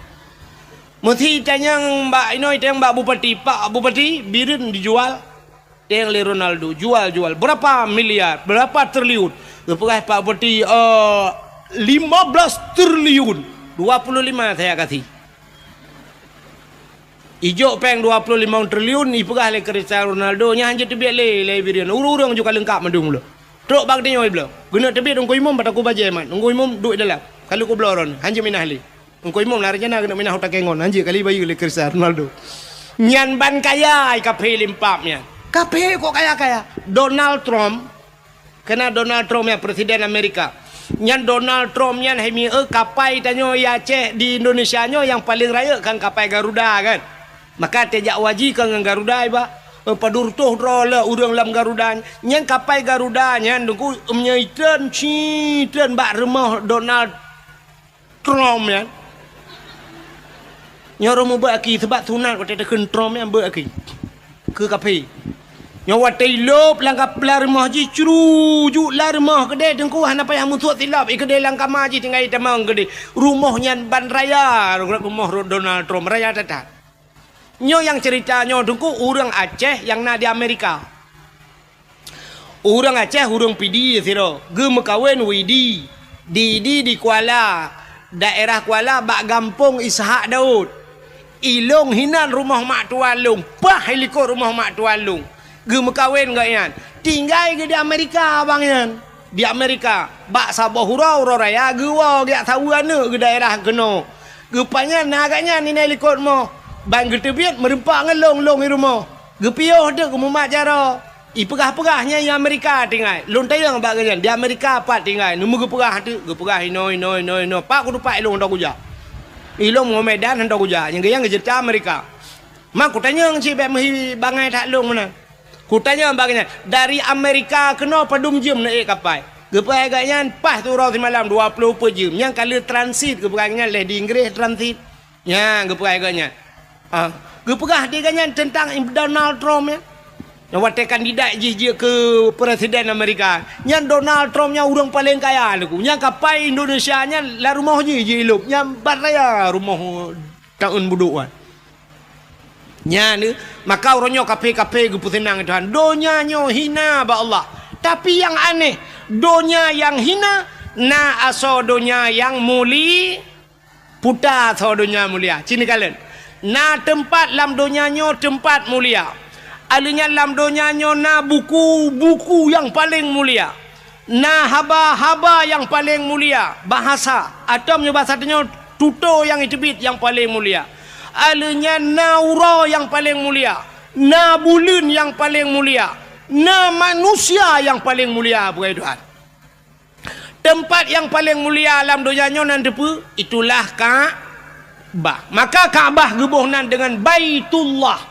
mesti tanya mbak inoi tanya mbak bupati birin dijual teng le Ronaldo jual berapa miliar berapa triliun lepas Pak Bupati 15 triliun 25 saya kasih. Ijo peng 25 triliun ni pegah le Cristiano Ronaldo nya hanje tebiat le birian. Urang juga lengkap madung lo. Trok bag dia nyoi belo. Guna tebiat ungko imam bataku baje man. Ungko imam duit dalam. Kalau ko bloron hanje minah le. Ungko imam lari jana kena minah hotak kengon hanje kali bayu le Cristiano Ronaldo. Nyan ban kaya kape limpap nya. Kape kok kaya. Donald Trump kena Donald Trump ya presiden Amerika. Nyan Donald Trump nyan hemi kapai tanyo ya Aceh di Indonesia nyo yang paling raya kan kapai Garuda kan maka tejak waji kan Garuda ba padur tuh rola urang lam Garuda nyan kapai Garuda nyan dengku menyaiten citen bak rumah Donald Trump ya nyoro mu baki sebab sunat kata tekan Trump yang baki ke kapai nyawa tailop langkap larmah ji curujuk larmah gede dengku hana payah musuh silap gede langkap maji tinggal tamang gede rumahnya ban raya rumah Donald Trump raya tata nyo yang ceritanya dengku orang Aceh yang na di Amerika orang Aceh urang pidi siro ge mekawin widi di Kuala daerah Kuala bak gampung Ishak Daud ilung hinan rumah mak tualung pah heliko rumah mak tualung ge mekawin gak yan tinggal ke di Amerika bang yan di Amerika bak sabah hurau raya ge wa gak tahu ane ke daerah keno ge panyan agaknya ni likut mo bang ge tebiat merempak ngelong di rumah ge pioh de ke mumat jara pegah-pegahnya di Amerika tinggal lon tayang bak ganyan di Amerika pat tinggal numu ge pegah no pak kudu pak ilong dak uja ilong mo Medan hendak uja yang ge jerta Amerika mak ku tanya ci be mehi bangai tak long mana ku tanya bagainya dari Amerika kena padum jam naik kapal gepai agaknya pas tu orang semalam 20 jam yang kali transit gepai le di Inggris transit ya gepai agaknya gepegah dia agaknya tentang Donald Trump ya yang waktu kandidat je ke presiden Amerika yang Donald Trump nya orang paling kaya aku yang kapal Indonesia nya la rumah je hidup yang bat raya rumah tahun buduan nya ni maka orangnya kape gupu senang Tuhan donya nyo hina ba Allah tapi yang aneh donya yang hina na aso donya yang muli puta aso donya mulia cini kalian na tempat lam donya nyo tempat mulia alinya lam donya nyo na buku yang paling mulia na haba yang paling mulia bahasa atau bahasa nyo tuto yang itibit yang paling mulia alanya naura yang paling mulia na bulun yang paling mulia na manusia yang paling mulia bukan Tuhan tempat yang paling mulia alam donyanya nan depu itulah Ka'bah maka Ka'bah gebuhnan dengan Baitullah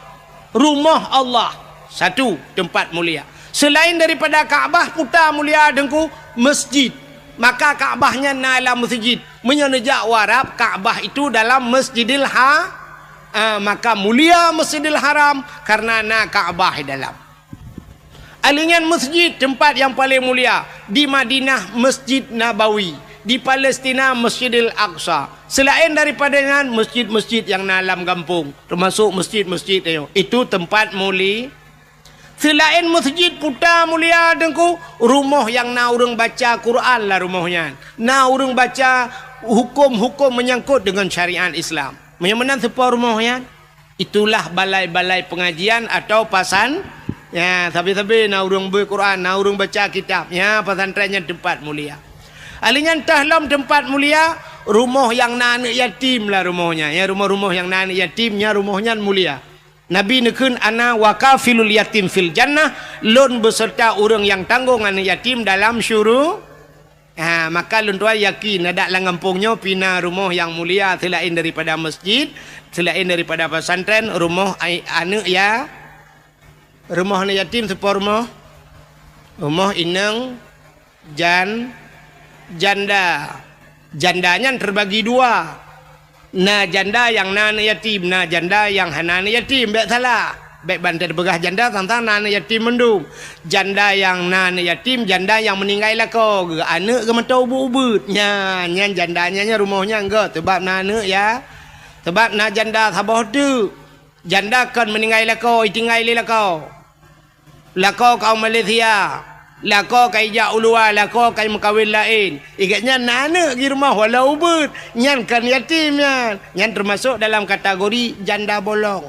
rumah Allah satu tempat mulia selain daripada Ka'bah putar mulia dengku masjid maka Ka'bahnya na dalam masjid menyenejak warab Ka'bah itu dalam Masjidil maka mulia Masjidil Haram karena na Ka'bah dalam alingan masjid tempat yang paling mulia di Madinah Masjid Nabawi di Palestina Masjidil Aqsa. Selain daripadanya masjid-masjid yang dalam kampung, termasuk masjid-masjid itu tempat mulia. Selain masjid putar mulia dengku, rumah yang na urang baca Quran lah rumahnya. Na urang baca hukum-hukum menyangkut dengan syariat Islam. Menyamanan sebuah rumahnya. Itulah balai-balai pengajian atau pasan. Ya, tapi na urang berquran, na urang baca kitab. Ya, pesantrennya tempat mulia. Alinya tahlam tempat mulia, rumah yang anak yatim lah rumahnya. Ya, rumah-rumah yang anak yatimnya rumahnya mulia. Nabi nekun ana wakafilul yatim fil jannah, lon beserta orang yang tanggung anak yatim dalam syurga. Maka lon tua yakin ada lang kampungnya pina rumah yang mulia selain daripada masjid, selain daripada pesantren, rumah anak ya, rumah anak yatim sepormo, rumah inang janda. Jandanya terbagi dua. Na janda yang na anak yatim, na janda yang hana anak yatim. Baik salah. Baik bantai begah janda tentang na anak yatim mendung. Janda yang na anak yatim, janda yang meninggal lah kau. Anak ke mata ubut-ubut. Nyan jandanya rumahnya enggak. Sebab na anak ya. Sebab na janda sabah tu. Janda kan meninggal lah kau, tinggal lah kau. Lah kau Malaysia. Lah kau ijak ulua, lah kau mengkawin lain. Ikatnya nana di rumah walau ubud. Nyan kan yatim nyan. Nyan termasuk dalam kategori janda bolong.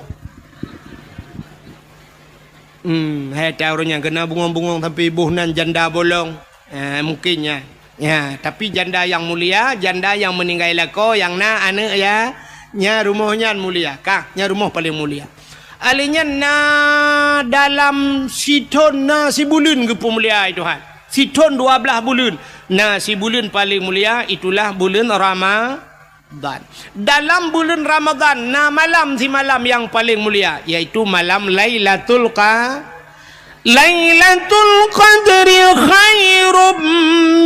Hai tahunya kena bungong-bungong tapi buhnan janda bolong. Mungkinnya. Ya, tapi janda yang mulia, janda yang meninggal lah kau, yang na anak ya. Nya rumahnya mulia. Kah, nya rumah paling mulia. Alinya na dalam siton na si bulan ke mulia itu kan. Siton 12 bulan. Nah si bulan paling mulia itulah bulan Ramadan. Dalam bulan Ramadan na malam si malam yang paling mulia yaitu malam Lailatul Qadri khairum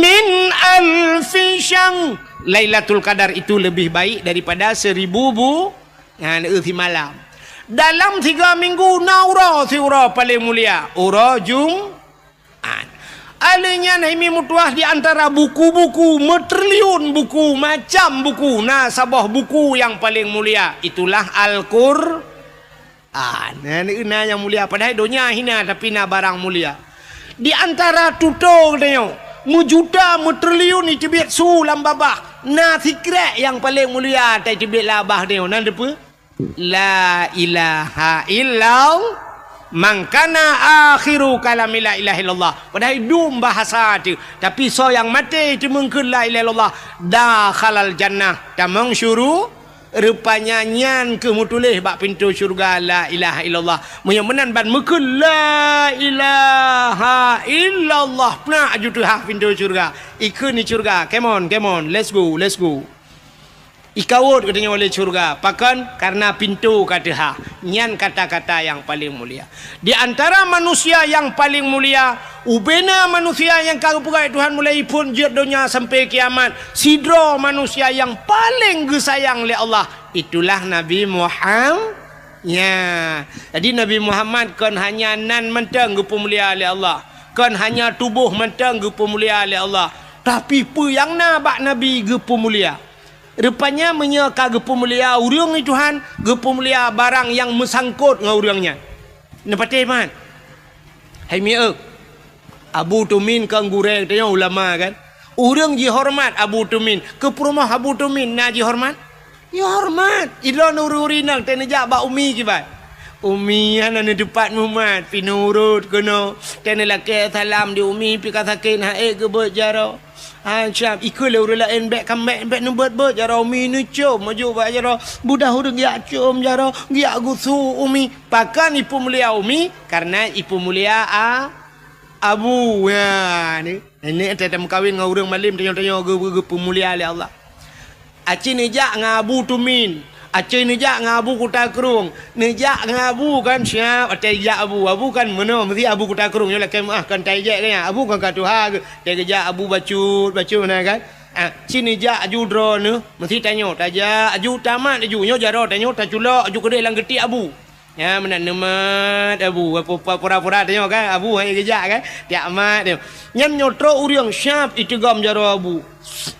min alfi syahr. Lailatul Qadar itu lebih baik daripada 1000 si malam. Dalam 3 minggu naura si ura paling mulia. Ura Jumat. Alanya naimi mutuah di antara buku-buku, metriliun buku, macam buku. Nah, sabah buku yang paling mulia. Itulah Al-Quran. Nah, yang mulia. Padahal dunia hina tapi na barang mulia. Di antara tuto katanya. Mujuta, metriliun itu biar sulam babah. Nah, sikret yang paling mulia. Tak itu biar labah dia. Nah, apa? La ilaha illallah man kana akhiru kalami la ilaha illallah. Padahal dum bahasa tu, tapi so yang mati itu mungkin la ilaha illallah dakhalal jannah tamang syuru. Rupanya nyan ke mutulih bak pintu syurga la ilaha illallah. Menyamanan ban mungkin la ilaha illallah pernah ajutu hak pintu syurga. Ikut ni syurga. Come on, let's go. Ikawut katanya oleh syurga. Pakan karena pintu kata ha. Nyan kata-kata yang paling mulia. Di antara manusia yang paling mulia, ubena manusia yang kagupukai Tuhan mulai pun jid dunia sampai kiamat. Sidro manusia yang paling gesayang oleh Allah. Itulah Nabi Muhammad. Ya. Jadi Nabi Muhammad kan hanya nan mentang gupu mulia oleh Allah. Kan hanya tubuh mentang gupu mulia oleh Allah. Tapi apa yang nabak Nabi gupu mulia? Rupanya menyeka gepu mulia urang ni Tuhan, gepu mulia barang yang mesangkut dengan urangnya. Nepati man. Hai mia Abu Tumin kang gureng tanya ulama kan. Urang ji hormat Abu Tumin, ke rumah Abu Tumin na ji hormat. Ya hormat. Idon ururinang tenejak ba umi kibat. Umi ana ni depan Muhammad pinurut kono. Tenelake salam di umi pi katakin hae ke bejaro. Syam ikut le lain back comeback number jaro umi ni cum maju ba jaro budah urang ya cum jaro ya gusu umi pakan ipu mulia umi karena ipu mulia Abu ya ni ada kawin dengan urang malim tanya-tanya ge mulia oleh Allah. Aci nejak dengan Abu Tumin, aci nejak dengan Abu Kutakrung, nejak dengan Abu kan siap tajak Abu kan mana mesti Abu Kutakrung lah kan kan tajak kan Abu kan kat Tuhan tajak Abu bacut mana kan sini jak aju dro ni mesti tanya tajak aju tamat aju nyo jaro tanya tajula aju kedai lang getik Abu Ya mana nemat abu apa pura-pura tengok kan abu hai kejak kan tiap mat dia. Nyam nyotro uriang syap itigam jaro abu.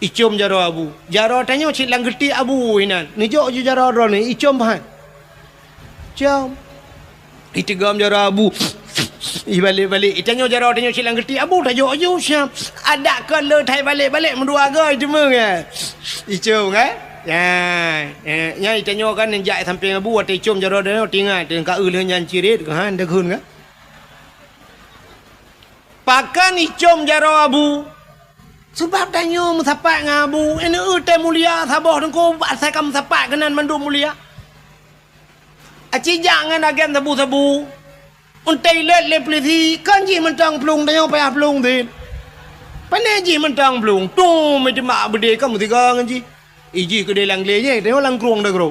Icom jaro abu. Jaro tanya cik lang geti abu hinan. Ni jok je jaro ro ni icom bahan. Jom. Itigam jaro abu. Balik-balik. Tanya jaro tanya cik lang geti abu tak jok je syap. Ada ke le thai balik-balik mendua ga cuma kan. Icom kan? Ya, tanya kan njak samping abu at icom jaro dia tinggal dengan ka le nyan cirit ka han dak hun ka. Pakan icom jaro abu. Sebab tanya musapak dengan abu. Ini utai mulia sabah dengko asal kam sapak kenan mandu mulia. Aci jangan agen sabu-sabu. Untai let le polisi kan ji mentang pelung tanya payah pelung din. Pandai ji mentang pelung. Tu mesti mak bede kamu tiga ngaji. Iji ke dia lang leye tengok lang keruang dah gro.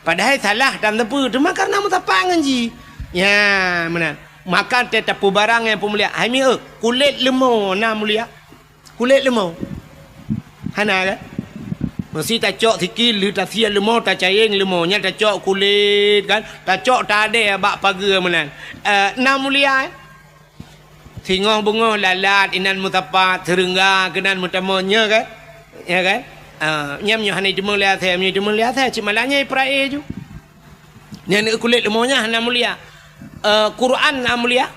Padahal salah dan tepu cuma karena musapak ngaji. Ya, mana? Makan tetapu barang yang pemulia. Hai mi kulit lemau na mulia. Kulit lemau. Hana kan? Mesti tak cok sikit lu tak sia lemau tak cair lemau nya tak cok kulit kan. Tak cok tak ada bak pagar menan. Na mulia. Singoh bengah lalat inan mutapat serengga kenan mutamonya kan. Ya kan? Nyam nyo hanai demang lihat saya, nyo demang lihat saya cik malanya prae ju. Nya kulit lemau nya hana mulia. Quran na mulia.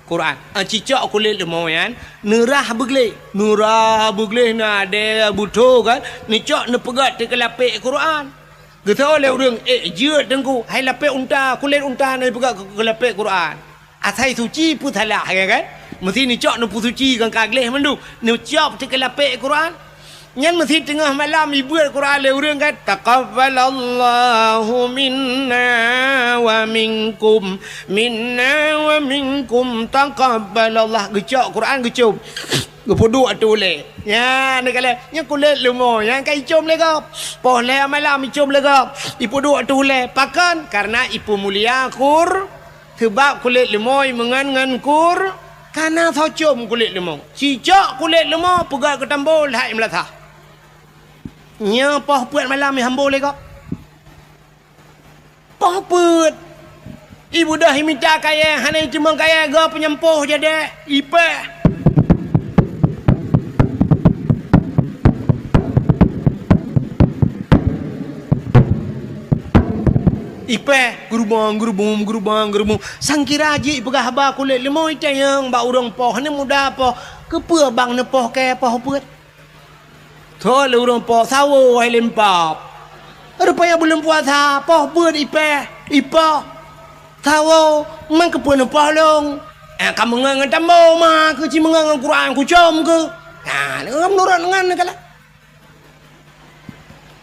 Quran. Cicak kulit lemau yan. Nurah begle na ada buto kan. Ni cok ne pegat te kelapik Quran. Kita oleh urang jeut dengku. Hai lapik unta, kulit unta ne pegat kelapik Quran. Asai suci pu salah kan. Mesti ni cok ne pu suci kan kagleh mendu. Ni cok te kelapik Quran. Nyan mesti tengah malam ibu Quran le urang kan taqabbalallahu minna wa minkum taqabbalallah gecok Quran gecom gepoduk atu le ya ni kala nya kulit lumo yang kai com le gap poh le malam icom le gap ipoduk atu le pakan karena ipu mulia kur sebab kulit lemoy mengan kur karena thocom kulit lemau cicak kulit lemau pegat ke tambol hai melatah. Nya poh puat malam ni hambo le kok. Poh puat. Ibu dah minta kaya, hanai cuma kaya ga penyempoh jadi ipe. Ipe gerubung. Sangkira ji pegah ba kulit lemau itayang ba urang poh ni muda poh. Kepe bang ne poh kaya poh puat. Thôi lu orang po sawo hai lempap. Rupanya belum puasa, poh buat ipa. Sawo man ke puan poh long. Kamu ngan tambo ma ke ci mengan Quran ku com ke. Ngam nurut ngan kala.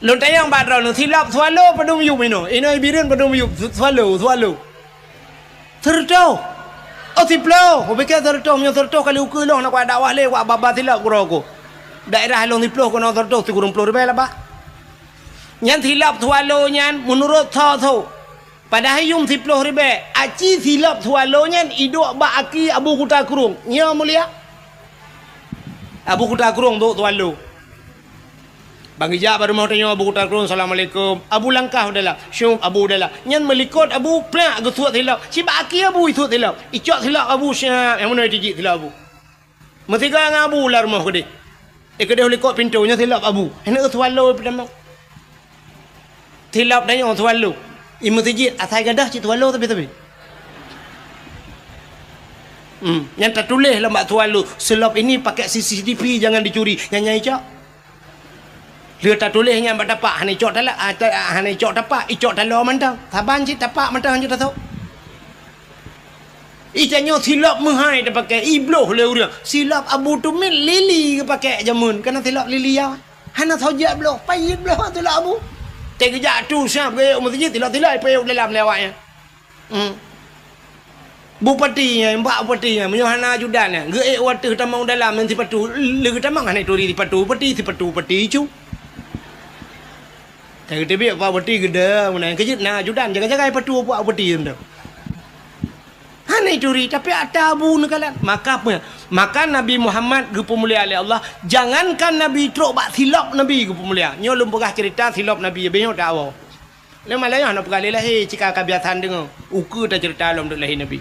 Lon tayang badro nu silap swalo padum yu mino. Ino ibirin padum yu swalo. Terto. Otiplo, obeke terto nyo terto kali ukulong nak wa dakwah le wa baba silap kuroko. Daerah long diploh kono tertok ti kurung ploh ribe lah ba. Nyan silap tualo nyan menurut tho. Padahal yung diploh ribe aci silap tualo nyan idok ba aki abu kuta kurung. Nya mulia. Abu kuta kurung tu tualo. Bang Ijak baru mau tanya abu kuta kurung assalamualaikum. Abu langkah udahlah. Syum abu udahlah. Nyan melikot abu plak ke tuat silap. Ciba aki abu itu silap. Icok silap abu syap. Yang mana dijik silap abu. Mesti kau ngabu lah rumah kedai. Kedai oleh kot pintunya silap abu. Hendak tualo pertama. Silap dah yang tualo. Imu tijit asal gadah cik tualo tapi. Yang tak tulis lah mak tualo. Silap ini pakai CCTV jangan dicuri. Yang cak. Dia tak tulis yang dapat. Hanai cok talak. Hanai cok dapat. Icok talo mantang. Saban cik dapat mantang cik tak tahu. Icanyo silap menghai dia pakai ibloh le urang. Silap abu tu min lili ke pakai jamun. Kena silap lili ya. Hana thojak bloh, payit bloh tu lah abu. Tek kejak tu siap ke mesti tilak-tilak payuk dalam lewatnya. Bupati yang mbak bupati yang menyohana judan yang ge water tamang dalam nanti patu le tamang hanai tori di patu pati cu. Tak tebe apa bupati gede mana kejit na judan jaga-jaga patu apa bupati tu. Hanai curi tapi ada abu nekalan maka Nabi Muhammad gepu mulia oleh Allah jangankan Nabi truk bak silap Nabi gepu mulia nyo lum pegah cerita silap Nabi benyo dak awak Lama layah nak pergali lahir cika kebiasaan dengar. Uka tak cerita alam duk lahir Nabi.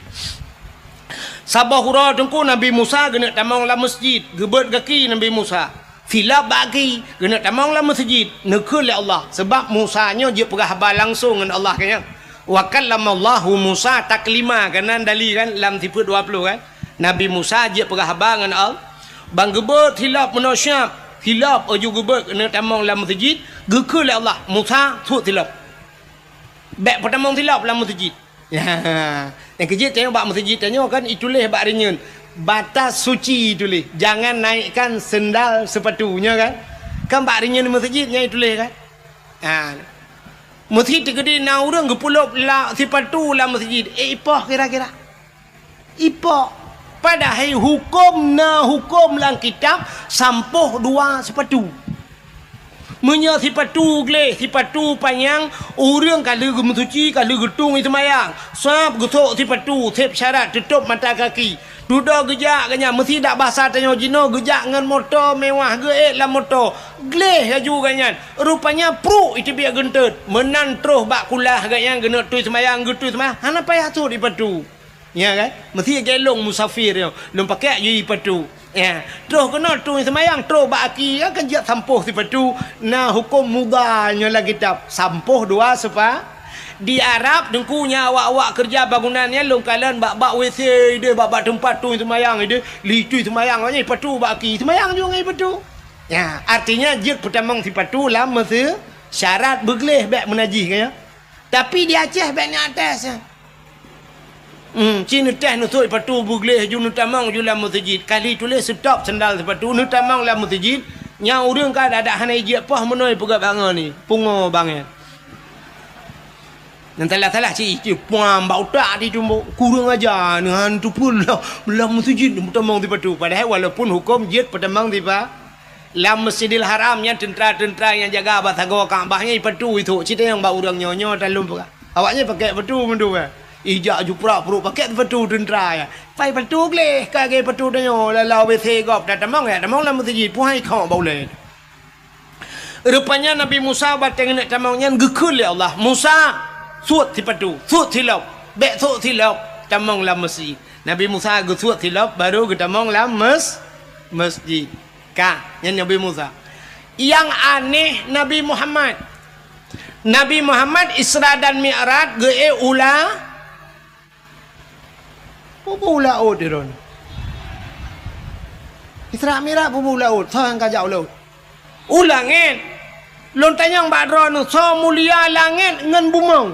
Sabah hura tengku Nabi Musa kena tamang lah masjid. Gebet kaki Nabi Musa. Filap bagi kena tamang lah masjid. Nekul ya Allah. Sebab Musa nya dia perah habar langsung dengan Allah kan. Wa kallamallahu Musa taklima kanan dali kan lam tipe 20 kan. Nabi Musa dia perah habar dengan Allah. Bang gebet hilap menosyap. Hilap oju gebet kena tamang lah masjid. Gekul ya Allah. Musa sut hilap. Bek pertama silap dalam masjid. Ya. Yang kejit tengok bak masjid tengok kan itulah bak renyun. Batas suci itulah. Jangan naikkan sendal sepatunya kan. Kan bak renyun masjidnya itulah kan. Ha. Masjid tegede na urang gepulup la sepatu dalam masjid. Ipah kira-kira. Ipah. Padahal hukum dalam kitab sampuh dua sepatu. Menya sipatu gleh, sipatu panjang, orang kalau gemusuci, kalau getung itu mayang. Sab getok sipatu, sep syarat, tutup mata kaki. Duduk gejak kanya, mesti tak bahasa tanya jino, gejak dengan motor mewah ge lah motor. Gleh laju kanyan. Rupanya pro itu biar gentut. Menan terus bak kulah kanyan, gena tu semayang, getu semayang. Hana payah tu di patu. Ya kan? Mesti gelong musafir yo. Lum pakai je patu. Ya, terus kena tu semayang terus baki akan jat sampuh sipatu nah hukum mudahnya lagi kitab sampuh dua sepa di Arab dengkunya awak-awak kerja bangunannya long kalan bak WC dia bak tempat tu semayang dia litu semayang nya sipatu baki semayang juga sipatu ya artinya jat pertama sipatu lah mesti syarat begleh bak menajih kaya tapi di Aceh baknya atasnya Cina teh nusuk patu bugleh ju nutamang ju lam masjid. Kali tulis stop sendal sepatu nutamang lam masjid. Nya urang ka ada hanai je pah menoi pegak bangan ni. Pungo bangan. Nan salah ci puam bau tak di tumbo. Kurang aja dengan tu pun lam masjid nutamang sepatu. Padahal walaupun hukum jid pertamang tiba lam Masjidil Haramnya tentera-tentera yang jaga batago Kaabahnya patu itu. Cita yang bau urang nyonyo talum pegak. Awaknya pakai patu mendu kan. Ijak ju pura-pura pakai patu tentera ya. Pai patu gleh kage patu danyo lalau WC gop dah tamang ya tamang lam masjid puhai kau boleh. Rupanya Nabi Musa bateng nak tamangnya gekul ya Allah. Musa suat ti patu, suat tilap, bek suat tilap tamang lam masjid. Nabi Musa gesuat tilap baru ge tamang lam masjid. Ka yang Nabi Musa. Yang aneh Nabi Muhammad. Nabi Muhammad Isra dan Mi'raj ge ulah Pupu laut dia ron. Isra Mi'raj pupu laut. So yang kajak laut. Ulangin. Lon tanyang badron so mulia langit ngan bumau.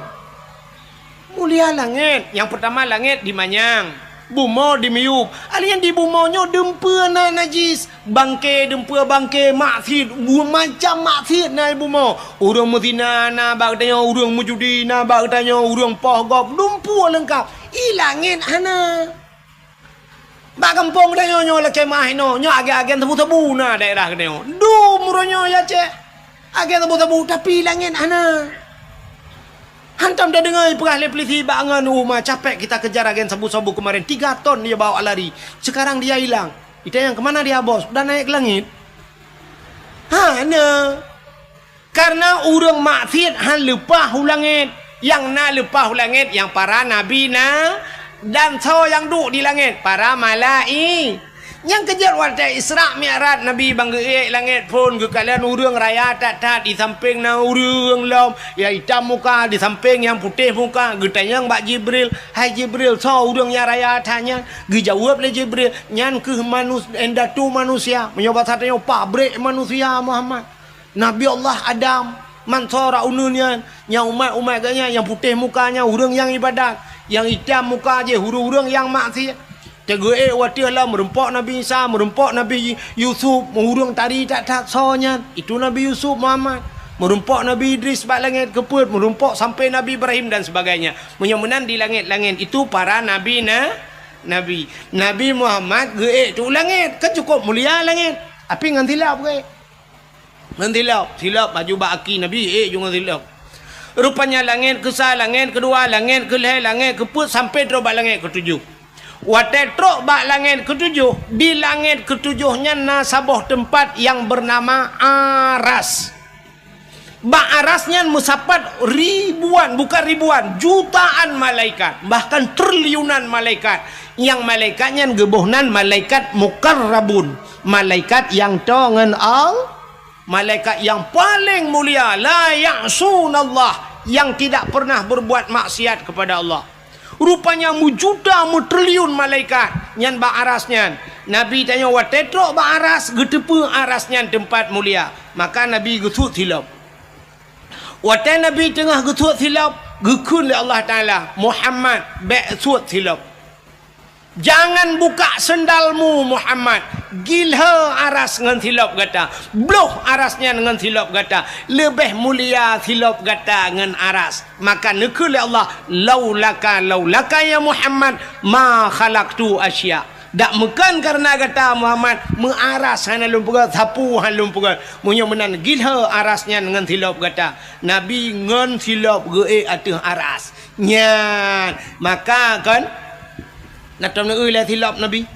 Mulia langit. Yang pertama langit di Manyang. Bumau di Miyub. Alian di bumaunya dempua na najis. Bangke dempua bangke maksiat. Macam maksiat na bumau. Urang Medina na bag tanya urang Mujudi na bag tanya urang Pohgop. Dempua lengkap. Ilangin ana. Bak kampung dah nyo la kemah no. Nyo agen tebu-tebu na daerah kene. Dum ronyo ya cek. Agen tebu-tebu tapi ilangin ana. Hantam dah dengar perah polisi bangan rumah capek kita kejar agen sabu-sabu kemarin 3 ton dia bawa lari. Sekarang dia hilang. Kita yang kemana dia bos? Dah naik ke langit. Ana. Karena urang maksiat han lupa hulangit. Yang na lupa langit yang para nabi na dan so yang duduk di langit para malai yang kejar warta Isra Mi'raj Nabi bangge langit pun ke kalian urang raya tak di samping na urang lom ya hitam muka di samping yang putih muka getanya Mbak Jibril hai Jibril so urang ya raya tanya ge jawab le Jibril nyan ke endatu manusia menyobat satanya pabrik manusia Muhammad Nabi Allah Adam Mansora ununnya yang umat-umat ganya yang putih mukanya urang yang ibadat yang hitam muka je hurung-hurung yang maksiat tegue watilah merempak Nabi Isa merempak Nabi Yusuf urang tari tak sonya itu Nabi Yusuf Muhammad merempak Nabi Idris bak langit keput merempak sampai Nabi Ibrahim dan sebagainya menyemenan di langit-langit itu para nabi Nabi Muhammad ge tu langit kan cukup mulia langit tapi ngan tilap ge silap baju baki Nabi jangan silap rupanya langit ke langit kedua langit ke langit keput sampai terus bak langit ke-7 watai terus bak langit ke-7 di langit ke-7 nya nasabah tempat yang bernama Aras Ba'arasnya musapat ribuan, bukan ribuan, jutaan malaikat, bahkan triliunan malaikat. Yang malaikatnya gebuhnan malaikat mukarrabun, malaikat yang tongen malaikat yang paling mulia, la ya'sunallah, yang tidak pernah berbuat maksiat kepada Allah. Rupanya mujuta mutriliun malaikat nyan ba'arasnya. Nabi tanya wa tetrok ba'aras, getepe arasnya tempat mulia. Maka Nabi getut hilap. Waktu Nabi tengah getut hilap, gekun oleh Allah Ta'ala, Muhammad be'sut hilap. Jangan buka sendalmu Muhammad. Gilha aras dengan hilap kata. Bloh arasnya dengan hilap kata. Lebih mulia hilap kata dengan aras. Maka nekul Allah, laulaka ya Muhammad ma khalaqtu asya. Dak mekan karena kata Muhammad mengaras hana lumpugan, sapu hana lumpugan. Munyo menan gilha arasnya dengan hilap kata. Nabi ngan hilap ge atih aras. Nyan. Maka kan natam na lah silap Nabi.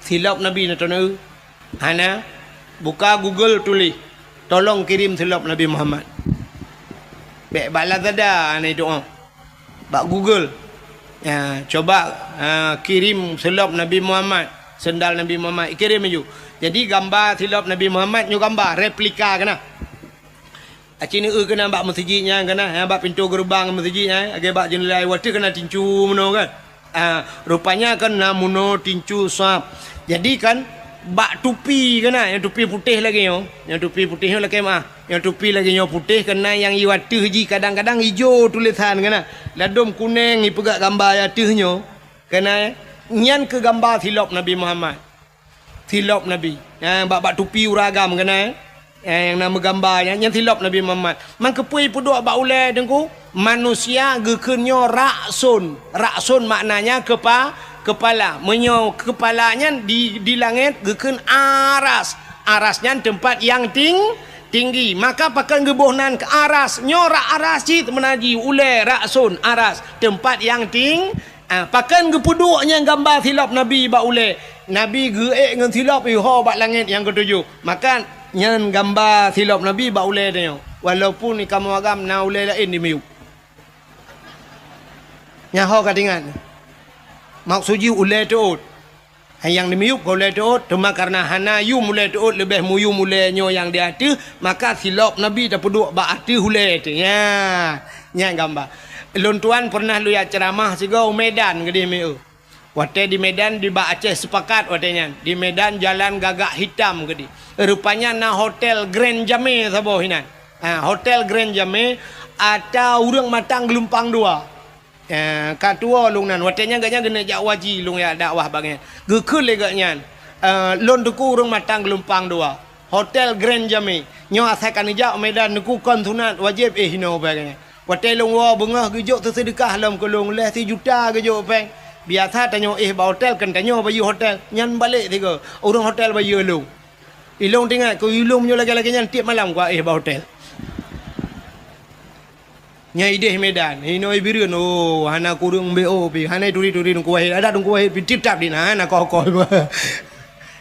Silap Nabi natam na hana buka Google tulis tolong kirim silap Nabi Muhammad. Bek bala tada ana doa. Bak Google. Ya, coba kirim silap Nabi Muhammad, sendal Nabi Muhammad, kirim aja. Jadi gambar silap Nabi Muhammad nyu gambar replika kena. Acini kena bak masjidnya kena, bak pintu gerbang masjidnya, age bak jendela water kena tincu meno kan. Rupanya kan namuno tincu sap. Jadi kan bak tupi kena, yang tupi putih lagi yo. Yang tupi putih lagi mah. Yang tupi lagi yo putih kena yang iwatu ji kadang-kadang hijau tulisan kena. Ladum kuning ni pegak gambar yatuhnyo. Kena nyan ke gambar silap Nabi Muhammad. Silap Nabi. Bak tupi uragam kena. Yang nama gambarnya yang silap Nabi Muhammad. Man kepui puduk bak ulai dengku. Manusia gekenyo raksun. Raksun maknanya kepala. Menyo kepalanya di langit geken aras. Arasnya tempat yang tinggi. Maka pakai gebuhnan ke aras. Nyorak aras cit menaji ulai raksun aras. Tempat yang pakai gepuduknya gambar silap Nabi bak ulai. Nabi geek dengan silap iho bak langit yang ketujuh. Maka nyan gambar silap Nabi bak ulai dia. Walaupun ni kamu agam na ulai lain di miuk. Nyaho kadingan. Maksudnya ulai tuut. Yang dimiuk ulai tuut. Cuma karena hana yu mulai tuut lebih muyu mulai nyo yang dia tu. Maka silap Nabi dah peduk bak ati ulai tu. Ya. Nyan gambar. Lun tuan pernah lu ya ceramah sigau Medan ke dia miuk. Waktu di Medan di bak Aceh sepakat waktunya. Di Medan jalan gagak hitam ke dia. Rupanya na hotel Grand Jame saboh hinan. Hotel Grand Jame ada urang matang gelumpang dua. Katua lung nan watenya gaknya gena jak waji lung ya dakwah bagian gekul legaknya lon duku urang matang gelumpang dua hotel Grand Jame nyo asakan jak Medan duku kontunat wajib hino bagian wate lung wa bengah gejuk tersedekah lam kolong leh 3 juta gejuk peng biasa tanyo ba hotel kan tanyo bayu hotel nyan balik tiga urang hotel bayu lung ilung tinggal ku ilung nyo lagi-lagi nyan tiap malam ku ba hotel Nyai deh Medan, ini biru no, hana kurung bo, hana turi nungku wahid, ada nungku wahid, tip tap di hana kau.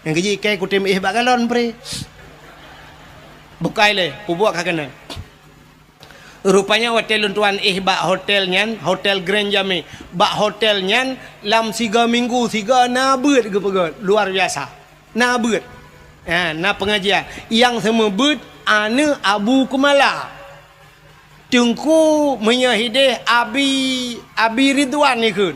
Yang keji kayak kutem bagalon pre, bukai le, kubuat kakana. Rupanya hotel tuan bak hotelnya, hotel Grand Jame, bak hotelnya, lam 3 minggu, 3 nabut ke pegot, luar biasa, nabut, na pengajian, yang semua but, ane Abu Kumala. Tengku menyahidih Abi Ridwan ni kun.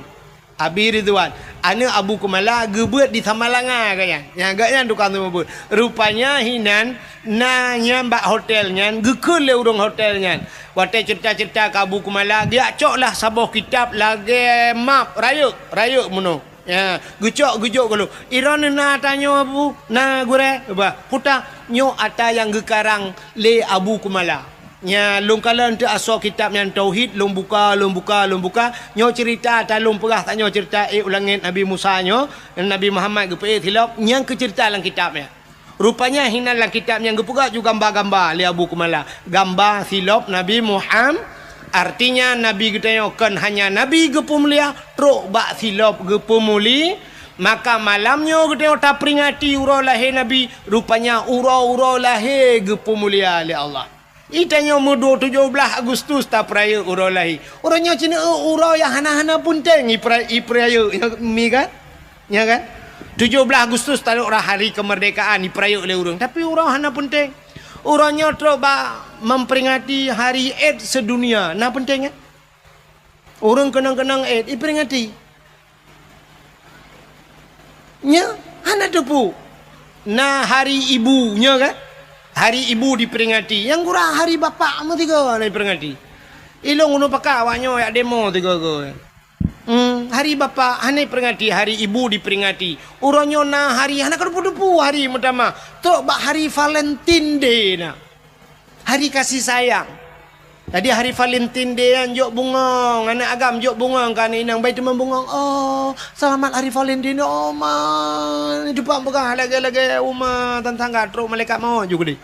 Abi Ridwan. Ana Abu Kumala gebut di Samalanga kaya. Yang agaknya tukang sebut. Rupanya hinan nanya mbak hotelnya gekul le urung hotelnya. Waktu cerita-cerita ke Abu Kumala dia coklah sabuh kitab lagi map rayuk muno. Ya, gejok kalau Iran na tanya Abu na gure ba puta nyo ata yang gekarang le Abu Kumala. Nya lung kalan tu asal kitab yang tauhid lung buka nyo cerita talung perah tak nyo cerita ulangin Nabi Musa nyo Nabi Muhammad gepe hilap yang ke cerita dalam kitabnya rupanya hina dalam kitab yang gepegat juga gambar-gambar li Abu Kumala gambar hilap Nabi Muhammad artinya Nabi kita kan hanya Nabi gepe mulia truk bak hilap gepe muli maka malamnya kita tak peringati urau lahir Nabi rupanya urau lahir gepe mulia li Allah. Itanya mudo 17 Agustus tak peraya urang lahir. Orangnya cina urang yang hana-hana pun teng peraya mi kan? Ya kan? 17 Agustus tak orang hari kemerdekaan diperaya oleh orang. Tapi orang hana penting. Orangnya terus memperingati hari AIDS sedunia. Nah penting kan? Orang kenang-kenang AIDS diperingati. Nya hana tepu. Nah hari ibunya kan? Hari ibu diperingati. Yang kurang hari bapa mu tiga diperingati. Ilong unu pakak awaknya ya demo tiga ke. Hari bapa hana peringati, hari ibu diperingati. Urangnya na hari hana kedepu-depu hari pertama. Tok bak hari Valentine Day na. Hari kasih sayang. Tadi hari Valentine Day kan jok bunga, anak agam jok bunga kan inang baik teman bunga. Oh, selamat hari Valentine oh man. Depan pegang lagi-lagi rumah tangga terus malaikat mau juga deh.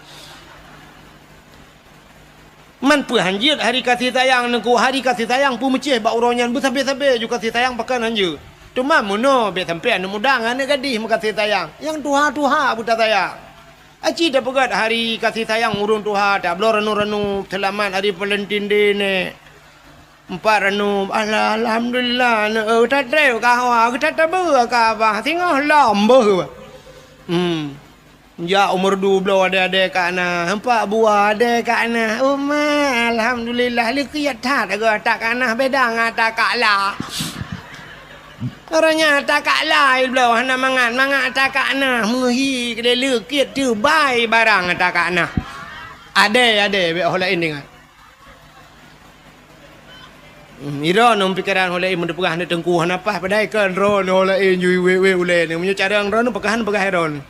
Man pu hanjir hari kasih sayang nengku hari kasih sayang pu mecih bak uronyan bu sampai juga kasih sayang pakan hanjir. Cuma muno be sampai anu mudang anak gadis mu kasih sayang. Yang tuha buta sayang. Aci dah pegat hari kasih sayang urung tuha dah belum renu selamat hari Valentine Day ni. Empat renu alhamdulillah tak treu kah kita tak ka ba tengok lambo. Ya umur 12 ada kat ana. Empat buah ada kat ana. Alhamdulillah likiat tak ada tak kana bedang tak kalah. Orangnya tak kalah belau hana mangat tak kana muhi kedai lekit tu bai barang tak kana. Ada be hola ini kan. Ira nom pikiran hola ini mendepegah na tengku hana pas padai kan ron hola ini yui we ule ni menyo cara ron pegahan ron.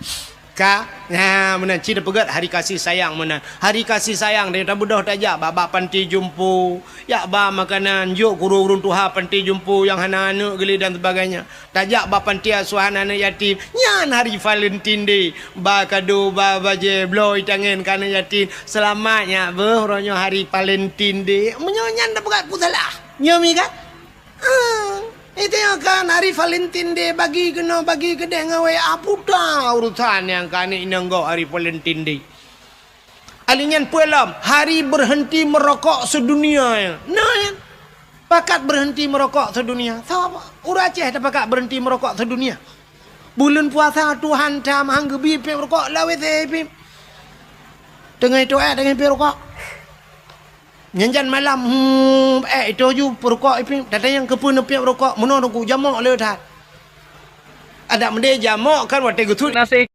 Ka nah menan cida pegat hari kasih sayang menan hari kasih sayang dari tabudah tajak baba panti jumpu ya ba makanan juk guru urun tuha panti jumpu yang hana-hana geli dan sebagainya tajak ba panti asuhan anak yatim nyan hari Valentine Day ba kado ba baje bloy tangan kana yatim selamatnya beronyo hari Valentine Day menyonyan dah pegat putalah nyomi kan itu yang kan hari Valentine Day bagi gede ngawe apa dah urusan yang kan ini enggak hari Valentine Day. Alinyan puelam hari berhenti merokok sedunia ya. Nah, pakat berhenti merokok sedunia. Siapa? Orang Aceh dah pakat berhenti merokok sedunia. Bulan puasa Tuhan dah manggebi pi merokok lawe pi. Tengah itu dengan pi rokok. Nyanjan malam itu ju perokok ipi datang yang kepun piap rokok menon ku jamak le dah ada mende jamak kan wate gutut nasi